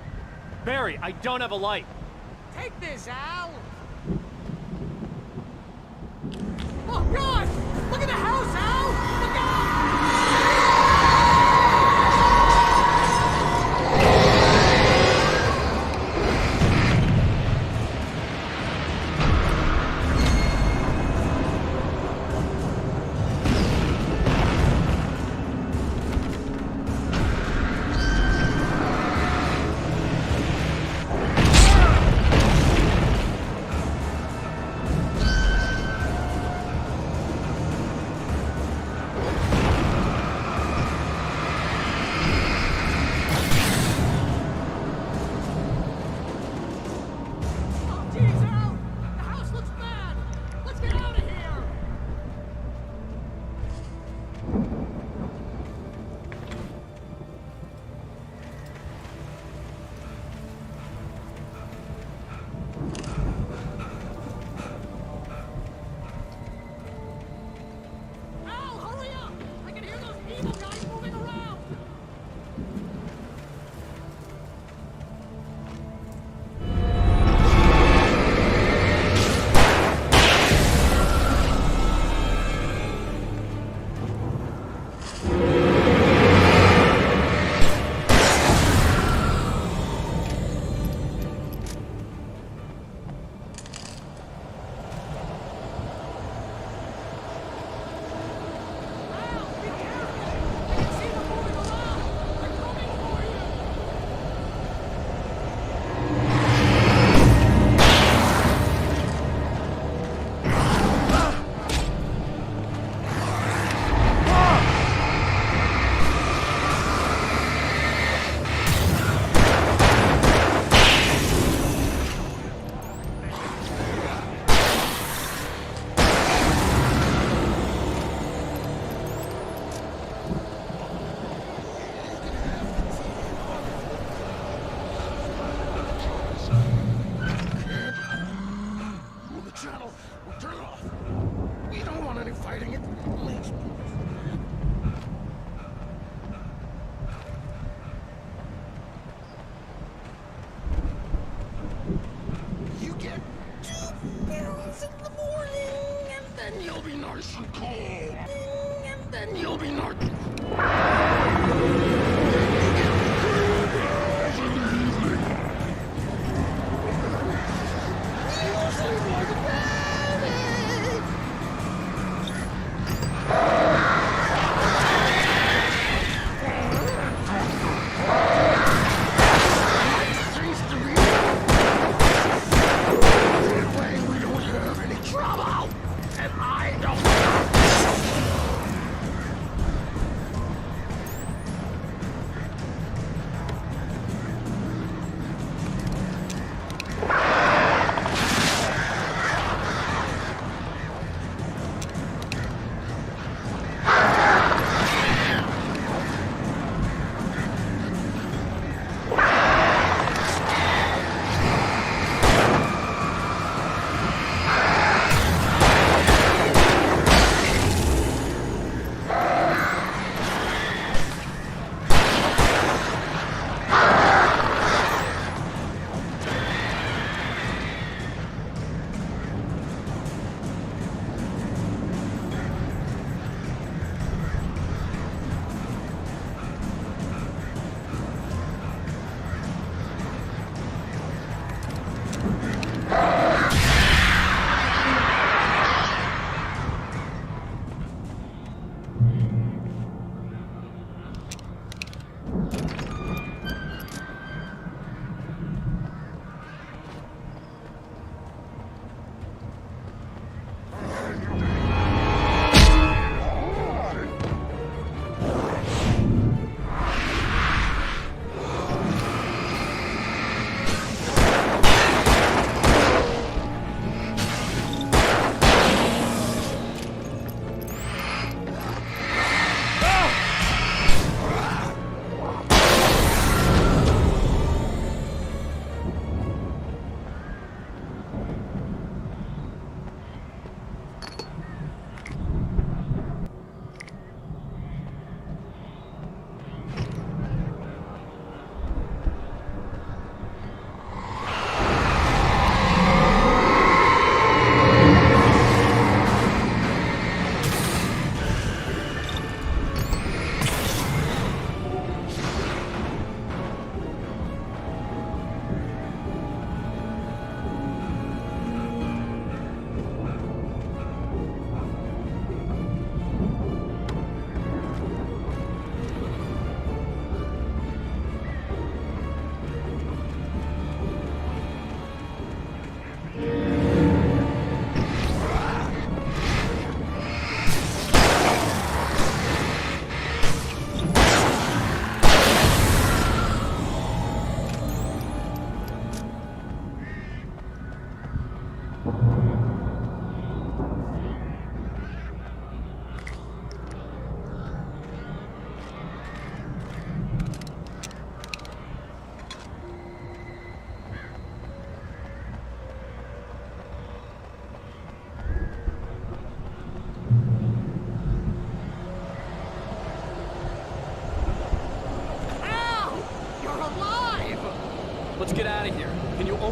Barry, I don't have a light. Take this, Al. Oh, God! Look at the house, Al! Look out!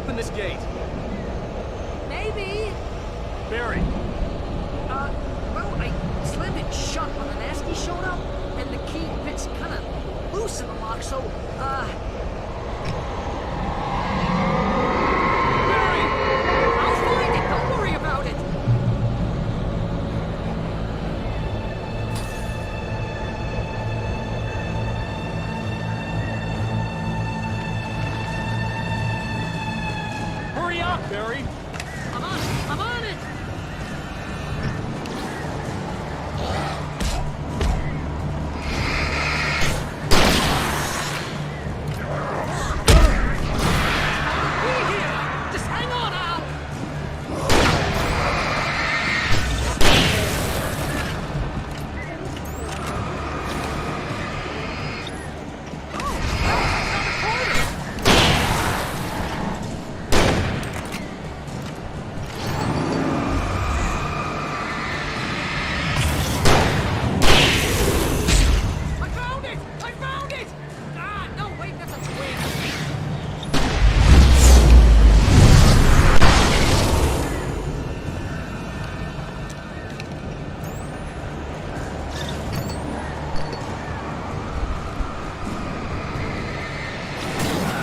open this gate? Maybe. Barry. Well, I slammed it shut when the nasty showed up, and the key fits kind of loose in the lock, so, Barry! I'll find it, don't worry about it! Hurry up, Barry! I'm on it! Just hang on, Al! I found it! Ah, no, wait, that's a twin.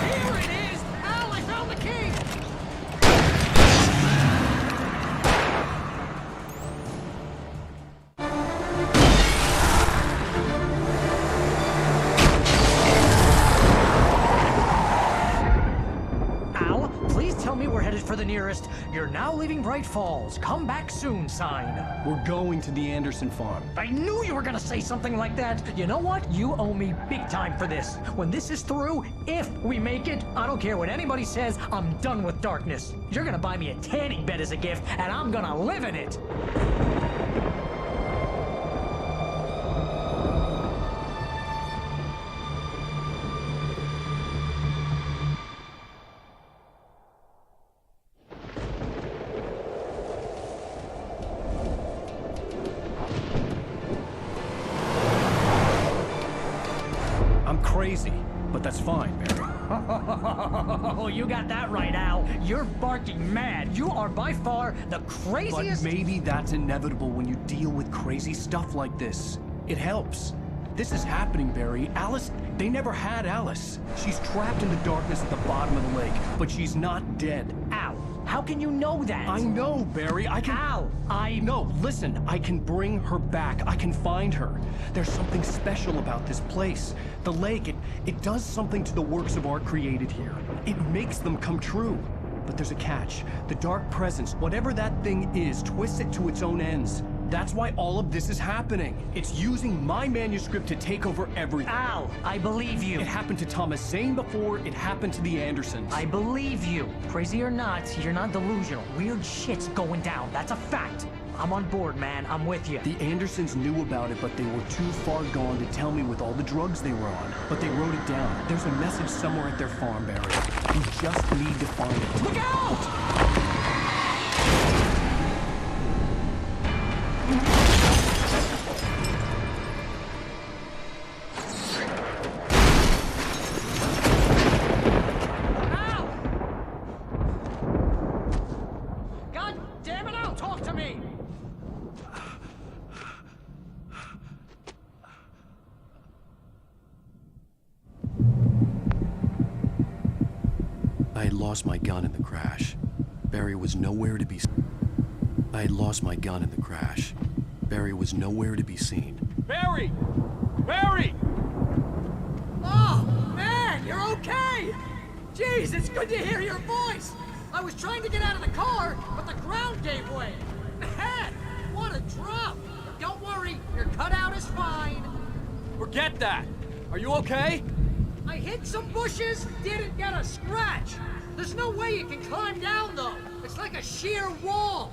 Here it is! Al, I found the key! Al, please tell me we're headed for the nearest "You're now leaving Bright Falls. Come back soon" sign. We're going to the Anderson farm. I knew you were gonna say something like that. You know what? You owe me big time for this. When this is through, if we make it, I don't care what anybody says, I'm done with darkness. You're gonna buy me a tanning bed as a gift, and I'm gonna live in it. I'm crazy, but that's fine, Barry. Oh, you got that right, Al. You're barking mad. You are by far the craziest. But maybe that's inevitable when you deal with crazy stuff like this. It helps. This is happening, Barry. Alice, they never had Alice. She's trapped in the darkness at the bottom of the lake, but she's not dead. Al, how can you know that? I know, Barry. I can... Al, No, listen. I can bring her back. I can find her. There's something special about this place. The lake, it does something to the works of art created here. It makes them come true. But there's a catch. The dark presence, whatever that thing is, twists it to its own ends. That's why all of this is happening. It's using my manuscript to take over everything. Al, I believe you. It happened to Thomas Zane before, it happened to the Andersons. I believe you. Crazy or not, you're not delusional. Weird shit's going down. That's a fact. I'm on board, man. I'm with you. The Andersons knew about it, but they were too far gone to tell me with all the drugs they were on. But they wrote it down. There's a message somewhere at their farm, Barry. We just need to find it. Look out! God damn it, Al, talk to me! I had lost my gun in the crash. Barry was nowhere to be seen. I had lost my gun in the crash. Barry was nowhere to be seen. Barry! Barry! Oh, man, you're okay! Jeez, it's good to hear your voice! I was trying to get out of the car, but the ground gave way. Man, what a drop! But don't worry, your cutout is fine. Forget that! Are you okay? I hit some bushes, didn't get a scratch. There's no way you can climb down, though. It's like a sheer wall.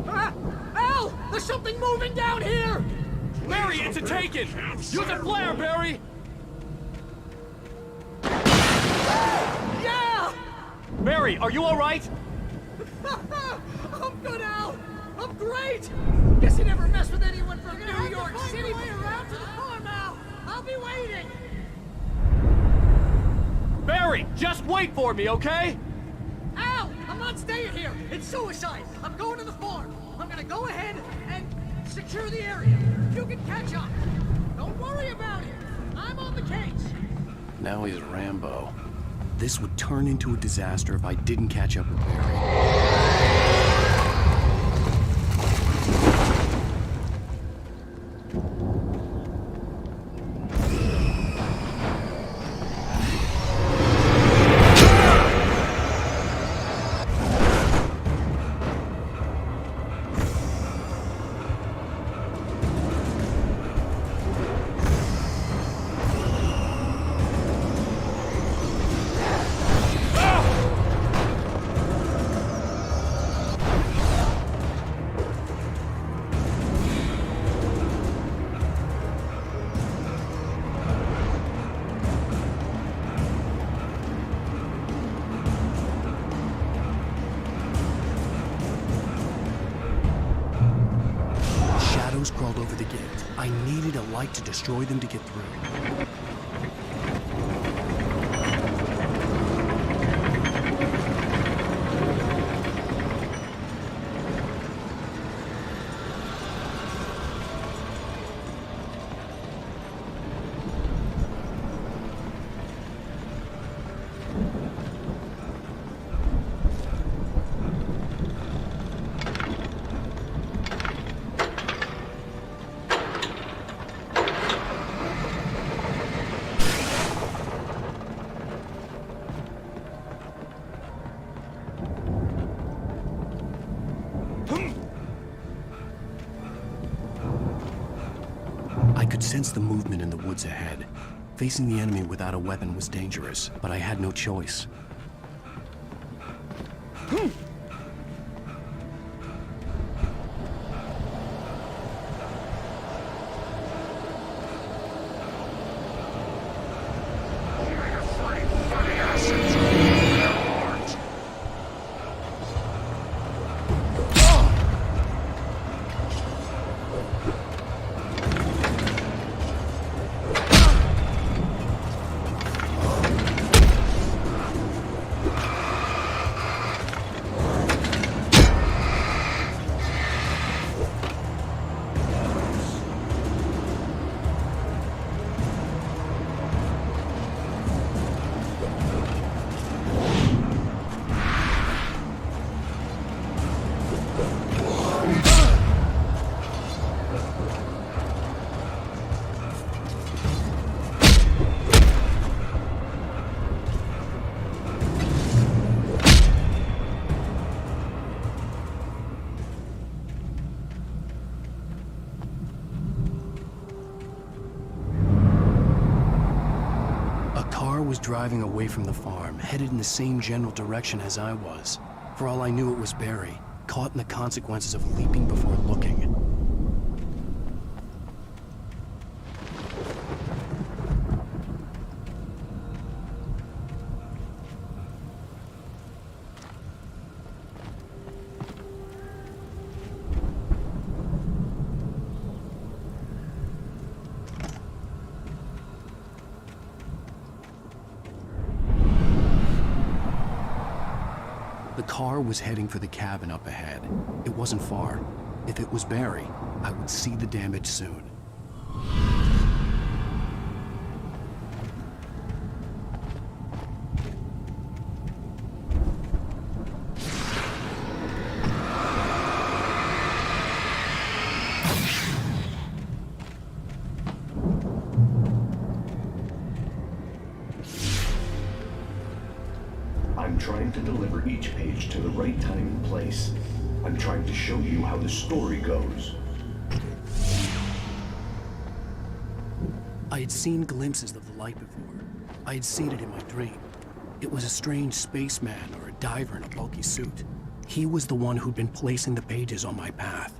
Ah! Al! There's something moving down here! Barry, it's a taken! Use a flare, Barry! Yeah! Barry, are you alright? I'm good, Al! I'm great! Guess you never mess with anyone from New York City. Way around to the farm, Al! I'll be waiting! Barry, just wait for me, okay? Al! I'm not staying here. It's suicide. I'm going to the farm. I'm gonna go ahead and secure the area. You can catch up. Don't worry about it. I'm on the case. Now he's Rambo. This would turn into a disaster if I didn't catch up with Barry. Crawled over the gate. I needed a light to destroy them to get through. I could sense the movement in the woods ahead. Facing the enemy without a weapon was dangerous, but I had no choice. Was driving away from the farm, headed in the same general direction as I was. For all I knew, it was Barry, caught in the consequences of leaping before looking. The car was heading for the cabin up ahead. It wasn't far. If it was Barry, I would see the damage soon. I'm trying to deliver each page to the right time and place. I'm trying to show you how the story goes. I had seen glimpses of the light before. I had seen it in my dream. It was a strange spaceman or a diver in a bulky suit. He was the one who'd been placing the pages on my path.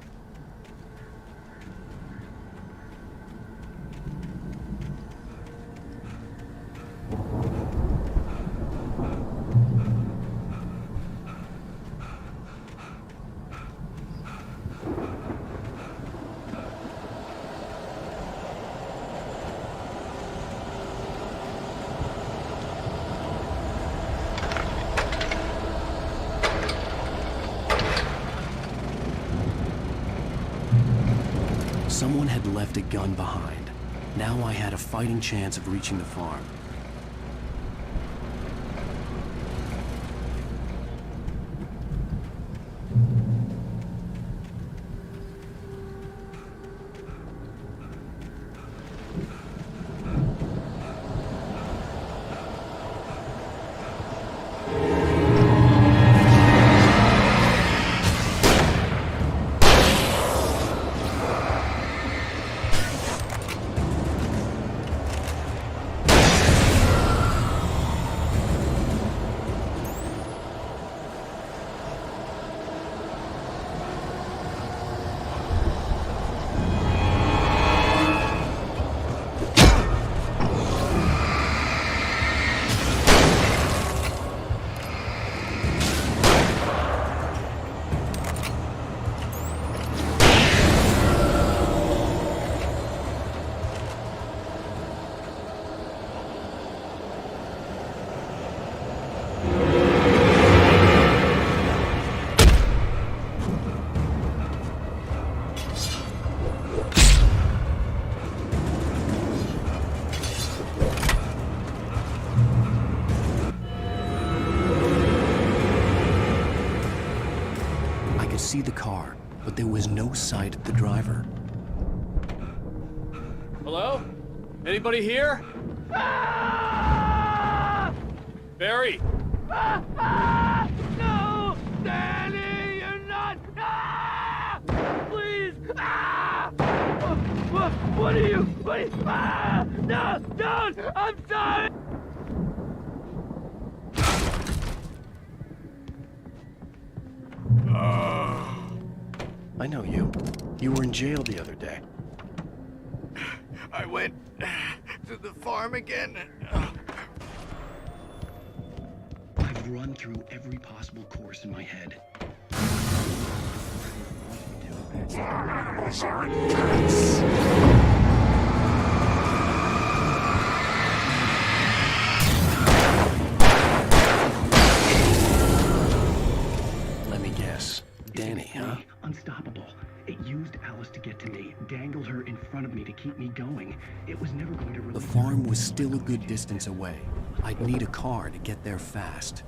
Someone had left a gun behind. Now I had a fighting chance of reaching the farm. See the car, but there was no sight of the driver. Hello? Anybody here? Barry! No! Danny, you're not! Please! What are you? No! Don't! I'm sorry! I know you. You were in jail the other day. I went to the farm again. I've run through every possible course in my head. Animals aren't pets. Let me guess. Danny, huh? Unstoppable. It used Alice to get to me, dangled her in front of me to keep me going. It was never going to release. The farm was still a good distance away. I'd need a car to get there fast.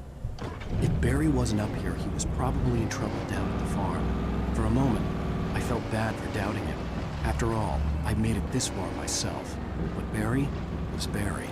If Barry wasn't up here, he was probably in trouble down at the farm. For a moment, I felt bad for doubting him. After all, I'd made it this far myself. But Barry was Barry.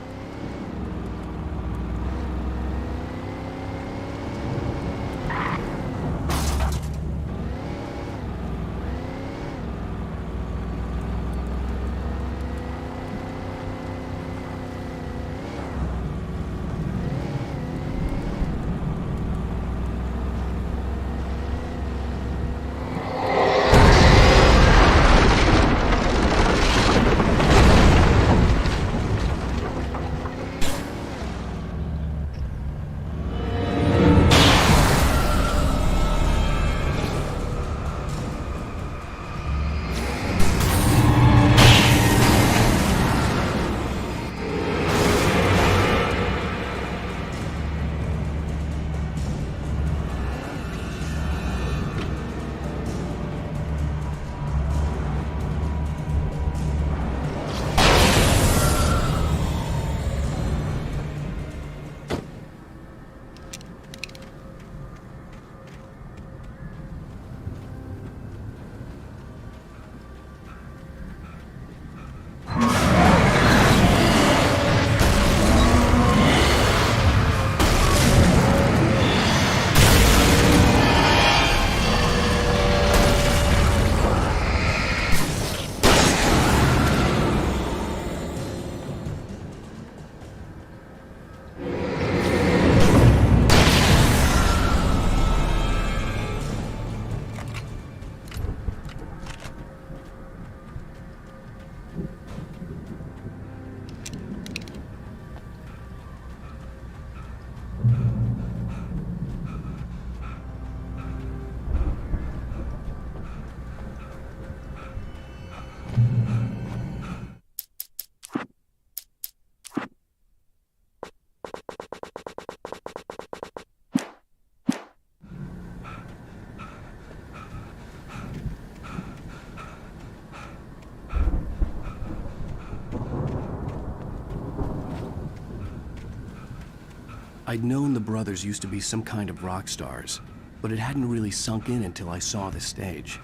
I'd known the brothers used to be some kind of rock stars, but it hadn't really sunk in until I saw the stage.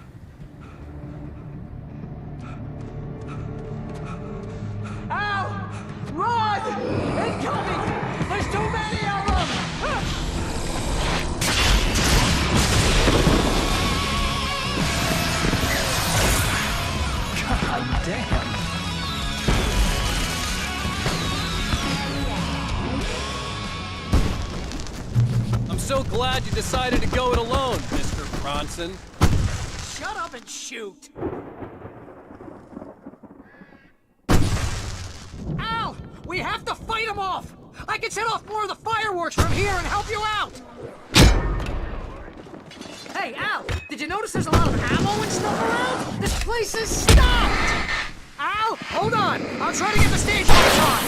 Al! Run! Incoming! There's too many of them! God damn! I'm so glad you decided to go it alone, Mr. Bronson. Shut up and shoot! Al! We have to fight them off! I can set off more of the fireworks from here and help you out! Hey, Al! Did you notice there's a lot of ammo and stuff around? This place is stopped! Al! Hold on! I'll try to get the stage lights on!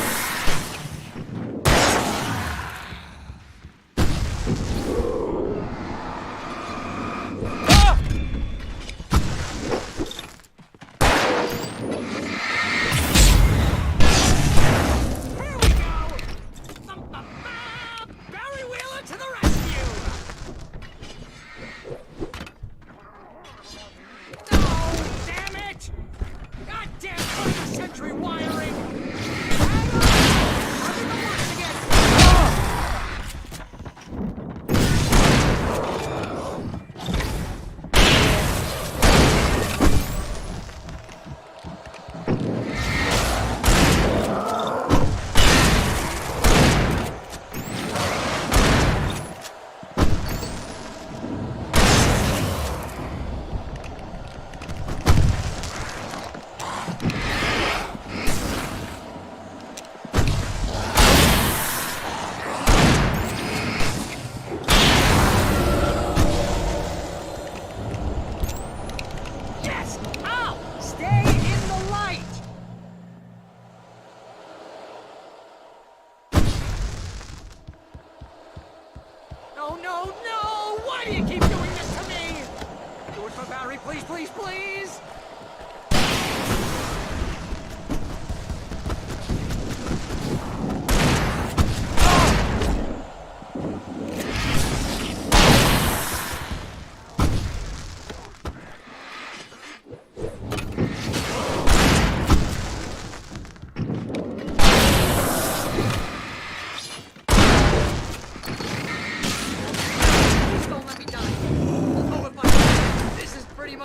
Please, please, please!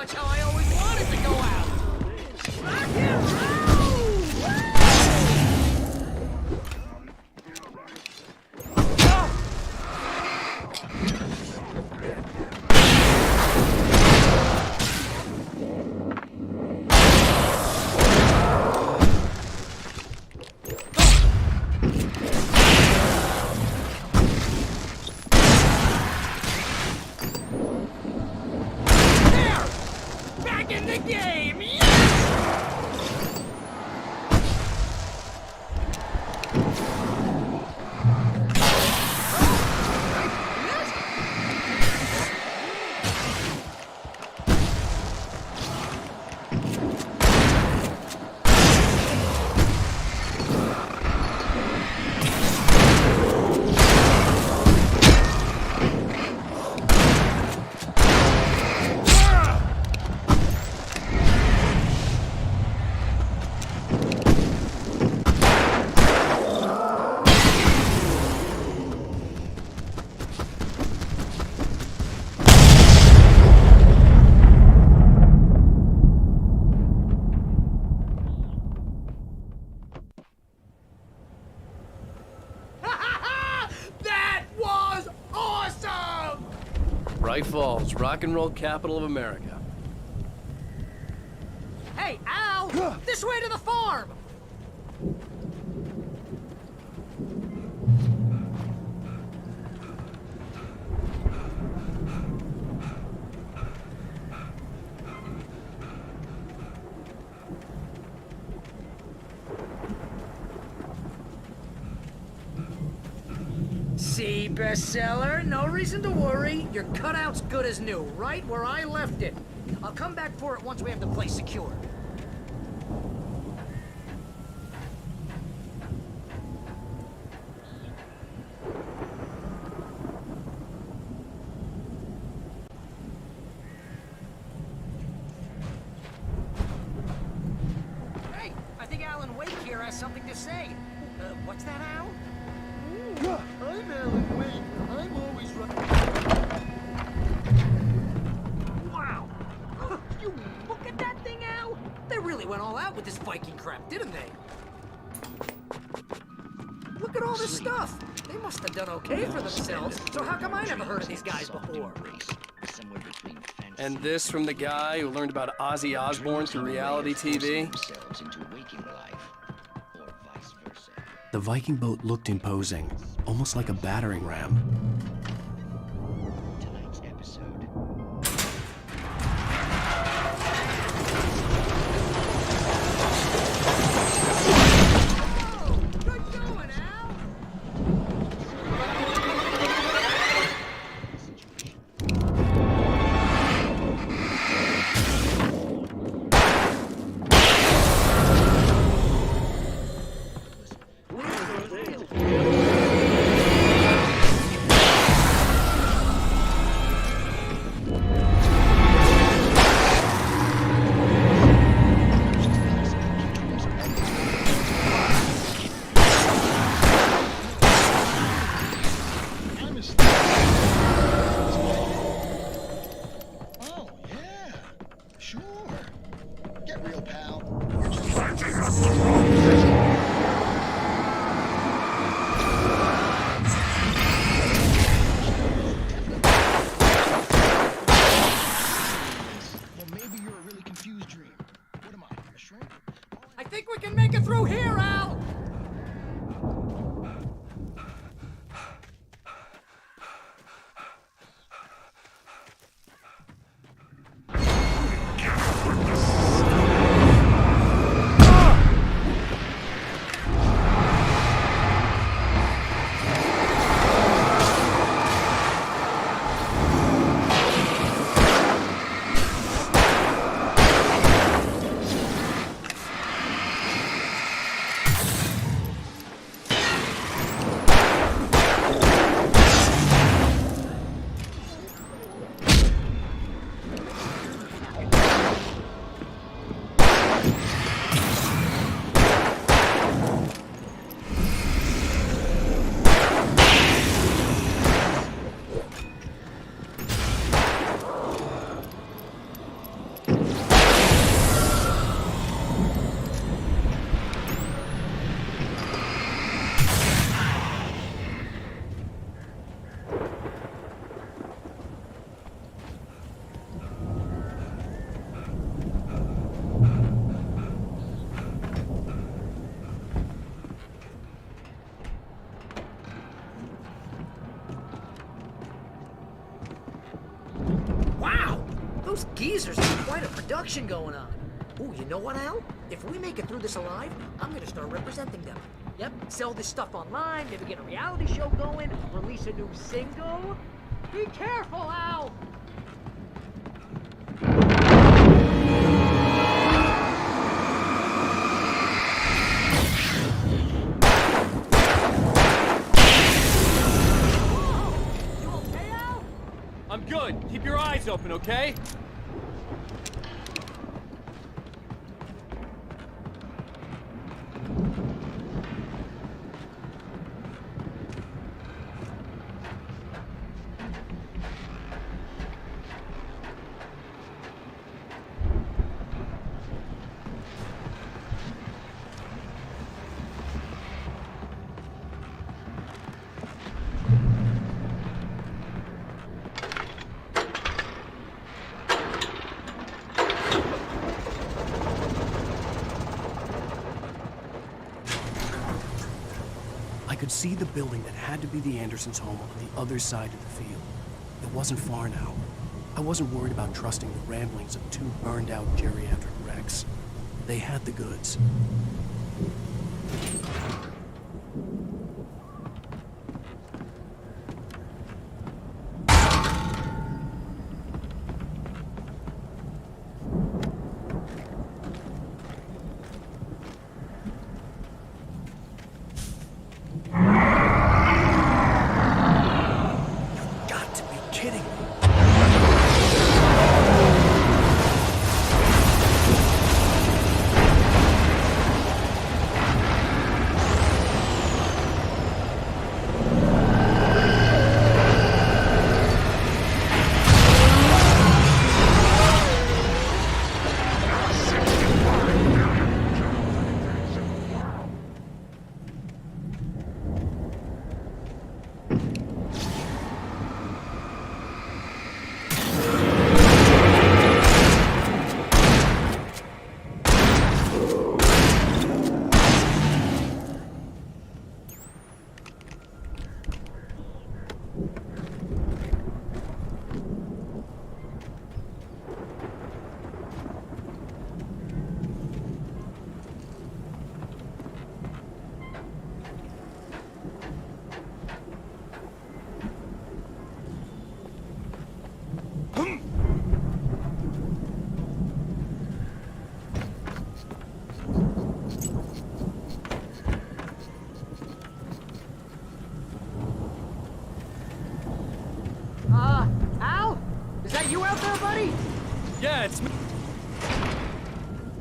How I always wanted to go out! Rock and in the game! Bright Falls, rock and roll capital of America. Hey, Al! This way to the farm! See, bestseller? No reason to worry. Your cutout's good as new, right where I left it. I'll come back for it once we have the place secured. something to say. What's that, Al? I'm Alan Wake. I'm always right. Wow. You look at that thing, Al. They really went all out with this Viking crap, didn't they? Look at all this stuff. They must have done okay for themselves. So how come I never heard of these guys before? And this from the guy who learned about Ozzy Osbourne through reality TV? The Viking boat looked imposing, almost like a battering ram. I think we can make it through here, Al! Those geezers have quite a production going on. Ooh, you know what, Al? If we make it through this alive, I'm gonna start representing them. Yep, sell this stuff online, maybe get a reality show going, release a new single. Be careful, Al! Whoa! You okay, Al? I'm good. Keep your eyes open, okay? I could see the building that had to be the Andersons' home on the other side of the field. It wasn't far now. I wasn't worried about trusting the ramblings of two burned-out geriatric wrecks. They had the goods.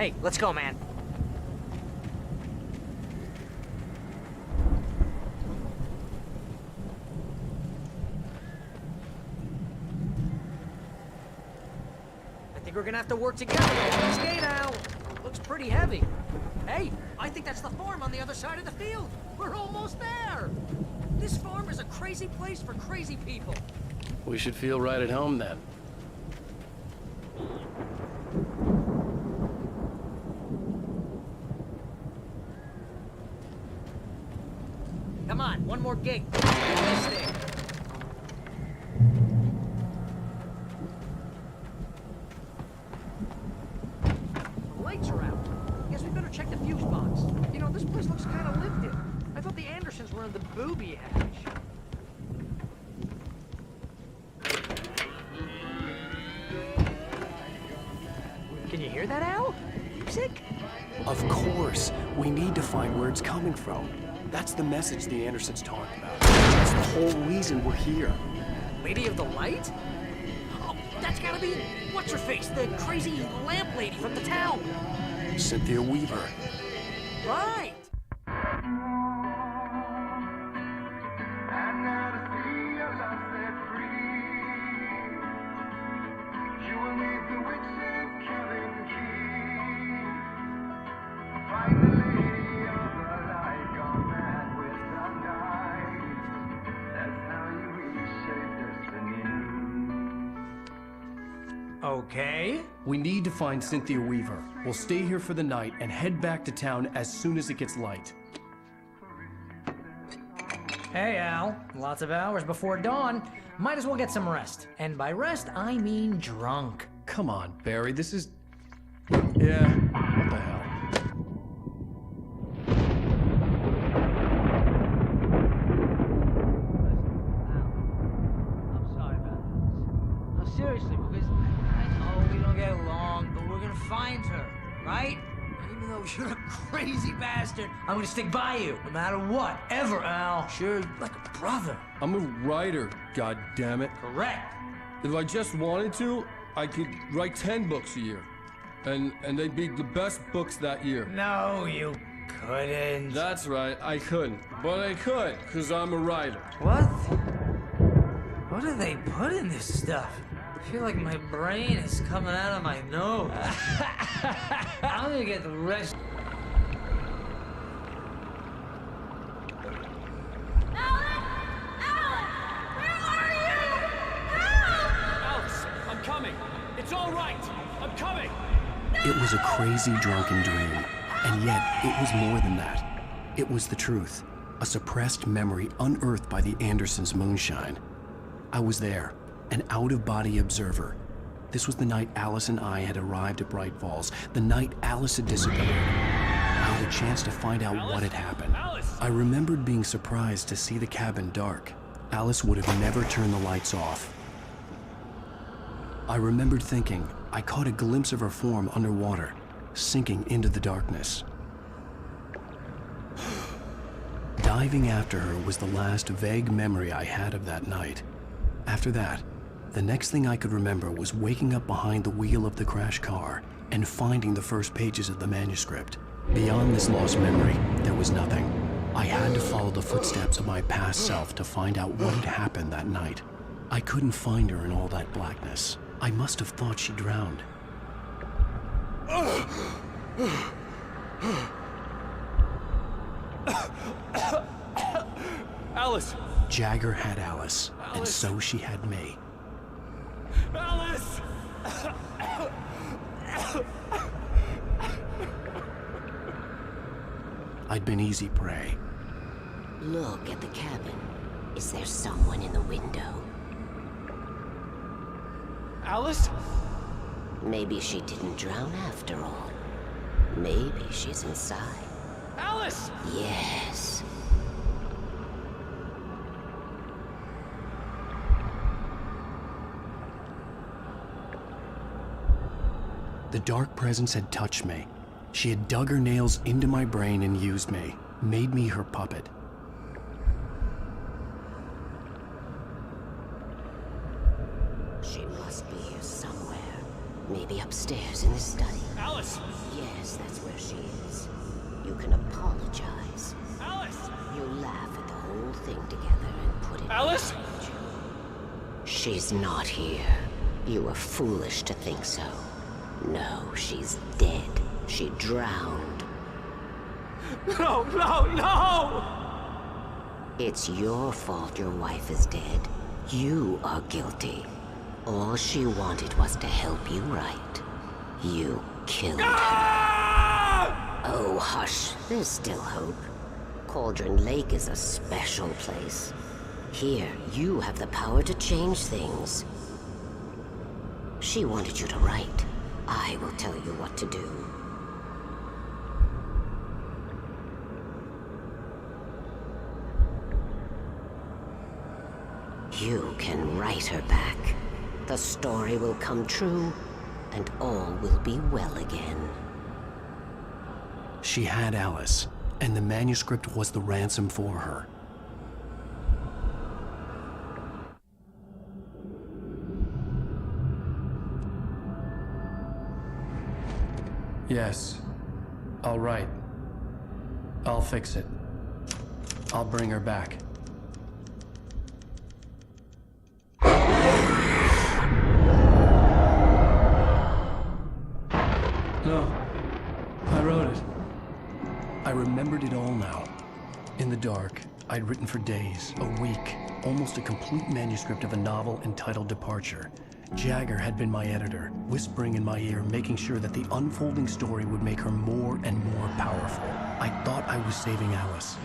Hey, let's go, man. I think we're gonna have to work together to hold this gate out. Looks pretty heavy. Hey, I think that's the farm on the other side of the field. We're almost there. This farm is a crazy place for crazy people. We should feel right at home then. Come on, one more gate. Do this thing. The lights are out. Guess we better check the fuse box. You know, this place looks kind of lived in. I thought the Andersons were in the booby hatch. Can you hear that, Al? Music? Of course. We need to find where it's coming from. That's the message the Andersons talked about. That's the whole reason we're here. Lady of the Light? Oh, that's gotta be... What's-her-face? The crazy lamp lady from the town. Cynthia Weaver. Right! Okay. We need to find Cynthia Weaver. We'll stay here for the night and head back to town as soon as it gets light. Hey, Al. Lots of hours before dawn. Might as well get some rest. And by rest, I mean drunk. Come on, Barry, this is... Yeah, what the hell? I'm sorry about this. No, seriously, because I know we don't get along, but we're gonna find her, right? Even though you're a crazy bastard, I'm gonna stick by you, no matter what, ever, Al. Sure, like a brother. I'm a writer, goddammit. Correct. If I just wanted to, I could write 10 books a year. And they'd be the best books that year. No, you couldn't. That's right, I couldn't. But I could, because I'm a writer. What? What do they put in this stuff? I feel like my brain is coming out of my nose. I'm gonna get the rest. Alice, I'm coming. It's all right. I'm coming. It was a crazy, drunken dream, and yet it was more than that. It was the truth, a suppressed memory unearthed by the Andersons' moonshine. I was there, an out-of-body observer. This was the night Alice and I had arrived at Bright Falls, the night Alice had disappeared. I had a chance to find out what had happened. I remembered being surprised to see the cabin dark. Alice would have never turned the lights off. I remembered thinking I caught a glimpse of her form underwater, sinking into the darkness. Diving after her was the last vague memory I had of that night. After that, the next thing I could remember was waking up behind the wheel of the crashed car and finding the first pages of the manuscript. Beyond this lost memory, there was nothing. I had to follow the footsteps of my past self to find out what had happened that night. I couldn't find her in all that blackness. I must have thought she drowned. Alice! Jagger had Alice, and so she had me. Alice! I'd been easy prey. Look at the cabin. Is there someone in the window? Alice? Maybe she didn't drown after all. Maybe she's inside. Alice! Yes. The dark presence had touched me. She had dug her nails into my brain and used me, made me her puppet. She must be here somewhere. Maybe upstairs in the study. Alice! Alice! Yes, that's where she is. You can apologize. Alice! You laugh at the whole thing together and put it Alice? behind you. She's not here. You were foolish to think so. No, she's dead. She drowned. No, no, no! It's your fault your wife is dead. You are guilty. All she wanted was to help you right. You killed her. Oh, hush. There's still hope. Cauldron Lake is a special place. Here, you have the power to change things. She wanted you to write. I will tell you what to do. You can write her back. The story will come true, and all will be well again. She had Alice, and the manuscript was the ransom for her. Yes. All right. I'll fix it. I'll bring her back. No. I wrote it. I remembered it all now. In the dark, I'd written for days, a week, almost a complete manuscript of a novel entitled Departure. Jagger had been my editor, whispering in my ear, making sure that the unfolding story would make her more and more powerful. I thought I was saving Alice.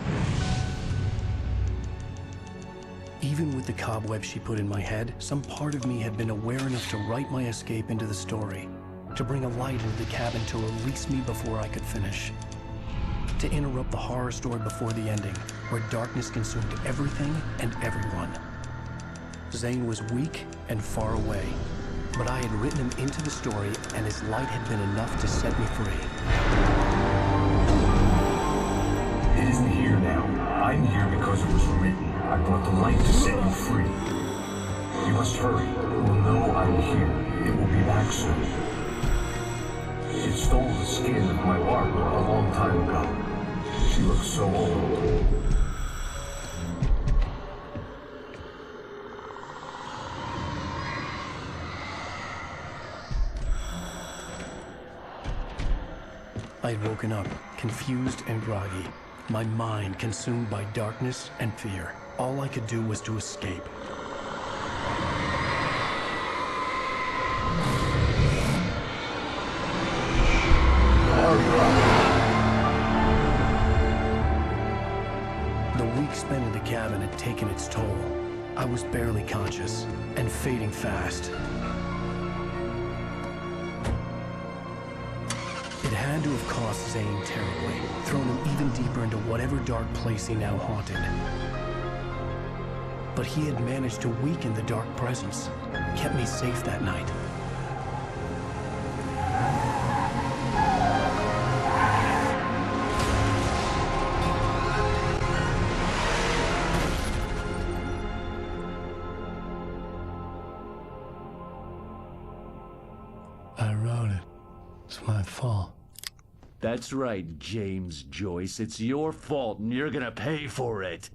Even with the cobweb she put in my head, some part of me had been aware enough to write my escape into the story, to bring a light into the cabin to release me before I could finish, to interrupt the horror story before the ending, where darkness consumed everything and everyone. Zane was weak and far away, but I had written him into the story, and his light had been enough to set me free. It isn't here now. I'm here because it was written. I brought the light to set you free. You must hurry. We'll know I'm here. It will be back soon. It stole the skin of my art a long time ago. She looks so old. I'd woken up, confused and groggy, my mind consumed by darkness and fear. All I could do was to escape. The week spent in the cabin had taken its toll. I was barely conscious and fading fast. It had to have cost Zane terribly, thrown him even deeper into whatever dark place he now haunted. But he had managed to weaken the dark presence, kept me safe that night. I wrote it. It's my fault. That's right, James Joyce. It's your fault, and you're gonna pay for it.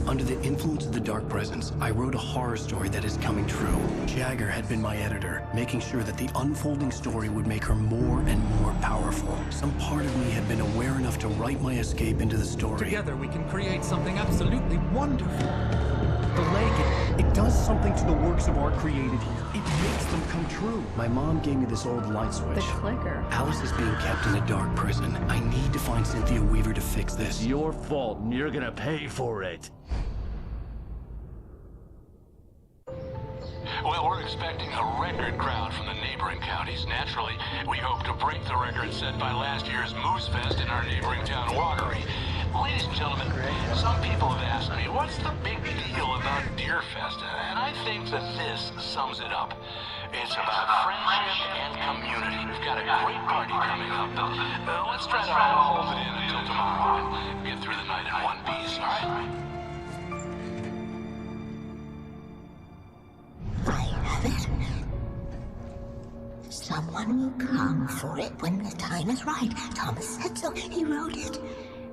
Under the influence of the dark presence, I wrote a horror story that is coming true. Jagger had been my editor, making sure that the unfolding story would make her more and more powerful. Some part of me had been aware enough to write my escape into the story. Together we can create something absolutely wonderful. The lake, it does something to the works of art created here. It makes them come true. My mom gave me this old light switch. The clicker. Alice is being kept in a dark prison. I need to find Cynthia Weaver to fix this. It's your fault, and you're gonna pay for it. Well, we're expecting a record crowd from the neighboring counties. Naturally, we hope to break the record set by last year's Moose Fest in our neighboring town, Watery. Ladies and gentlemen, some people have asked me, what's the big deal about Deer Fest? And I think that this sums it up. It's about friendship and community. We've got a great party coming up, but let's try to hold it in until tomorrow and get of it. Someone will come for it when the time is right. Thomas said so. He wrote it.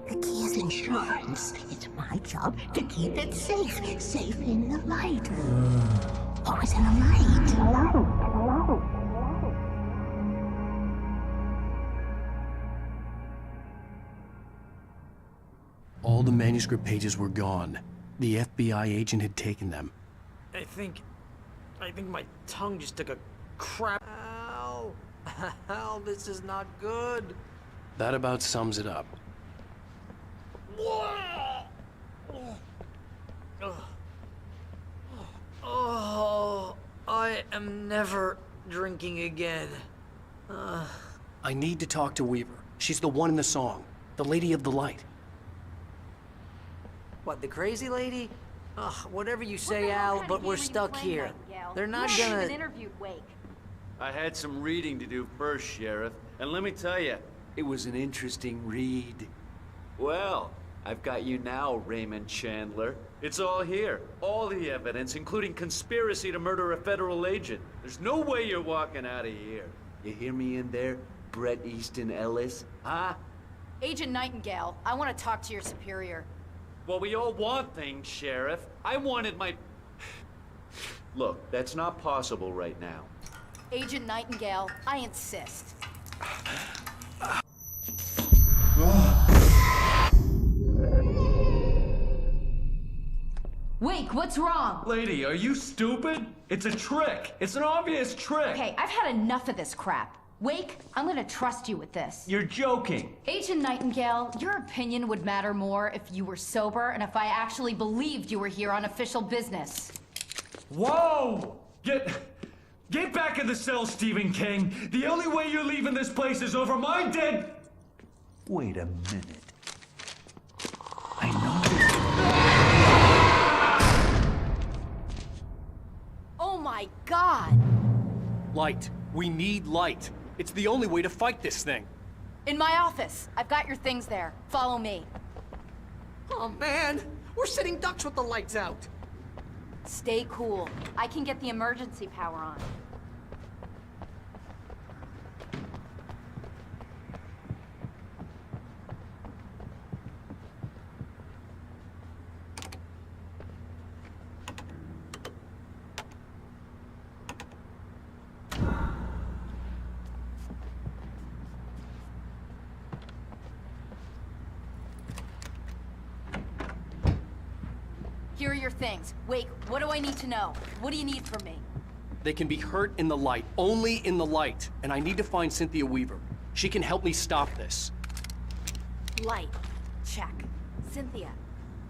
The key is insurance. It's my job to keep it safe. Safe in the light. Always in the light. All the manuscript pages were gone. The FBI agent had taken them. I think my tongue just took a crap. Ow. Ow, this is not good. That about sums it up. Oh, I am never drinking again. I need to talk to Weaver. She's the one in the song. The Lady of the Light. What, the crazy lady? Ugh, whatever you say, Al, but we're stuck here. They're not gonna... interviewed Wake. I had some reading to do first, Sheriff, and let me tell you, it was an interesting read. Well, I've got you now, Raymond Chandler. It's all here. All the evidence, including conspiracy to murder a federal agent. There's no way you're walking out of here. You hear me in there, Bret Easton Ellis? Huh? Agent Nightingale, I want to talk to your superior. Well, we all want things, Sheriff. I wanted my... Look, that's not possible right now. Agent Nightingale, I insist. Wake, what's wrong? Lady, are you stupid? It's a trick. It's an obvious trick. Okay, I've had enough of this crap. Wake, I'm gonna trust you with this. You're joking. Agent Nightingale, your opinion would matter more if you were sober and if I actually believed you were here on official business. Whoa! Get back in the cell, Stephen King. The only way you're leaving this place is over my dead... Wait a minute. I know... Oh my God! Light. We need light. It's the only way to fight this thing. In my office. I've got your things there. Follow me. Oh man, we're sitting ducks with the lights out. Stay cool. I can get the emergency power on. Here are your things. Wake, what do I need to know? What do you need from me? They can be hurt in the light, only in the light. And I need to find Cynthia Weaver. She can help me stop this. Light. Check. Cynthia.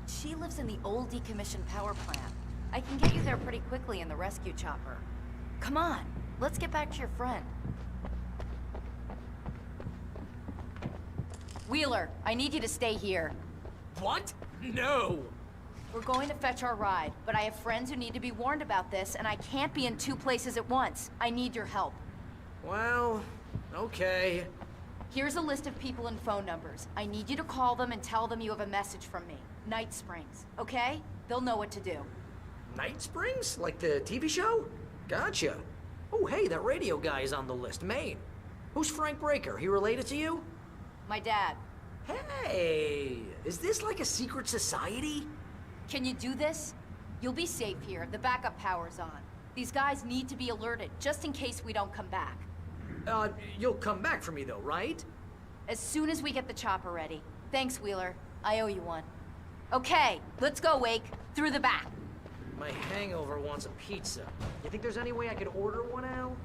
She lives in the old decommissioned power plant. I can get you there pretty quickly in the rescue chopper. Come on, let's get back to your friend. Wheeler, I need you to stay here. What? No! We're going to fetch our ride, but I have friends who need to be warned about this, and I can't be in two places at once. I need your help. Well, okay. Here's a list of people and phone numbers. I need you to call them and tell them you have a message from me. Night Springs, okay? They'll know what to do. Night Springs? Like the TV show? Gotcha. Oh, hey, that radio guy is on the list, Maine. Who's Frank Breaker? He related to you? My dad. Hey, is this like a secret society? Can you do this? You'll be safe here. The backup power's on. These guys need to be alerted, just in case we don't come back. You'll come back for me though, right? As soon as we get the chopper ready. Thanks, Wheeler. I owe you one. Okay, let's go, Wake. Through the back. My hangover wants a pizza. You think there's any way I could order one, Al?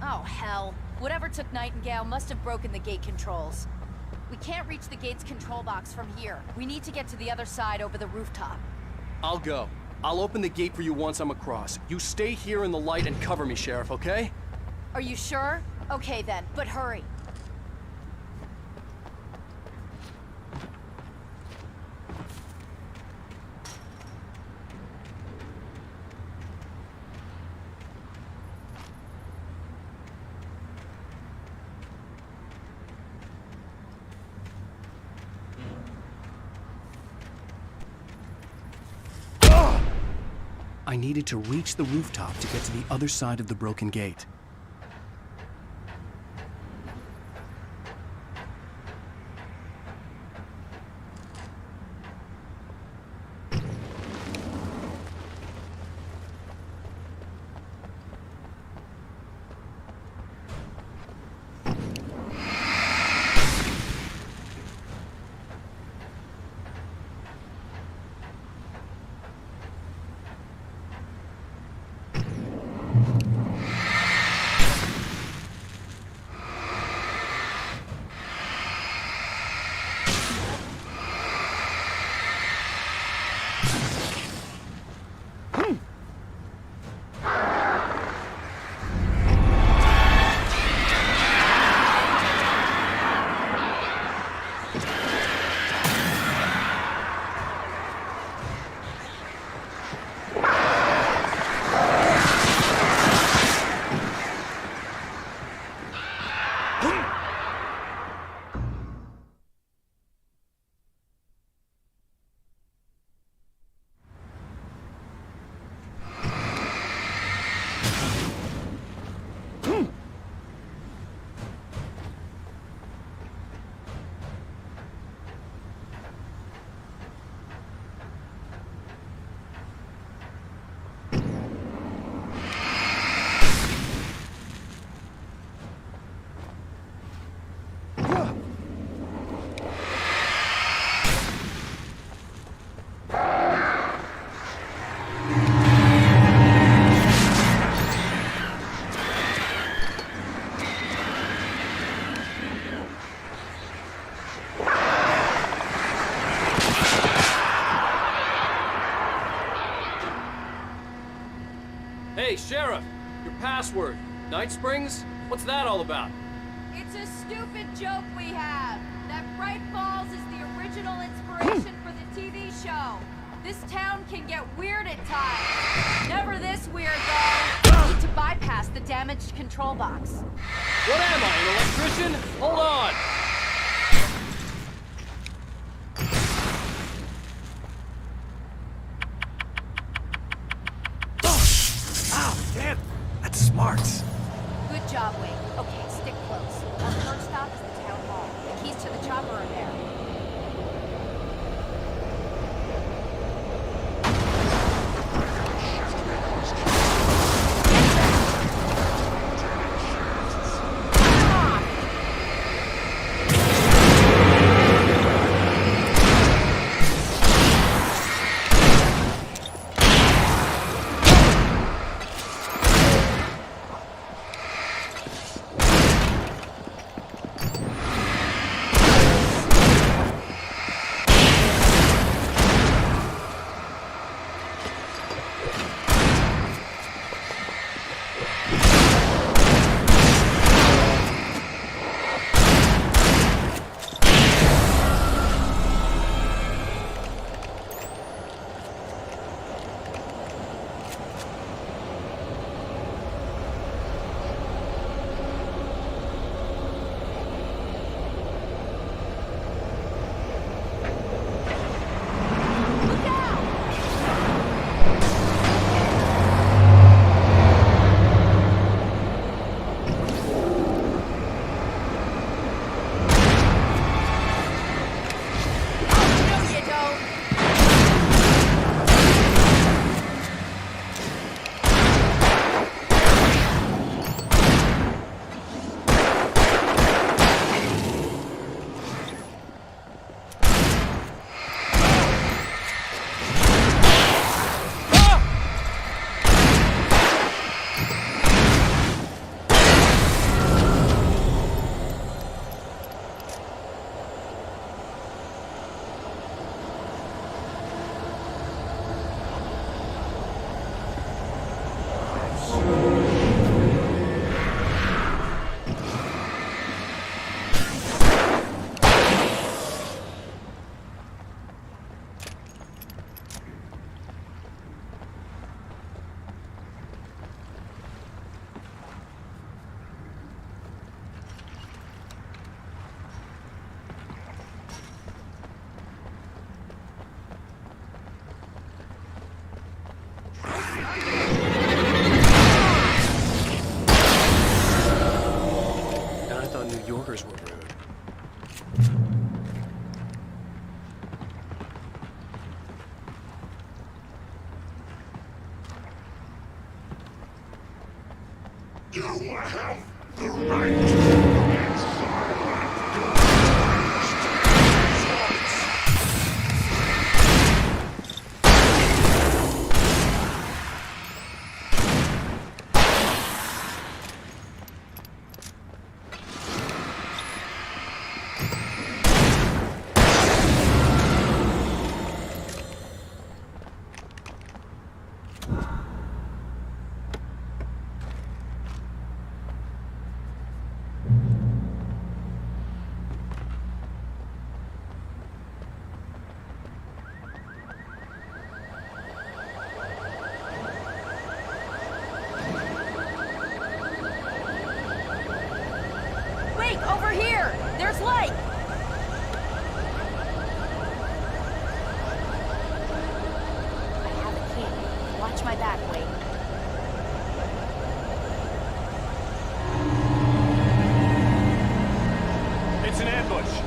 Oh, hell. Whatever took Nightingale must have broken the gate controls. We can't reach the gate's control box from here. We need to get to the other side over the rooftop. I'll go. I'll open the gate for you once I'm across. You stay here in the light and cover me, Sheriff, okay? Are you sure? Okay then, but hurry. needed to reach the rooftop to get to the other side of the broken gate. Hey, Sheriff! Your password. Night Springs? What's that all about? It's a stupid joke we have. That Bright Falls is the original inspiration for the TV show. This town can get weird at times. Never this weird, though. We need to bypass the damaged control box. What am I, an electrician? Hold on! Damn, that's smart. Good job, Wade. Okay, stick close. Our first stop is the town hall. The keys to the chopper are there. You have the right inside. Over here! There's light! I have a key. Watch my back, Wade. It's an ambush.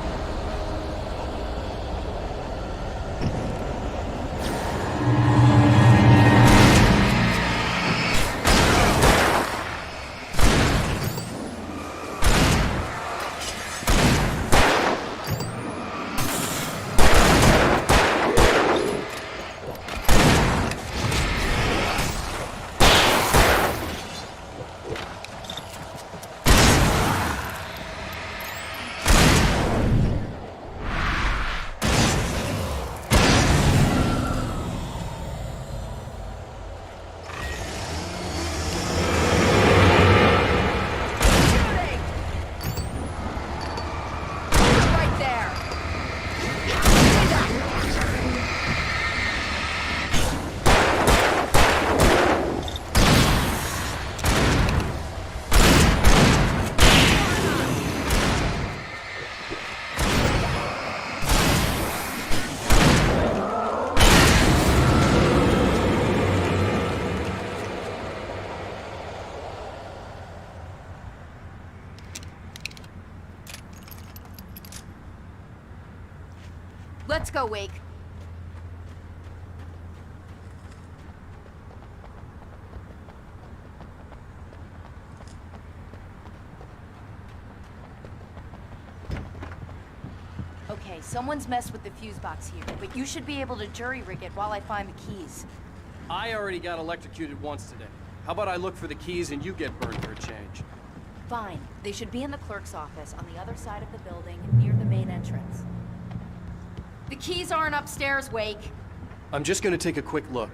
Let's go, Wake. Okay, someone's messed with the fuse box here, but you should be able to jury rig it while I find the keys. I already got electrocuted once today. How about I look for the keys and you get burned for a change? Fine. They should be in the clerk's office on the other side of the building, near the main entrance. The keys aren't upstairs, Wake. I'm just gonna take a quick look.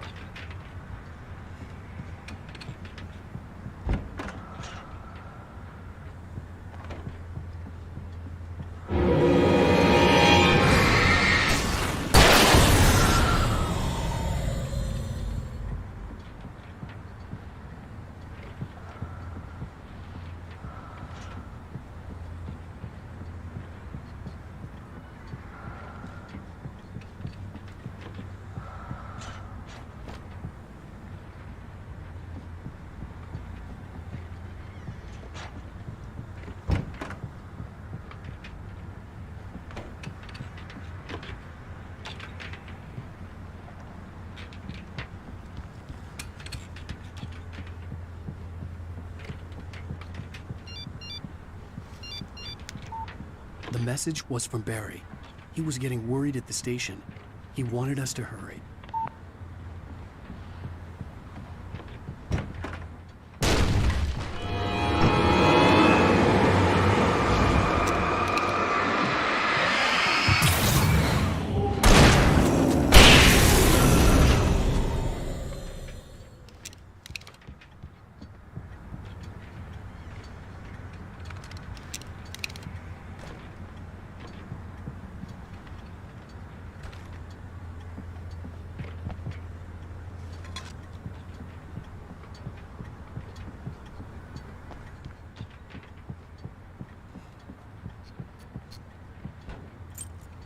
The message was from Barry. He was getting worried at the station. He wanted us to hurry.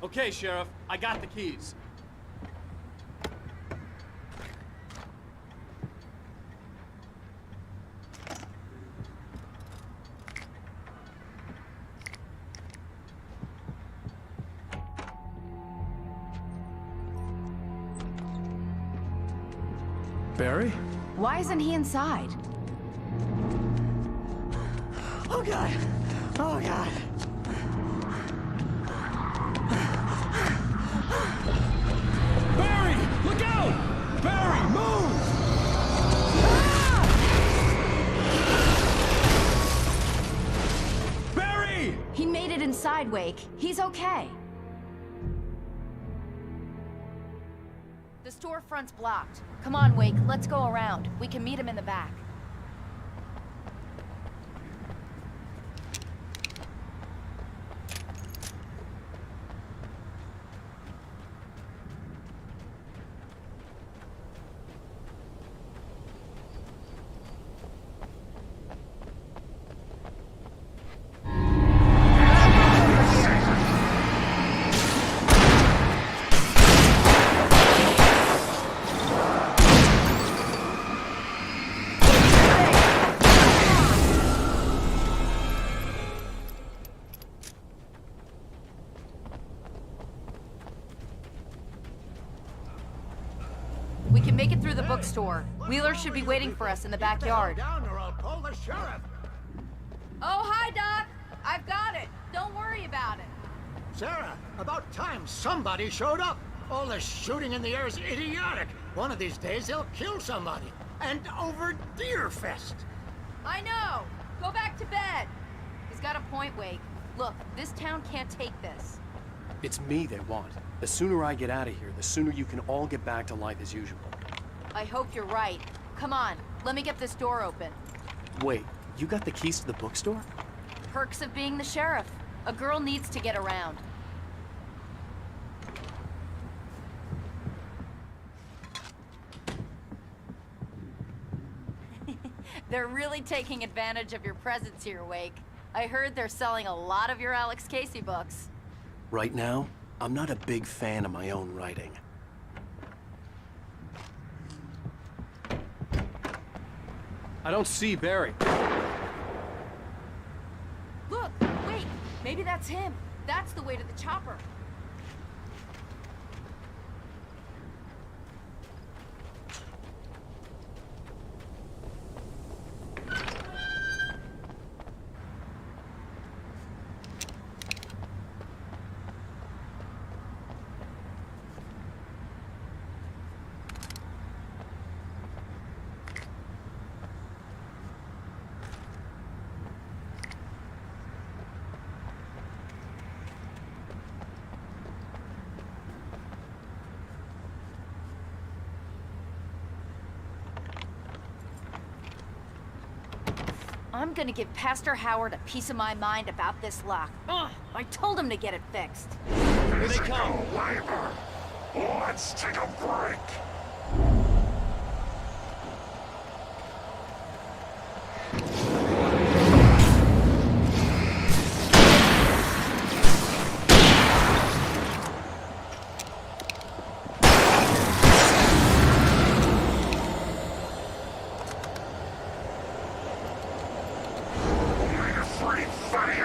Okay, Sheriff, I got the keys. Barry? Why isn't he inside? Oh God! Oh God! Barry! Look out! Barry, move! Barry! He made it inside, Wake. He's okay. The storefront's blocked. Come on, Wake. Let's go around. We can meet him in the back. We can make it through the bookstore. Wheeler should be waiting for us in the backyard. Down or I'll call the sheriff. Oh, hi, Doc. I've got it. Don't worry about it. Sarah, about time somebody showed up. All this shooting in the air is idiotic. One of these days they'll kill somebody. And over Deerfest. I know. Go back to bed. He's got a point, Wake. Look, this town can't take this. It's me they want. The sooner I get out of here, the sooner you can all get back to life as usual. I hope you're right. Come on, let me get this door open. Wait, you got the keys to the bookstore? Perks of being the sheriff. A girl needs to get around. They're really taking advantage of your presence here, Wake. I heard they're selling a lot of your Alex Casey books. Right now, I'm not a big fan of my own writing. I don't see Barry. Look, wait, maybe that's him. That's the way to the chopper. I'm gonna give Pastor Howard a piece of my mind about this lock. Ugh, I told him to get it fixed. Here they come. Let's take a break.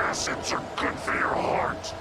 Acids are good for your heart.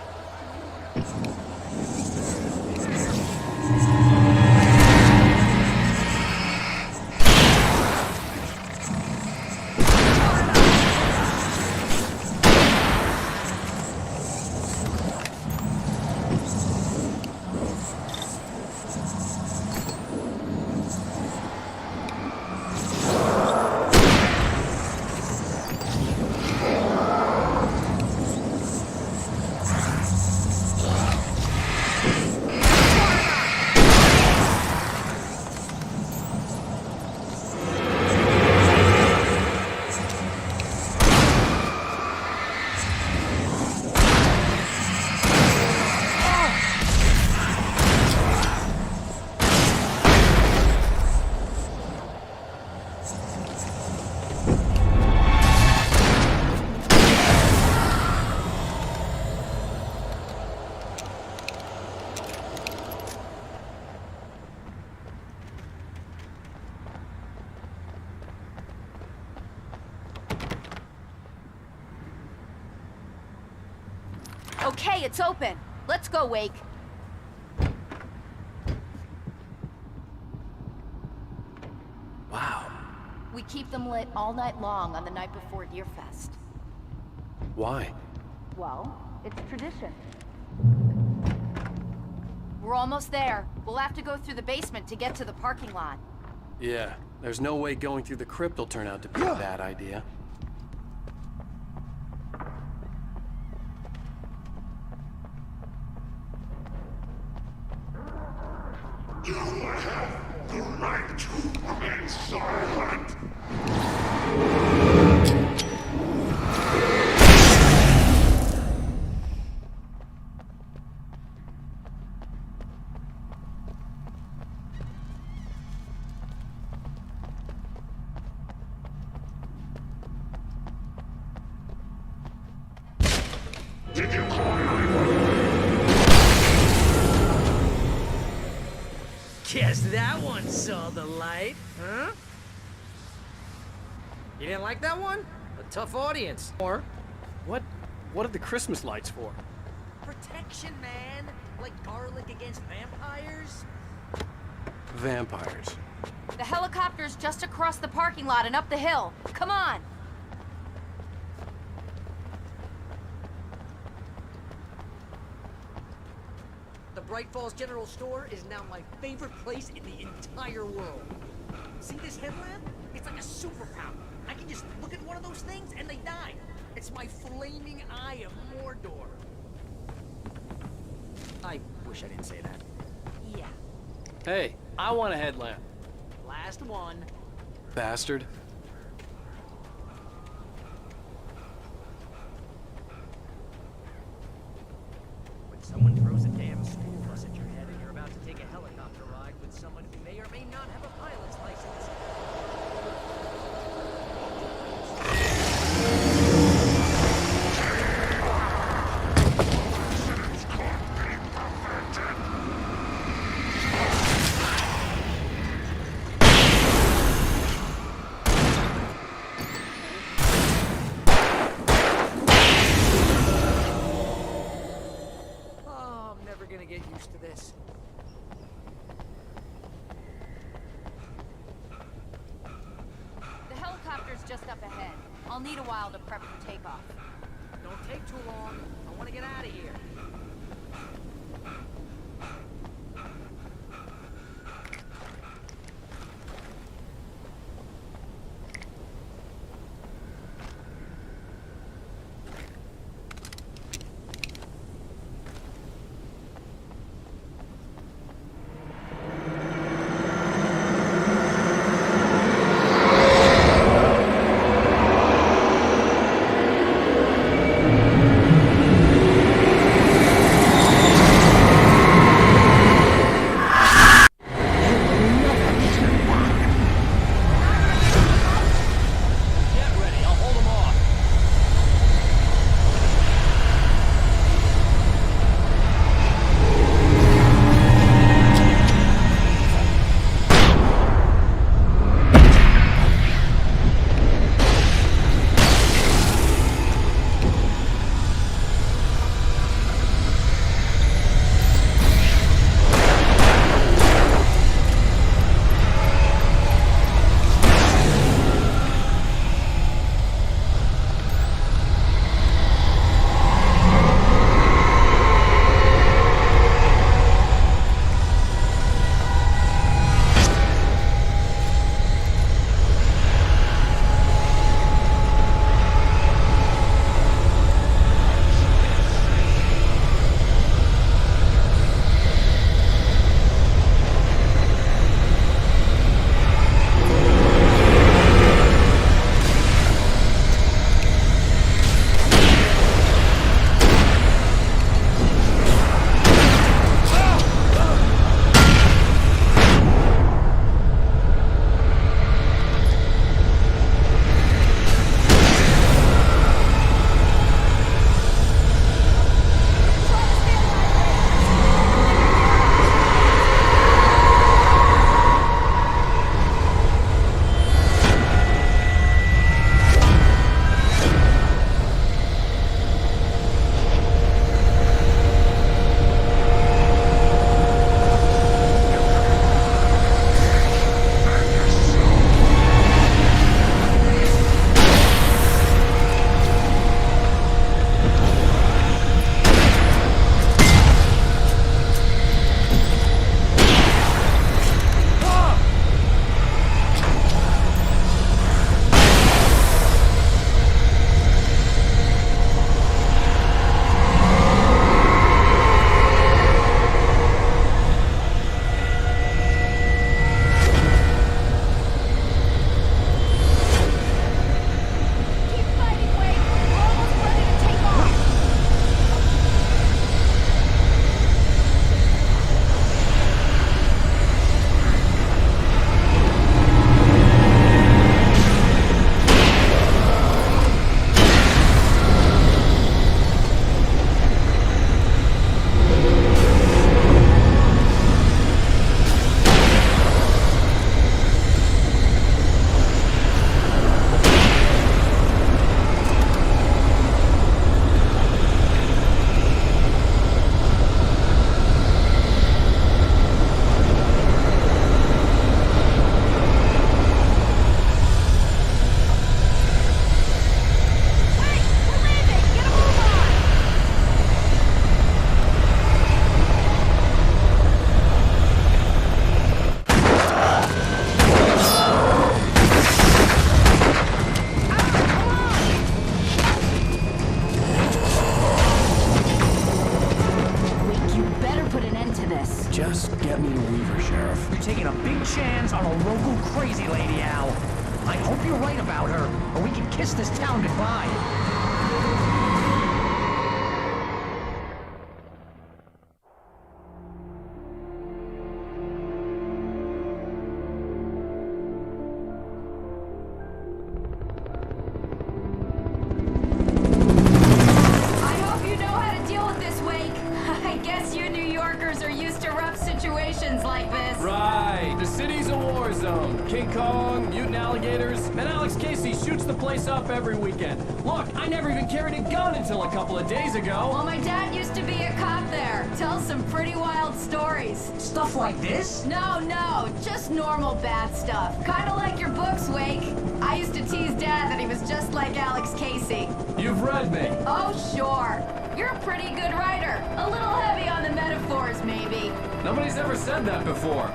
Okay, it's open. Let's go, Wake. Wow. We keep them lit all night long on the night before Deerfest. Why? Well, it's tradition. We're almost there. We'll have to go through the basement to get to the parking lot. Yeah, there's no way going through the crypt will turn out to be a bad idea. You have the right to remain silent. Did you call 911? Guess that one saw the light, huh? You didn't like that one? A tough audience. Or, what are the Christmas lights for? Protection, man. Like garlic against vampires. Vampires. The helicopter's just across the parking lot and up the hill. Come on! The Bright Falls General Store is now my favorite place in the entire world. See this headlamp? It's like a superpower. I can just look at one of those things and they die. It's my flaming eye of Mordor. I wish I didn't say that. Yeah. Hey, I want a headlamp. Last one. Bastard. When someone throws a damn school bus at your head and you're about to take a helicopter ride with someone who may or may not have a pilot's license. Get used to this. The helicopter's just up ahead. I'll need a while to prep for takeoff. Don't take too long. I want to get out of here. right about her, or we can kiss this town goodbye. Like this. Right, the city's a war zone. King Kong, mutant alligators, and Alex Casey shoots the place up every weekend. Look, I never even carried a gun until a couple of days ago. Well, my dad used to be a cop there. Tells some pretty wild stories. Stuff like this? No, just normal bad stuff. Kinda like your books, Wake. I used to tease Dad that he was just like Alex Casey. You've read me. Oh, sure. You're a pretty good writer. A little heavy on the metaphors, maybe. Nobody's ever said that before.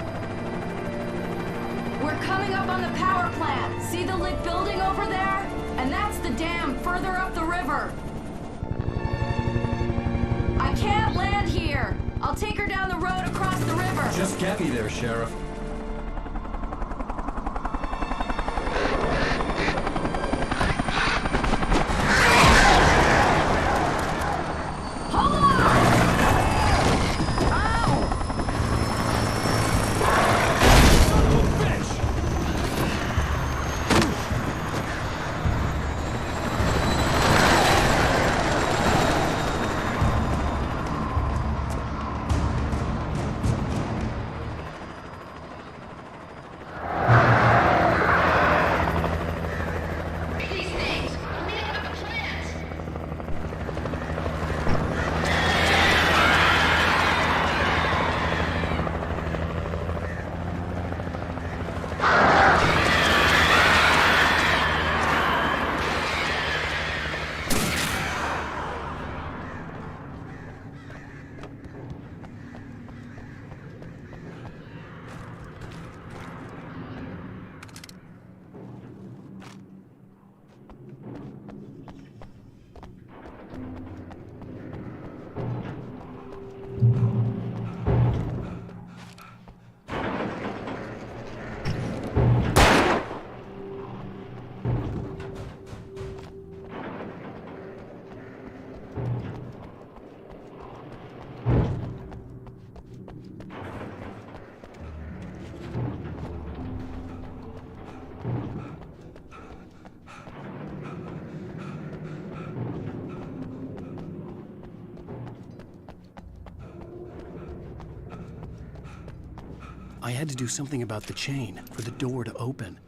We're coming up on the power plant. See the lit building over there? And that's the dam further up the river. I can't land here. I'll take her down the road across the river. Just get me there, Sheriff. I had to do something about the chain for the door to open.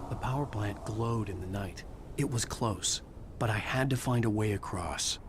The power plant glowed in the night. It was close, but I had to find a way across.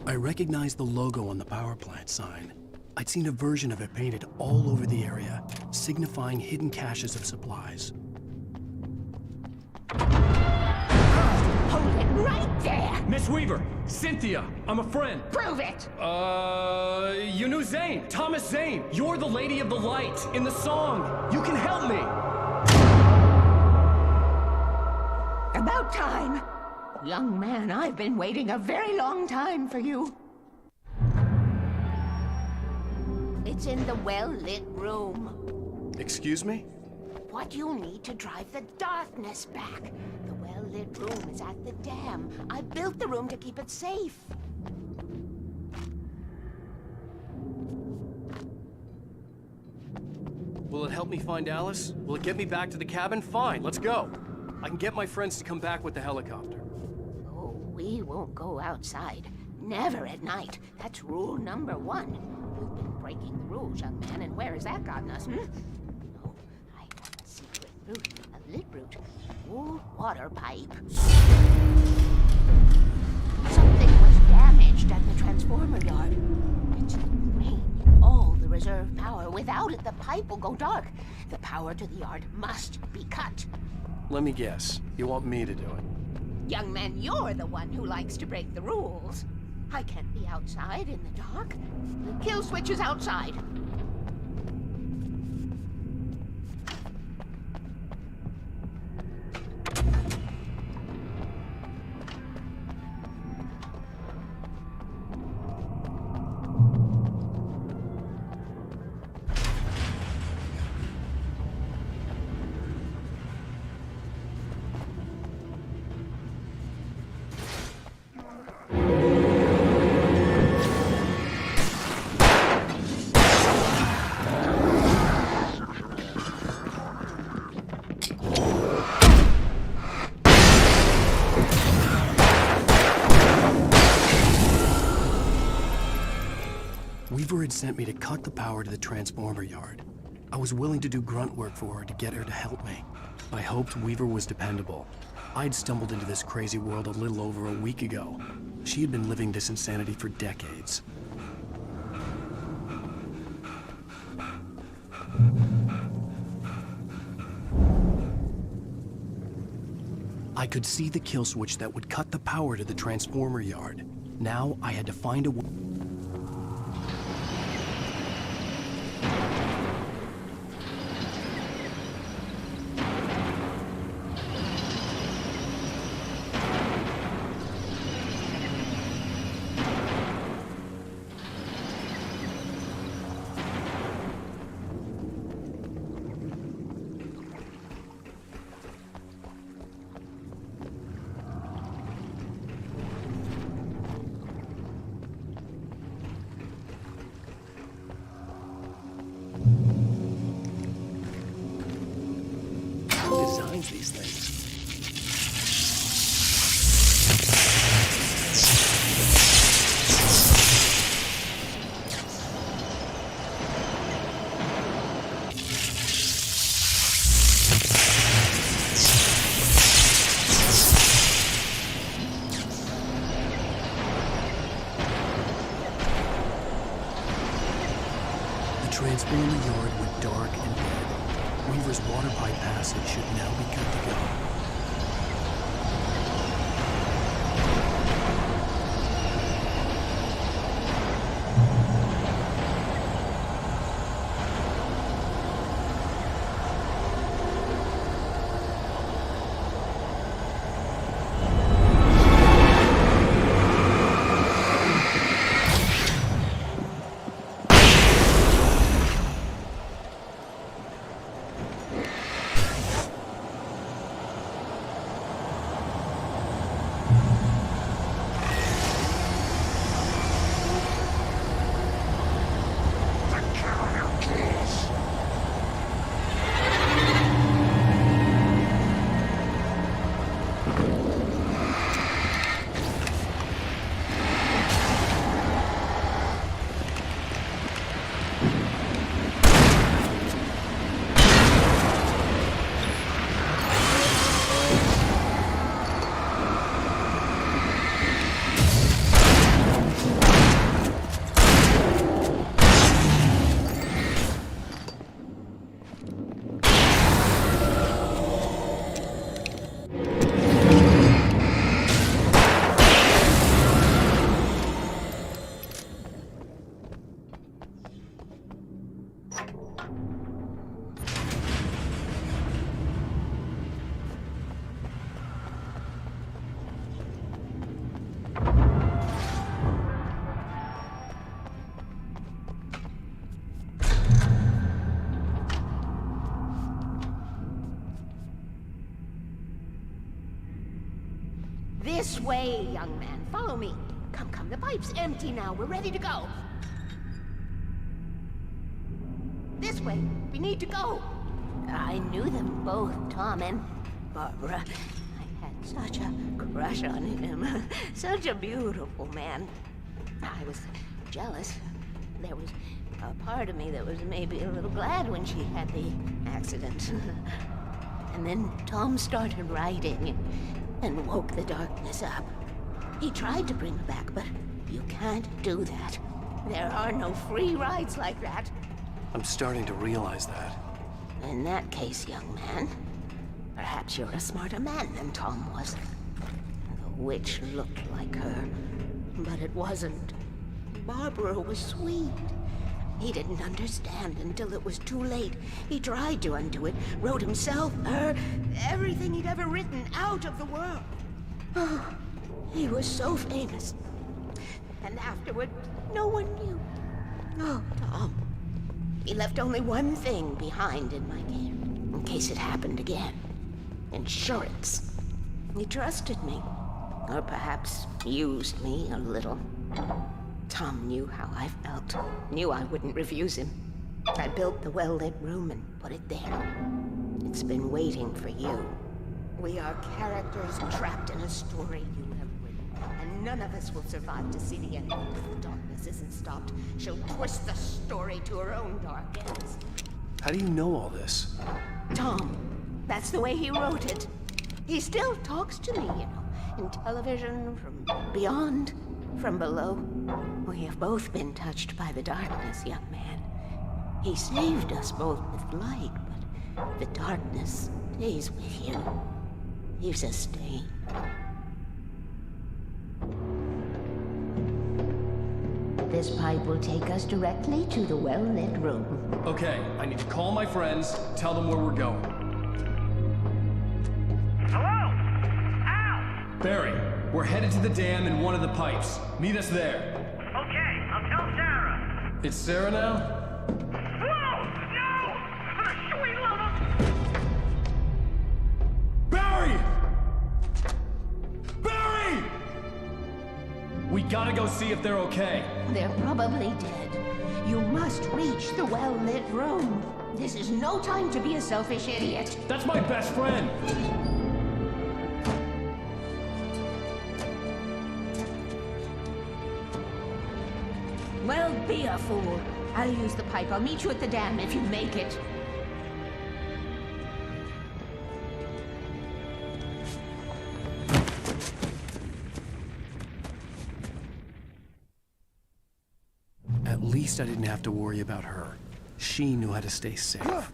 I recognized the logo on the power plant sign. I'd seen a version of it painted all over the area, signifying hidden caches of supplies. Hold it right there! Miss Weaver! Cynthia! I'm a friend! Prove it! You knew Zane! Thomas Zane! You're the Lady of the Light in the song! You can help me! About time! Young man, I've been waiting a very long time for you. It's in the well-lit room. Excuse me? What you'll need to drive the darkness back. The well-lit room is at the dam. I built the room to keep it safe. Will it help me find Alice? Will it get me back to the cabin? Fine, let's go. I can get my friends to come back with the helicopter. Oh, we won't go outside. Never at night. That's rule number 1. You've been breaking the rules, young man, and where has that gotten us, No, I got a secret route, a lit route, old water pipe. Something was damaged at the transformer yard. It's drained all the reserve power. Without it, the pipe will go dark. The power to the yard must be cut. Let me guess. You want me to do it? Young man, you're the one who likes to break the rules. I can't be outside in the dark. The kill switch is outside. Weaver had sent me to cut the power to the transformer yard. I was willing to do grunt work for her to get her to help me. I hoped Weaver was dependable. I'd stumbled into this crazy world a little over a week ago. She had been living this insanity for decades. I could see the kill switch that would cut the power to the transformer yard. Now I had to find a way. Designs these things. The transformer yard went dark and dead. Weaver's water pipe passage should now be good to go. This way, young man. Follow me. Come, the pipe's empty now. We're ready to go. This way. We need to go. I knew them both, Tom and Barbara. I had such a crush on him. Such a beautiful man. I was jealous. There was a part of me that was maybe a little glad when she had the accident. And then Tom started writing and woke the darkness up. He tried to bring her back, but you can't do that. There are no free rides like that. I'm starting to realize that. In that case, young man, perhaps you're a smarter man than Tom was. The witch looked like her, but it wasn't. Barbara was sweet. He didn't understand until it was too late. He tried to undo it, wrote himself, her, everything he'd ever written out of the world. Oh, he was so famous. And afterward, no one knew. Oh, Tom. He left only one thing behind in my care, in case it happened again. Insurance. He trusted me. Or perhaps used me a little. Tom knew how I felt. Knew I wouldn't refuse him. I built the well-lit room and put it there. It's been waiting for you. We are characters trapped in a story you have written. And none of us will survive to see the end. If the darkness isn't stopped, she'll twist the story to her own dark ends. How do you know all this? Tom, that's the way he wrote it. He still talks to me, you know, in television, from beyond, from below. We have both been touched by the darkness, young man. He saved us both with light, but the darkness stays with you. Leaves a stain. This pipe will take us directly to the well-lit room. Okay, I need to call my friends, tell them where we're going. Hello? Al! Barry, we're headed to the dam in one of the pipes. Meet us there. Okay, I'll tell Sarah. It's Sarah now? Whoa! No! For the sweet love of... Barry! Barry! We gotta go see if they're okay. They're probably dead. You must reach the well-lit room. This is no time to be a selfish idiot. That's my best friend! Well, be a fool. I'll use the pipe. I'll meet you at the dam if you make it. At least I didn't have to worry about her. She knew how to stay safe.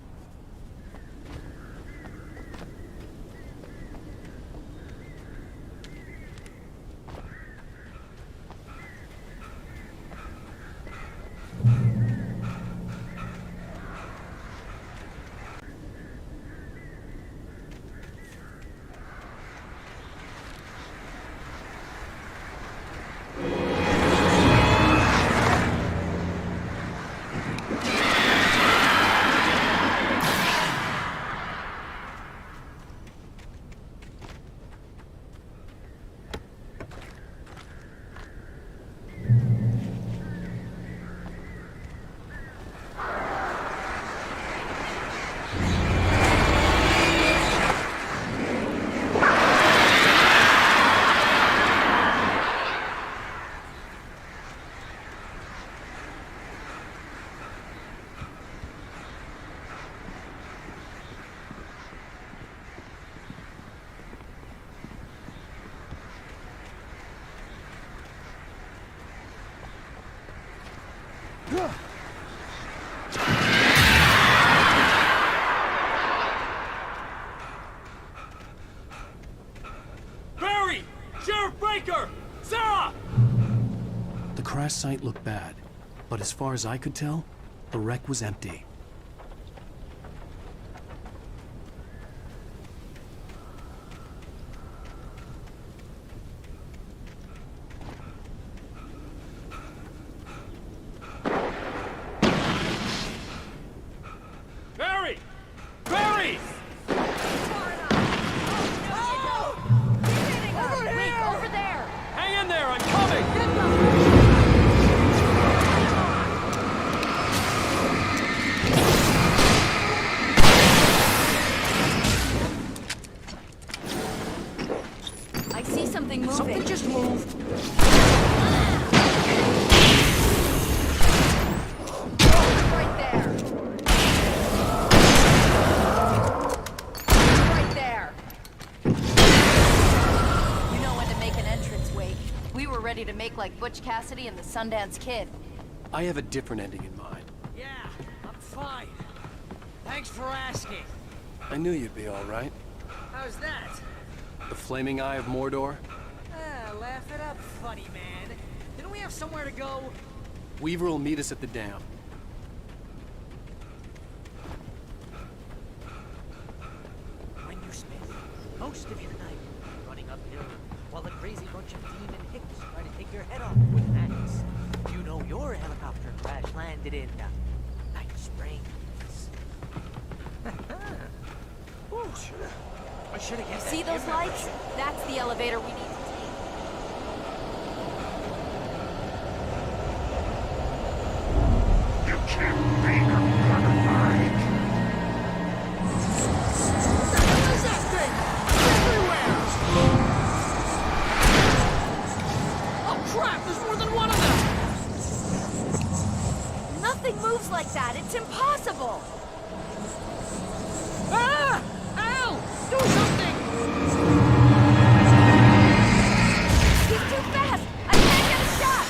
Barry! Sheriff Baker! Sarah! The crash site looked bad, but as far as I could tell, the wreck was empty. Barry! Barry! Wait, over ready to make like Butch Cassidy and the Sundance Kid. I have a different ending in mind. Yeah, I'm fine. Thanks for asking. I knew you'd be all right. How's that? The flaming eye of Mordor? Laugh it up, funny man. Didn't we have somewhere to go? Weaver will meet us at the dam. Mind you, Smith, most of your night running uphill while the crazy bunch of demon hicks try to take your head off with an axe. You know your helicopter crash landed in Night Springs. Ooh, I should have guessed. See those lights? That's the elevator we need to take. You can't make a better night. What the hell is that thing? Everywhere! Oh crap, there's more than one of them! Nothing moves like that. It's impossible. Ah! Al! Do something! He's too fast. I can't get a shot.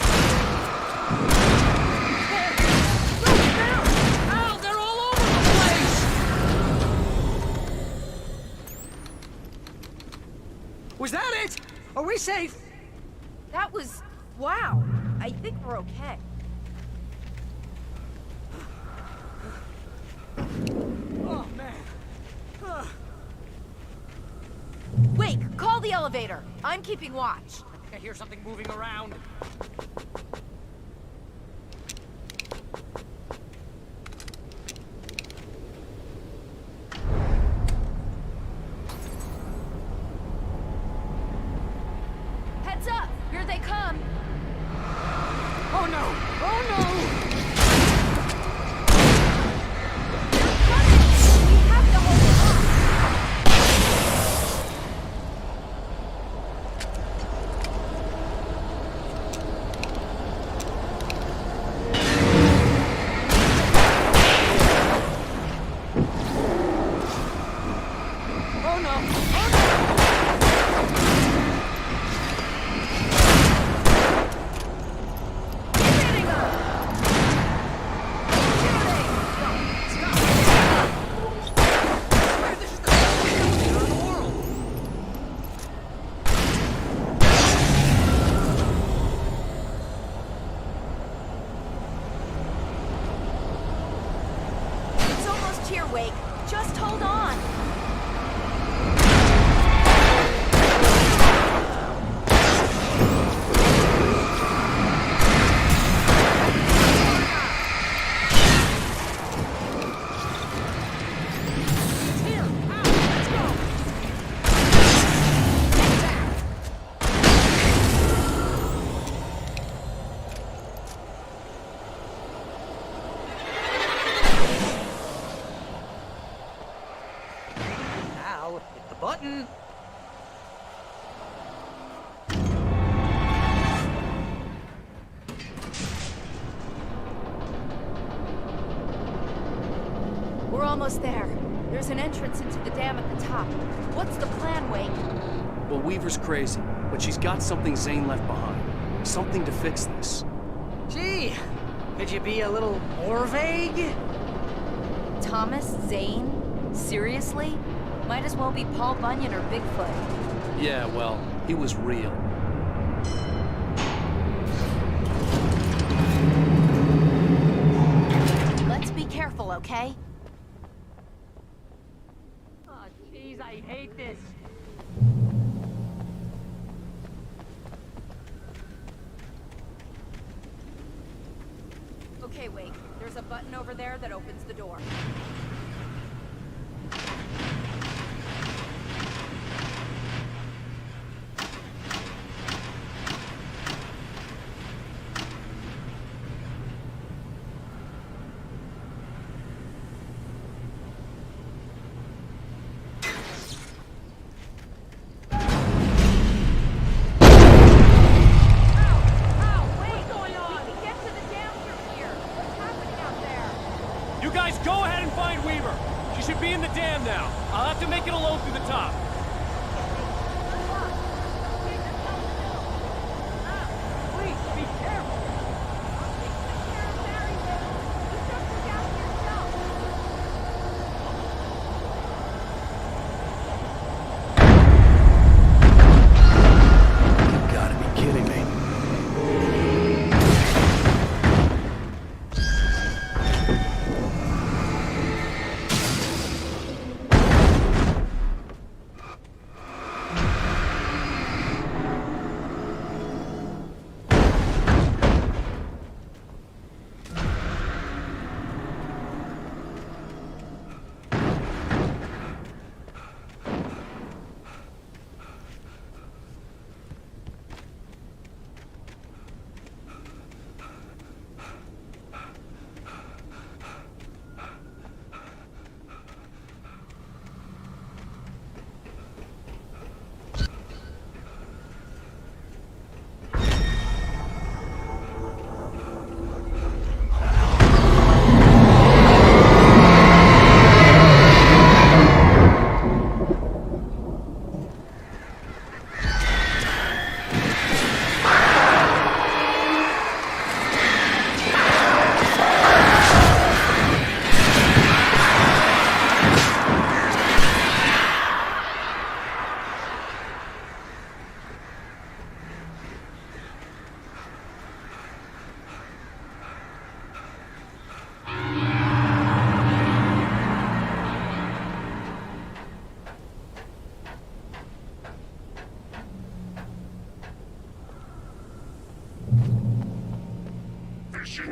Al, they're all over the place! Was that it? Are we safe? That was... wow. I think we're okay. Oh, man. Wait, call the elevator. I'm keeping watch. I think I hear something moving around. Heads up! Here they come! Oh no! Oh no! They're coming! We have to hold them off! Oh no! Oh no! Hitting them! Shooting! This is the best elevator in the world. It's almost here, Wake. Just hold on. It's here. Al, let's go. Al, hit the button. We're almost there. There's an entrance into the dam at the top. What's the plan, Wake? Well, Weaver's crazy, but she's got something Zane left behind. Something to fix this. Gee, could you be a little more vague? Thomas Zane? Seriously? Might as well be Paul Bunyan or Bigfoot. Yeah, well, he was real. Let's be careful, okay? Oh, jeez, I hate this. Okay, Wake. There's a button over there that opens the door. You guys go ahead and find Weaver. She should be in the dam now. I'll have to make it alone through the top.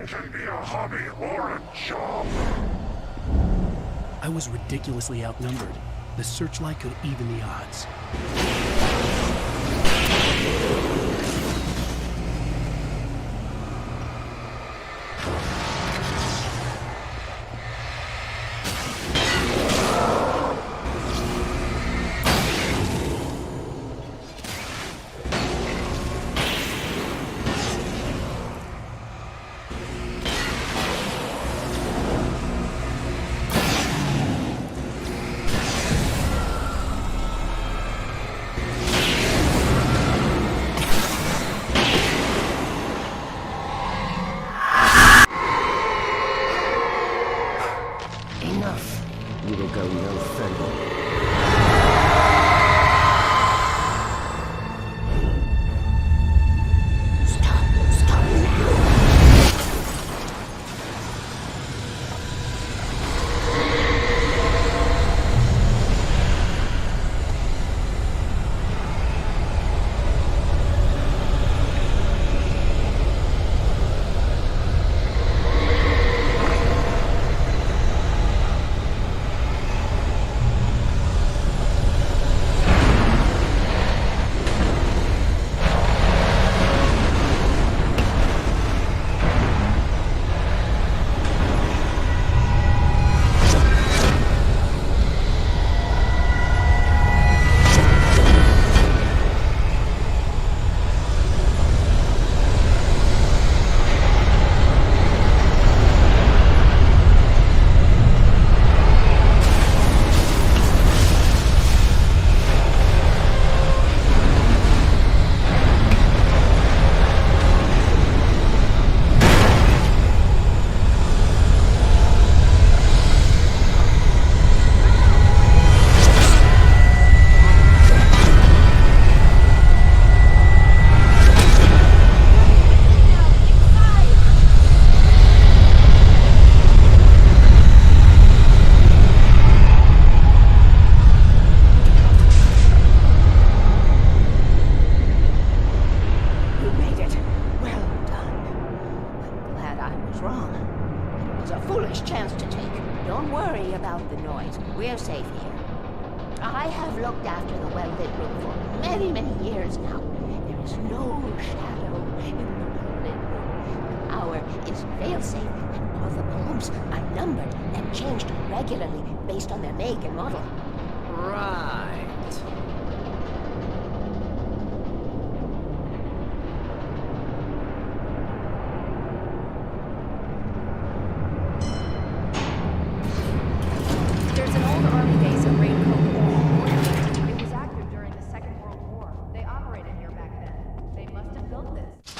It can be a hobby or a job. I was ridiculously outnumbered. The searchlight could even the odds. You will go no further. We're safe here. I have looked after the well-lit room for many, many years now. There is no shadow in the well-lit room. The hour is fail-safe, and all the bulbs are numbered and changed regularly based on their make and model. Right. There's an old army base at Raincoat. It was active during the Second World War. They operated here back then. They must have built this.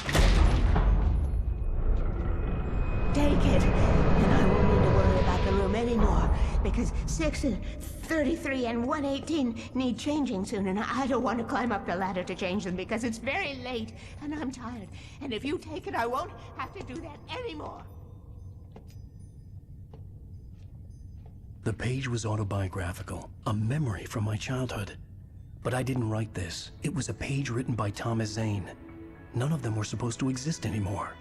Take it, and I won't need to worry about the room anymore, because 6 and 33 and 118 need changing soon, and I don't want to climb up the ladder to change them because it's very late, and I'm tired. And if you take it, I won't have to do that anymore. The page was autobiographical, a memory from my childhood. But I didn't write this. It was a page written by Thomas Zane. None of them were supposed to exist anymore.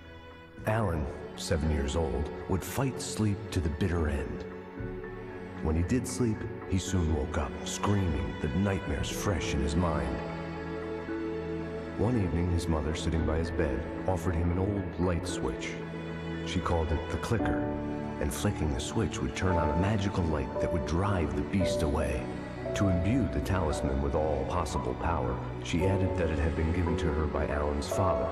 Alan, 7 years old, would fight sleep to the bitter end. When he did sleep, he soon woke up, screaming, the nightmares fresh in his mind. One evening, his mother, sitting by his bed, offered him an old light switch. She called it the clicker, and flicking the switch would turn on a magical light that would drive the beast away. To imbue the talisman with all possible power, she added that it had been given to her by Alan's father.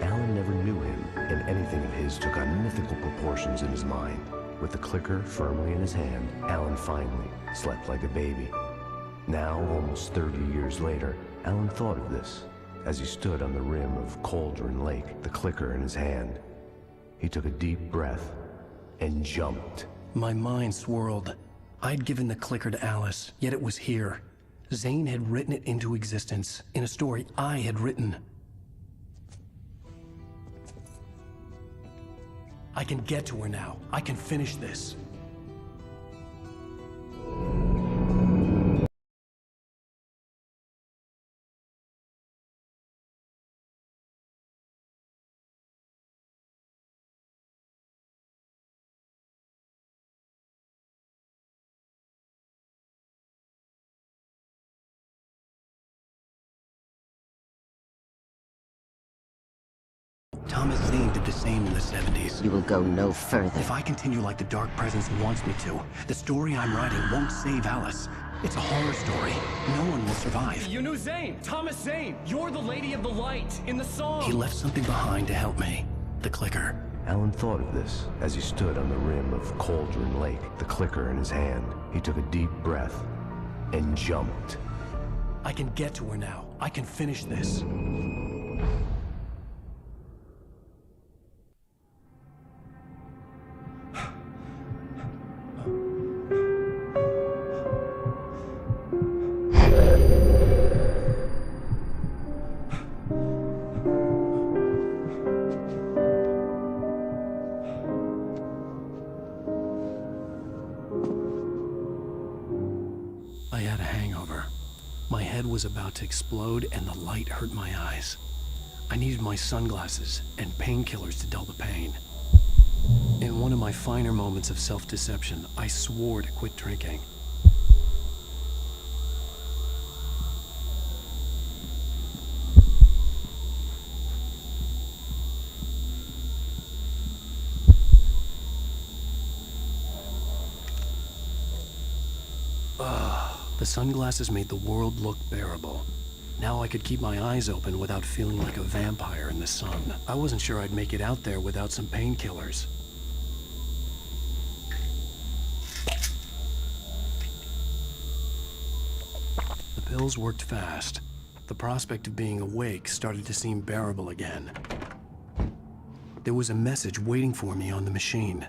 Alan never knew him, and anything of his took on mythical proportions in his mind. With the clicker firmly in his hand, Alan finally slept like a baby. Now, almost 30 years later, Alan thought of this as he stood on the rim of Cauldron Lake, the clicker in his hand. He took a deep breath and jumped. My mind swirled. I'd given the clicker to Alice, yet it was here. Zane had written it into existence, in a story I had written. I can get to her now. I can finish this. Thomas Zane did the same in the 70s. You will go no further. If I continue like the Dark Presence wants me to, the story I'm writing won't save Alice. It's a horror story. No one will survive. You knew Zane! Thomas Zane! You're the Lady of the Light in the song! He left something behind to help me. The clicker. Alan thought of this as he stood on the rim of Cauldron Lake, the clicker in his hand. He took a deep breath and jumped. I can get to her now. I can finish this. I had a hangover. My head was about to explode and the light hurt my eyes. I needed my sunglasses and painkillers to dull the pain. In one of my finer moments of self-deception, I swore to quit drinking. The sunglasses made the world look bearable. Now I could keep my eyes open without feeling like a vampire in the sun. I wasn't sure I'd make it out there without some painkillers. The pills worked fast. The prospect of being awake started to seem bearable again. There was a message waiting for me on the machine.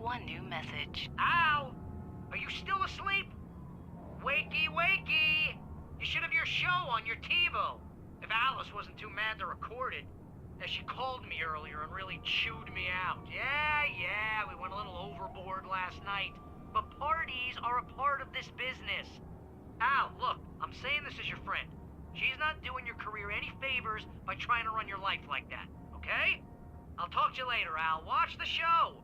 One new message. Ow! Are you still asleep? Wakey, wakey! You should have your show on your TiVo. If Alice wasn't too mad to record it. As she called me earlier and really chewed me out. Yeah, we went a little overboard last night. But parties are a part of this business. Al, look, I'm saying this as your friend. She's not doing your career any favors by trying to run your life like that, okay? I'll talk to you later, Al. Watch the show!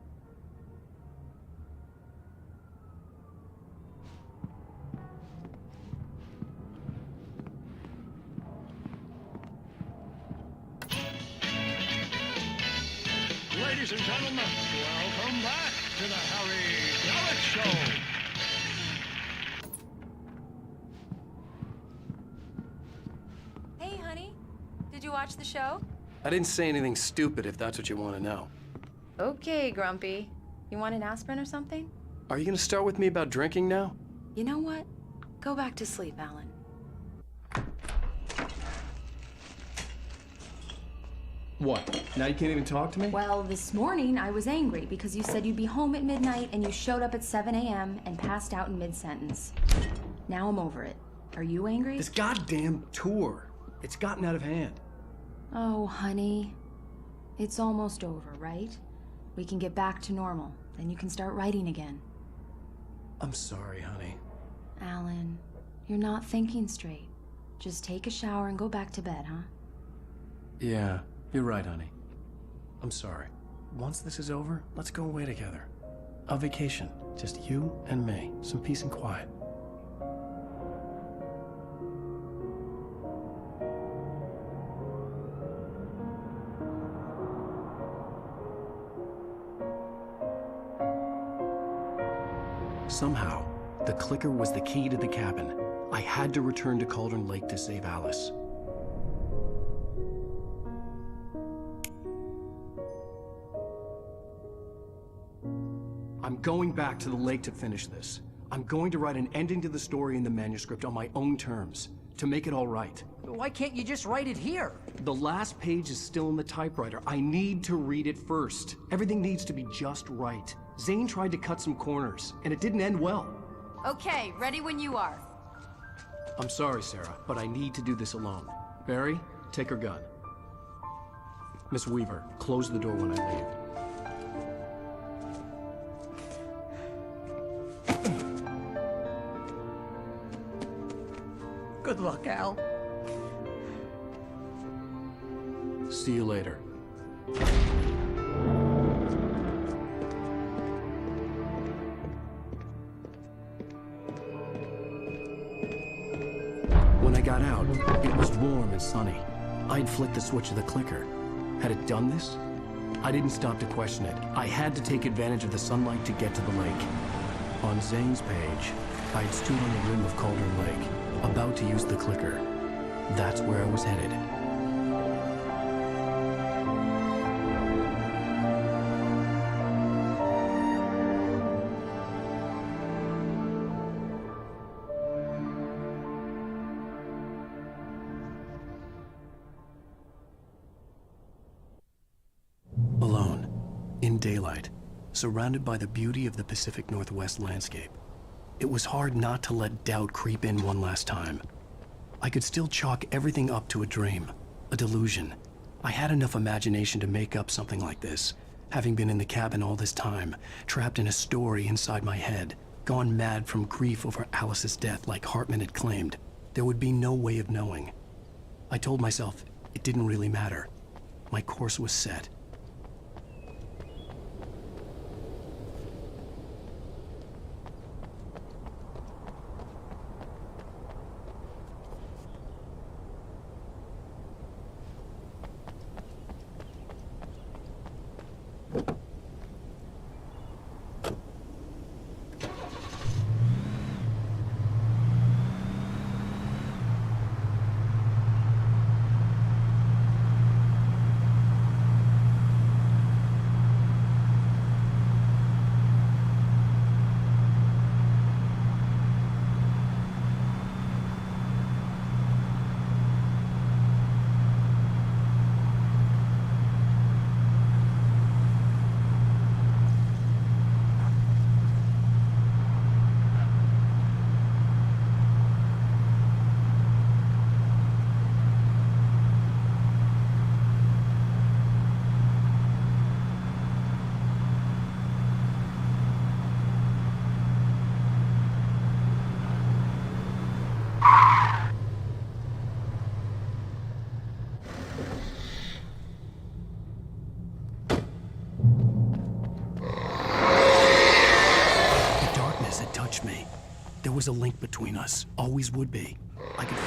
Ladies and gentlemen, welcome back to the Harry Garrett Show. Hey, honey. Did you watch the show? I didn't say anything stupid if that's what you want to know. Okay, Grumpy. You want an aspirin or something? Are you going to start with me about drinking now? You know what? Go back to sleep, Alan. What? Now you can't even talk to me? Well, this morning I was angry because you said you'd be home at midnight and you showed up at 7 a.m. and passed out in mid-sentence. Now I'm over it. Are you angry? This goddamn tour. It's gotten out of hand. Oh, honey. It's almost over, right? We can get back to normal. Then you can start writing again. I'm sorry, honey. Alan, you're not thinking straight. Just take a shower and go back to bed, huh? Yeah, you're right, honey. I'm sorry. Once this is over, let's go away together. A vacation. Just you and me. Some peace and quiet. Somehow, the clicker was the key to the cabin. I had to return to Cauldron Lake to save Alice. I'm going back to the lake to finish this. I'm going to write an ending to the story in the manuscript on my own terms, to make it all right. Why can't you just write it here? The last page is still in the typewriter. I need to read it first. Everything needs to be just right. Zane tried to cut some corners, and it didn't end well. Okay, ready when you are. I'm sorry, Sarah, but I need to do this alone. Barry, take her gun. Miss Weaver, close the door when I leave. Good luck, Al. See you later. and sunny. I'd flicked the switch of the clicker. Had it done this? I didn't stop to question it. I had to take advantage of the sunlight to get to the lake. On Zane's page, I had stood on the rim of Cauldron Lake, about to use the clicker. That's where I was headed. Alone, in daylight, surrounded by the beauty of the Pacific Northwest landscape, it was hard not to let doubt creep in one last time. I could still chalk everything up to a dream, a delusion. I had enough imagination to make up something like this, having been in the cabin all this time, trapped in a story inside my head, gone mad from grief over Alice's death like Hartman had claimed. There would be no way of knowing. I told myself it didn't really matter. My course was set. There was a link between us. Always would be. I could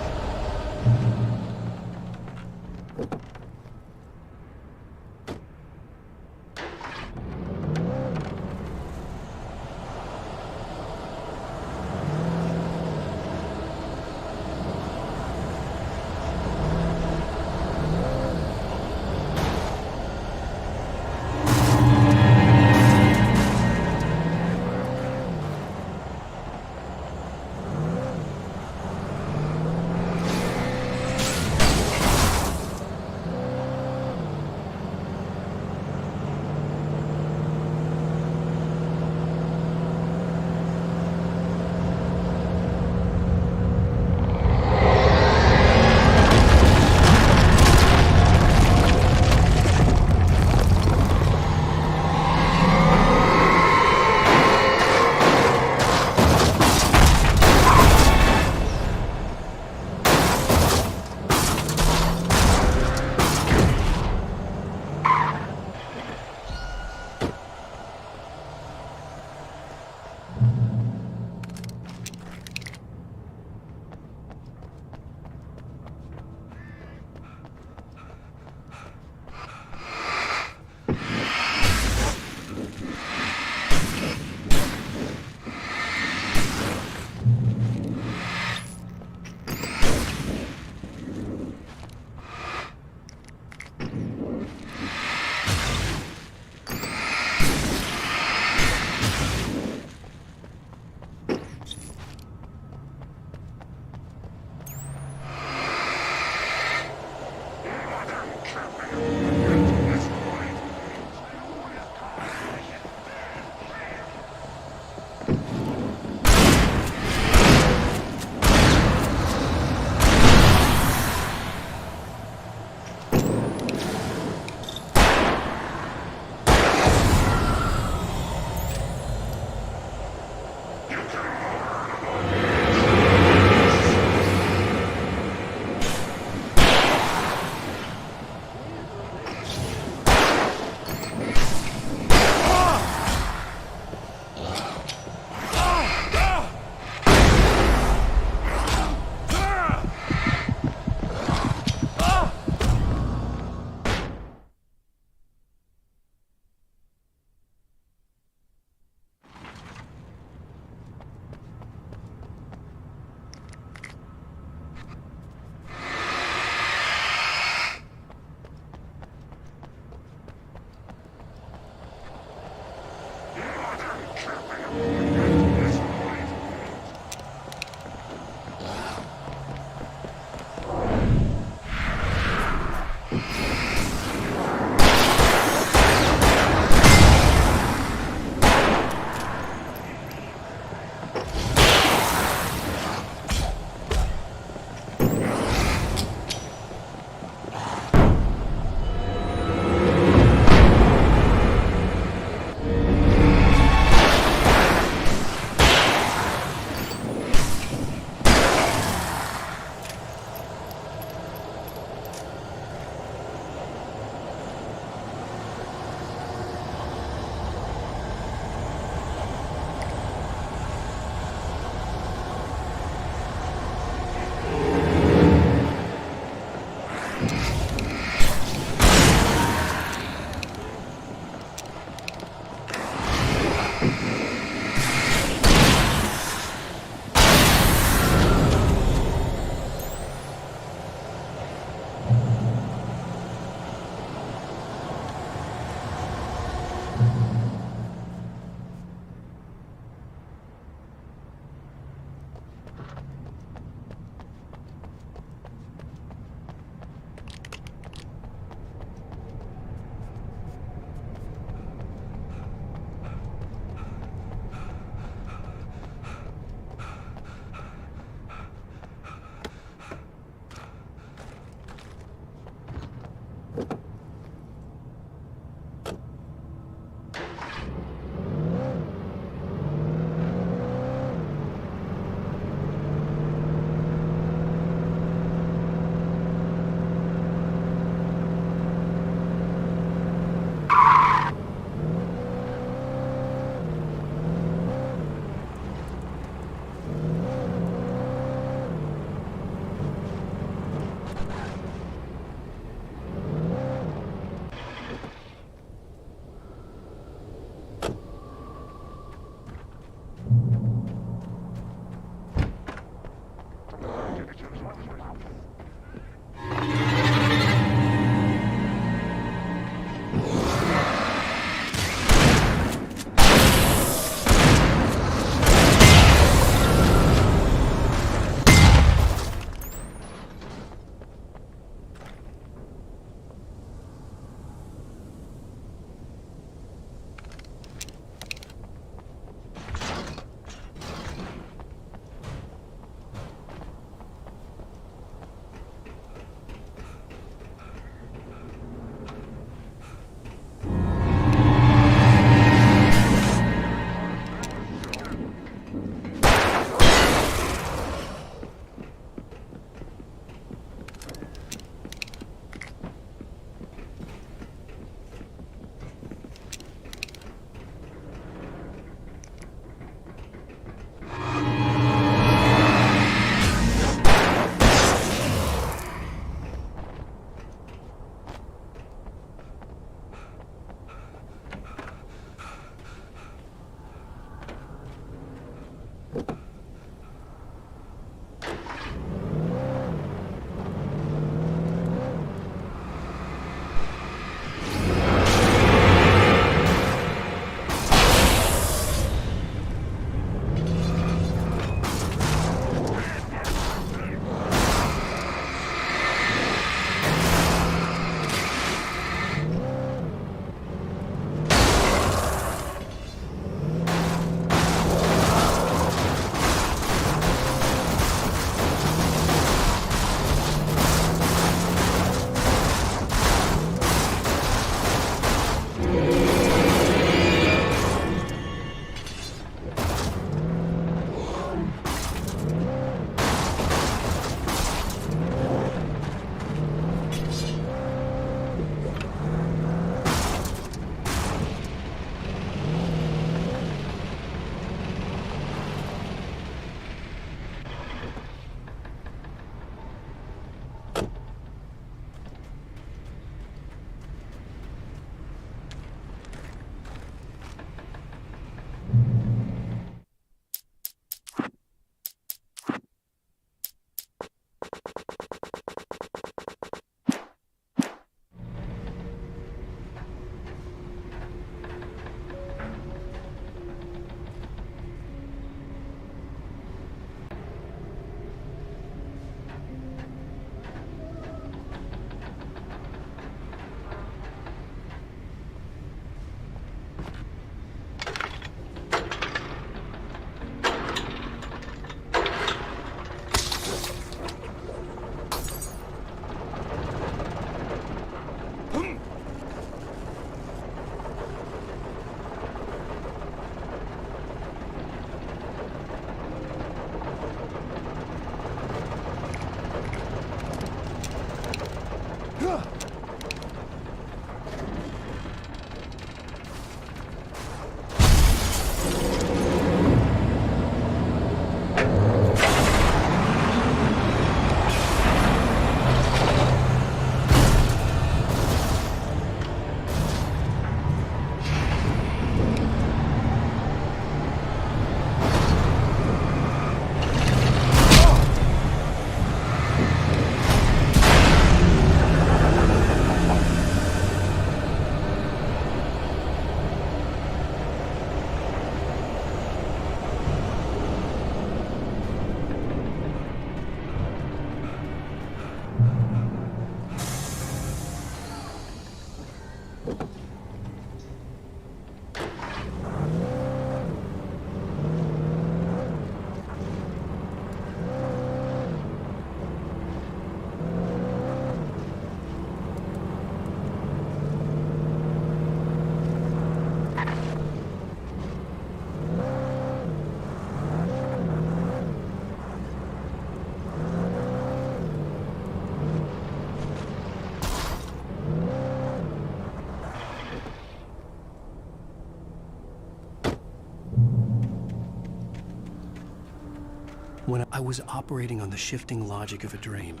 When I was operating on the shifting logic of a dream,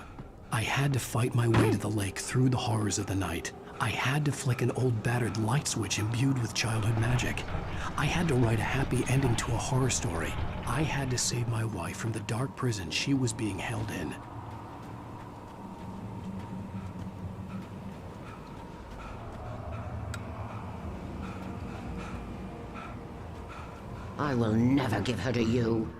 I had to fight my way to the lake through the horrors of the night. I had to flick an old battered light switch imbued with childhood magic. I had to write a happy ending to a horror story. I had to save my wife from the dark prison she was being held in. I will never give her to you.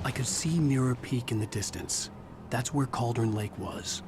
I could see Mirror Peak in the distance. That's where Cauldron Lake was.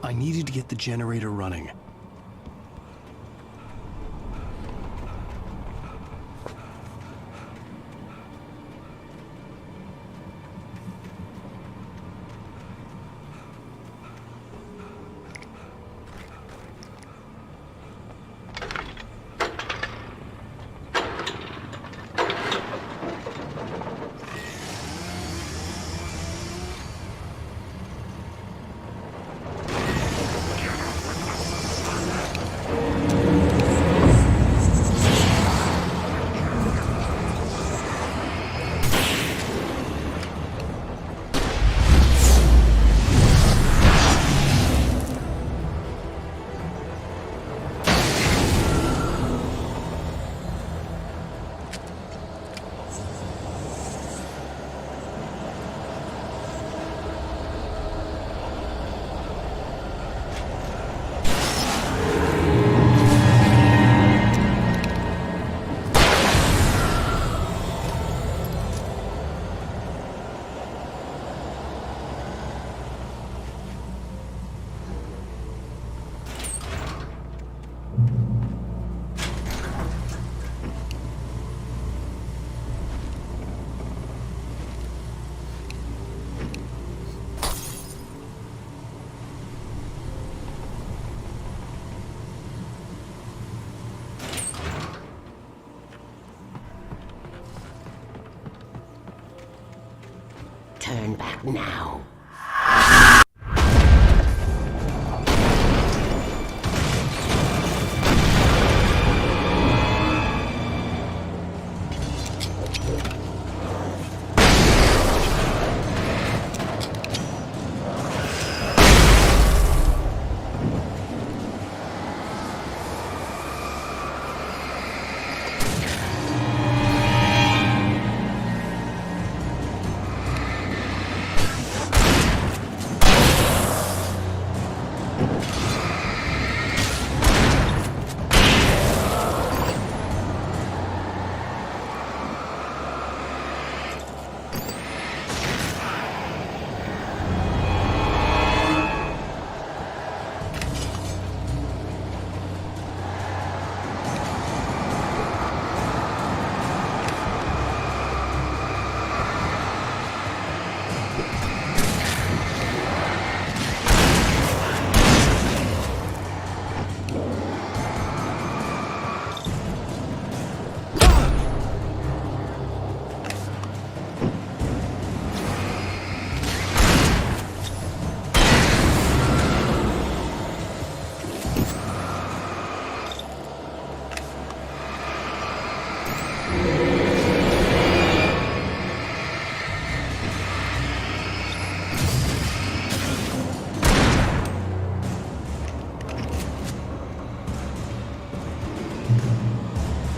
I needed to get the generator running. Turn back now.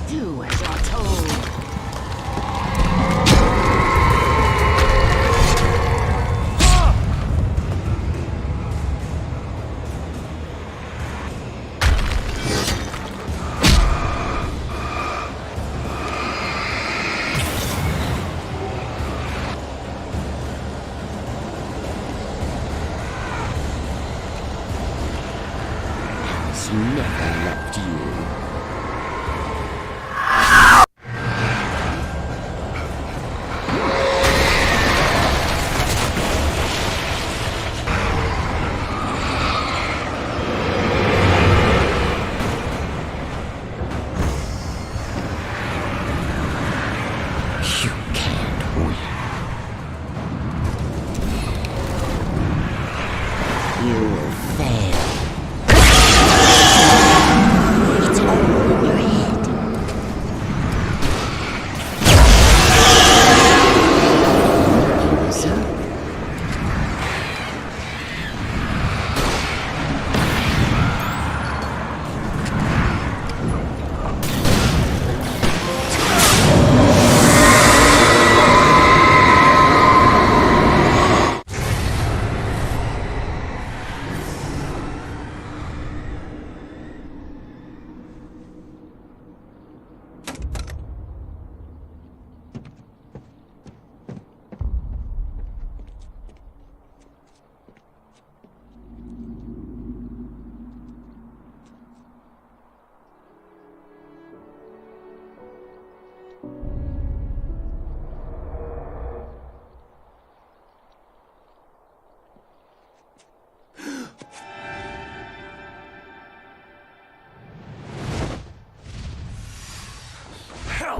Do as you're told. Has never left you.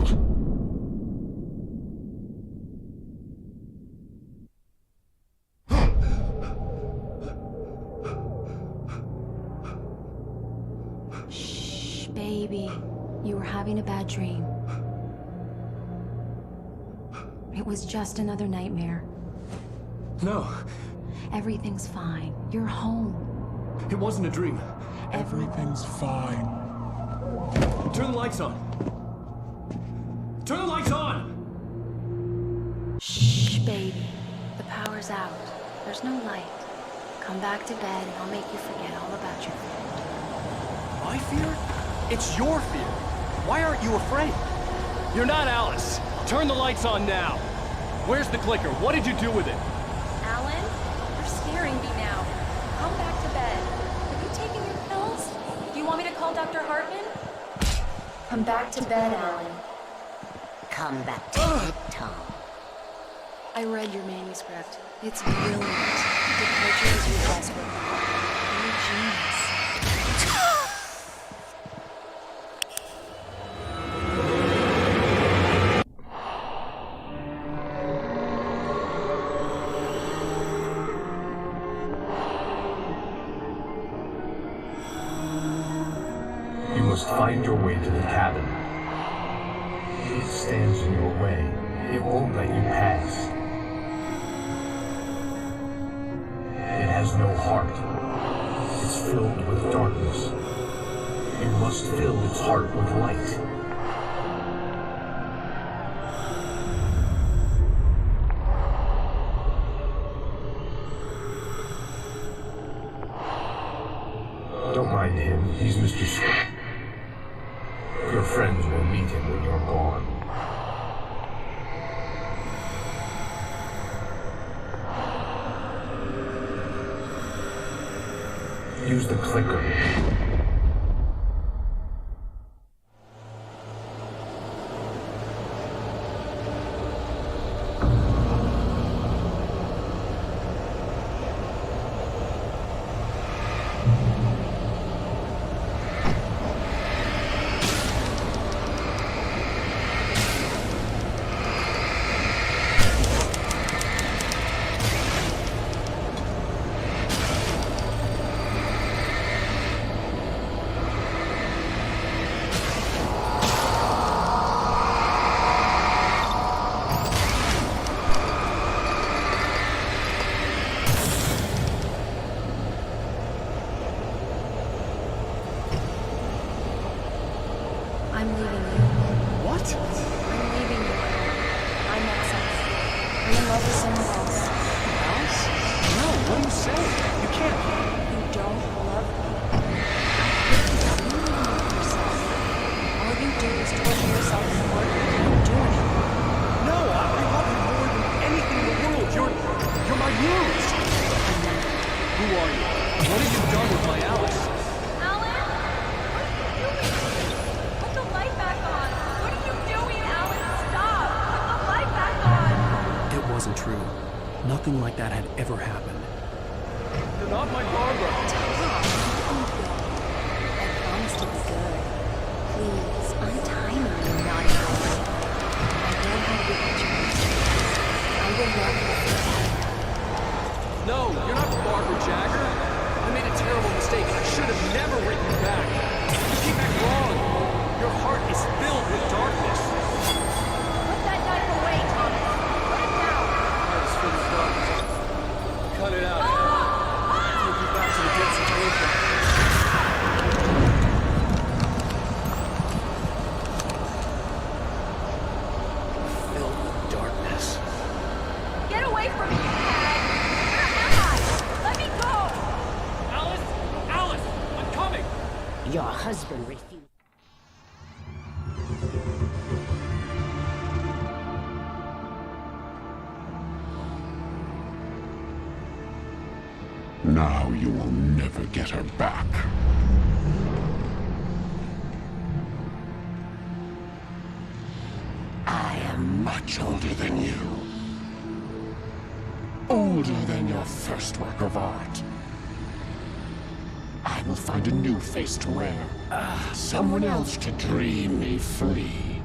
hell! Shh, baby. You were having a bad dream. It was just another nightmare. No, Everything's fine. You're home. it wasn't a dream. Everything's fine. Turn the lights on. Turn the lights on! Shh, baby. The power's out. There's no light. Come back to bed and I'll make you forget all about your fear. My fear? It's your fear. Why aren't you afraid? You're not Alice. Turn the lights on now. Where's the clicker? What did you do with it? Alan, you're scaring me now. Come back to bed. Have you taken your pills? Do you want me to call Dr. Hartman? Come back to bed, Alan. Come back to bed, Tom. I read your manuscript. It's brilliant. The picture is your best work. You're a genius. You must find your way to the cabin. It stands in your way. It won't let you pass. It has no heart. It's filled with darkness. You must fill its heart with light. Don't mind him. He's Mr. Scott. Your friends will meet him when you're gone. Use the clicker. I'm leaving you. What? I'm leaving you. I met someone. I'm in love with someone else. Alice? No, what are you saying? You can't. You don't love me. I think you really love yourself. All you do is torture yourself in work and you don't do anything. No, I love you more than anything in the world. You're my muse. Who are you? What have you done with my Alice? Alan? What are you doing? Put the light back on. What are you doing, Alan? Stop. Put the light back on. It wasn't true. Nothing like that had ever happened. You're not my Barbara. I promise to be good. Please, untie me, you naughty boy. I know how to be pictures. I will love you forever. No, you're not Barbara Jagger. I made a terrible mistake. I should have never written you back. You came back wrong. Your heart is filled with darkness. Put that knife away, Thomas. Put it down. Heart is filled with darkness. Cut it out. Take you back to the depths of Gameflow. Filled with darkness. Get away from me, you hag. Where am I? Let me go. Alice! Alice! I'm coming! Your husband refused. Now you will never get her back. I am much older than you. Older than your first work of art. I will find a new face to wear. Someone else to dream me free.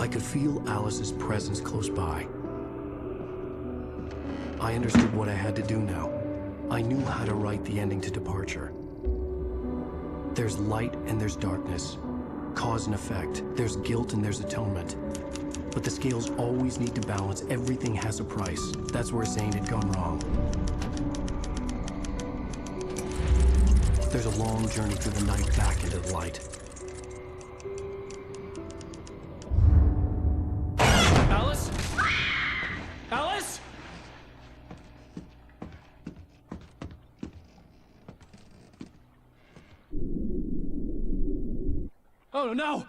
I could feel Alice's presence close by. I understood what I had to do now. I knew how to write the ending to Departure. There's light and there's darkness. Cause and effect. There's guilt and there's atonement. But the scales always need to balance. Everything has a price. That's where Zane had gone wrong. There's a long journey through the night back into the light. Alice? Alice? Oh no!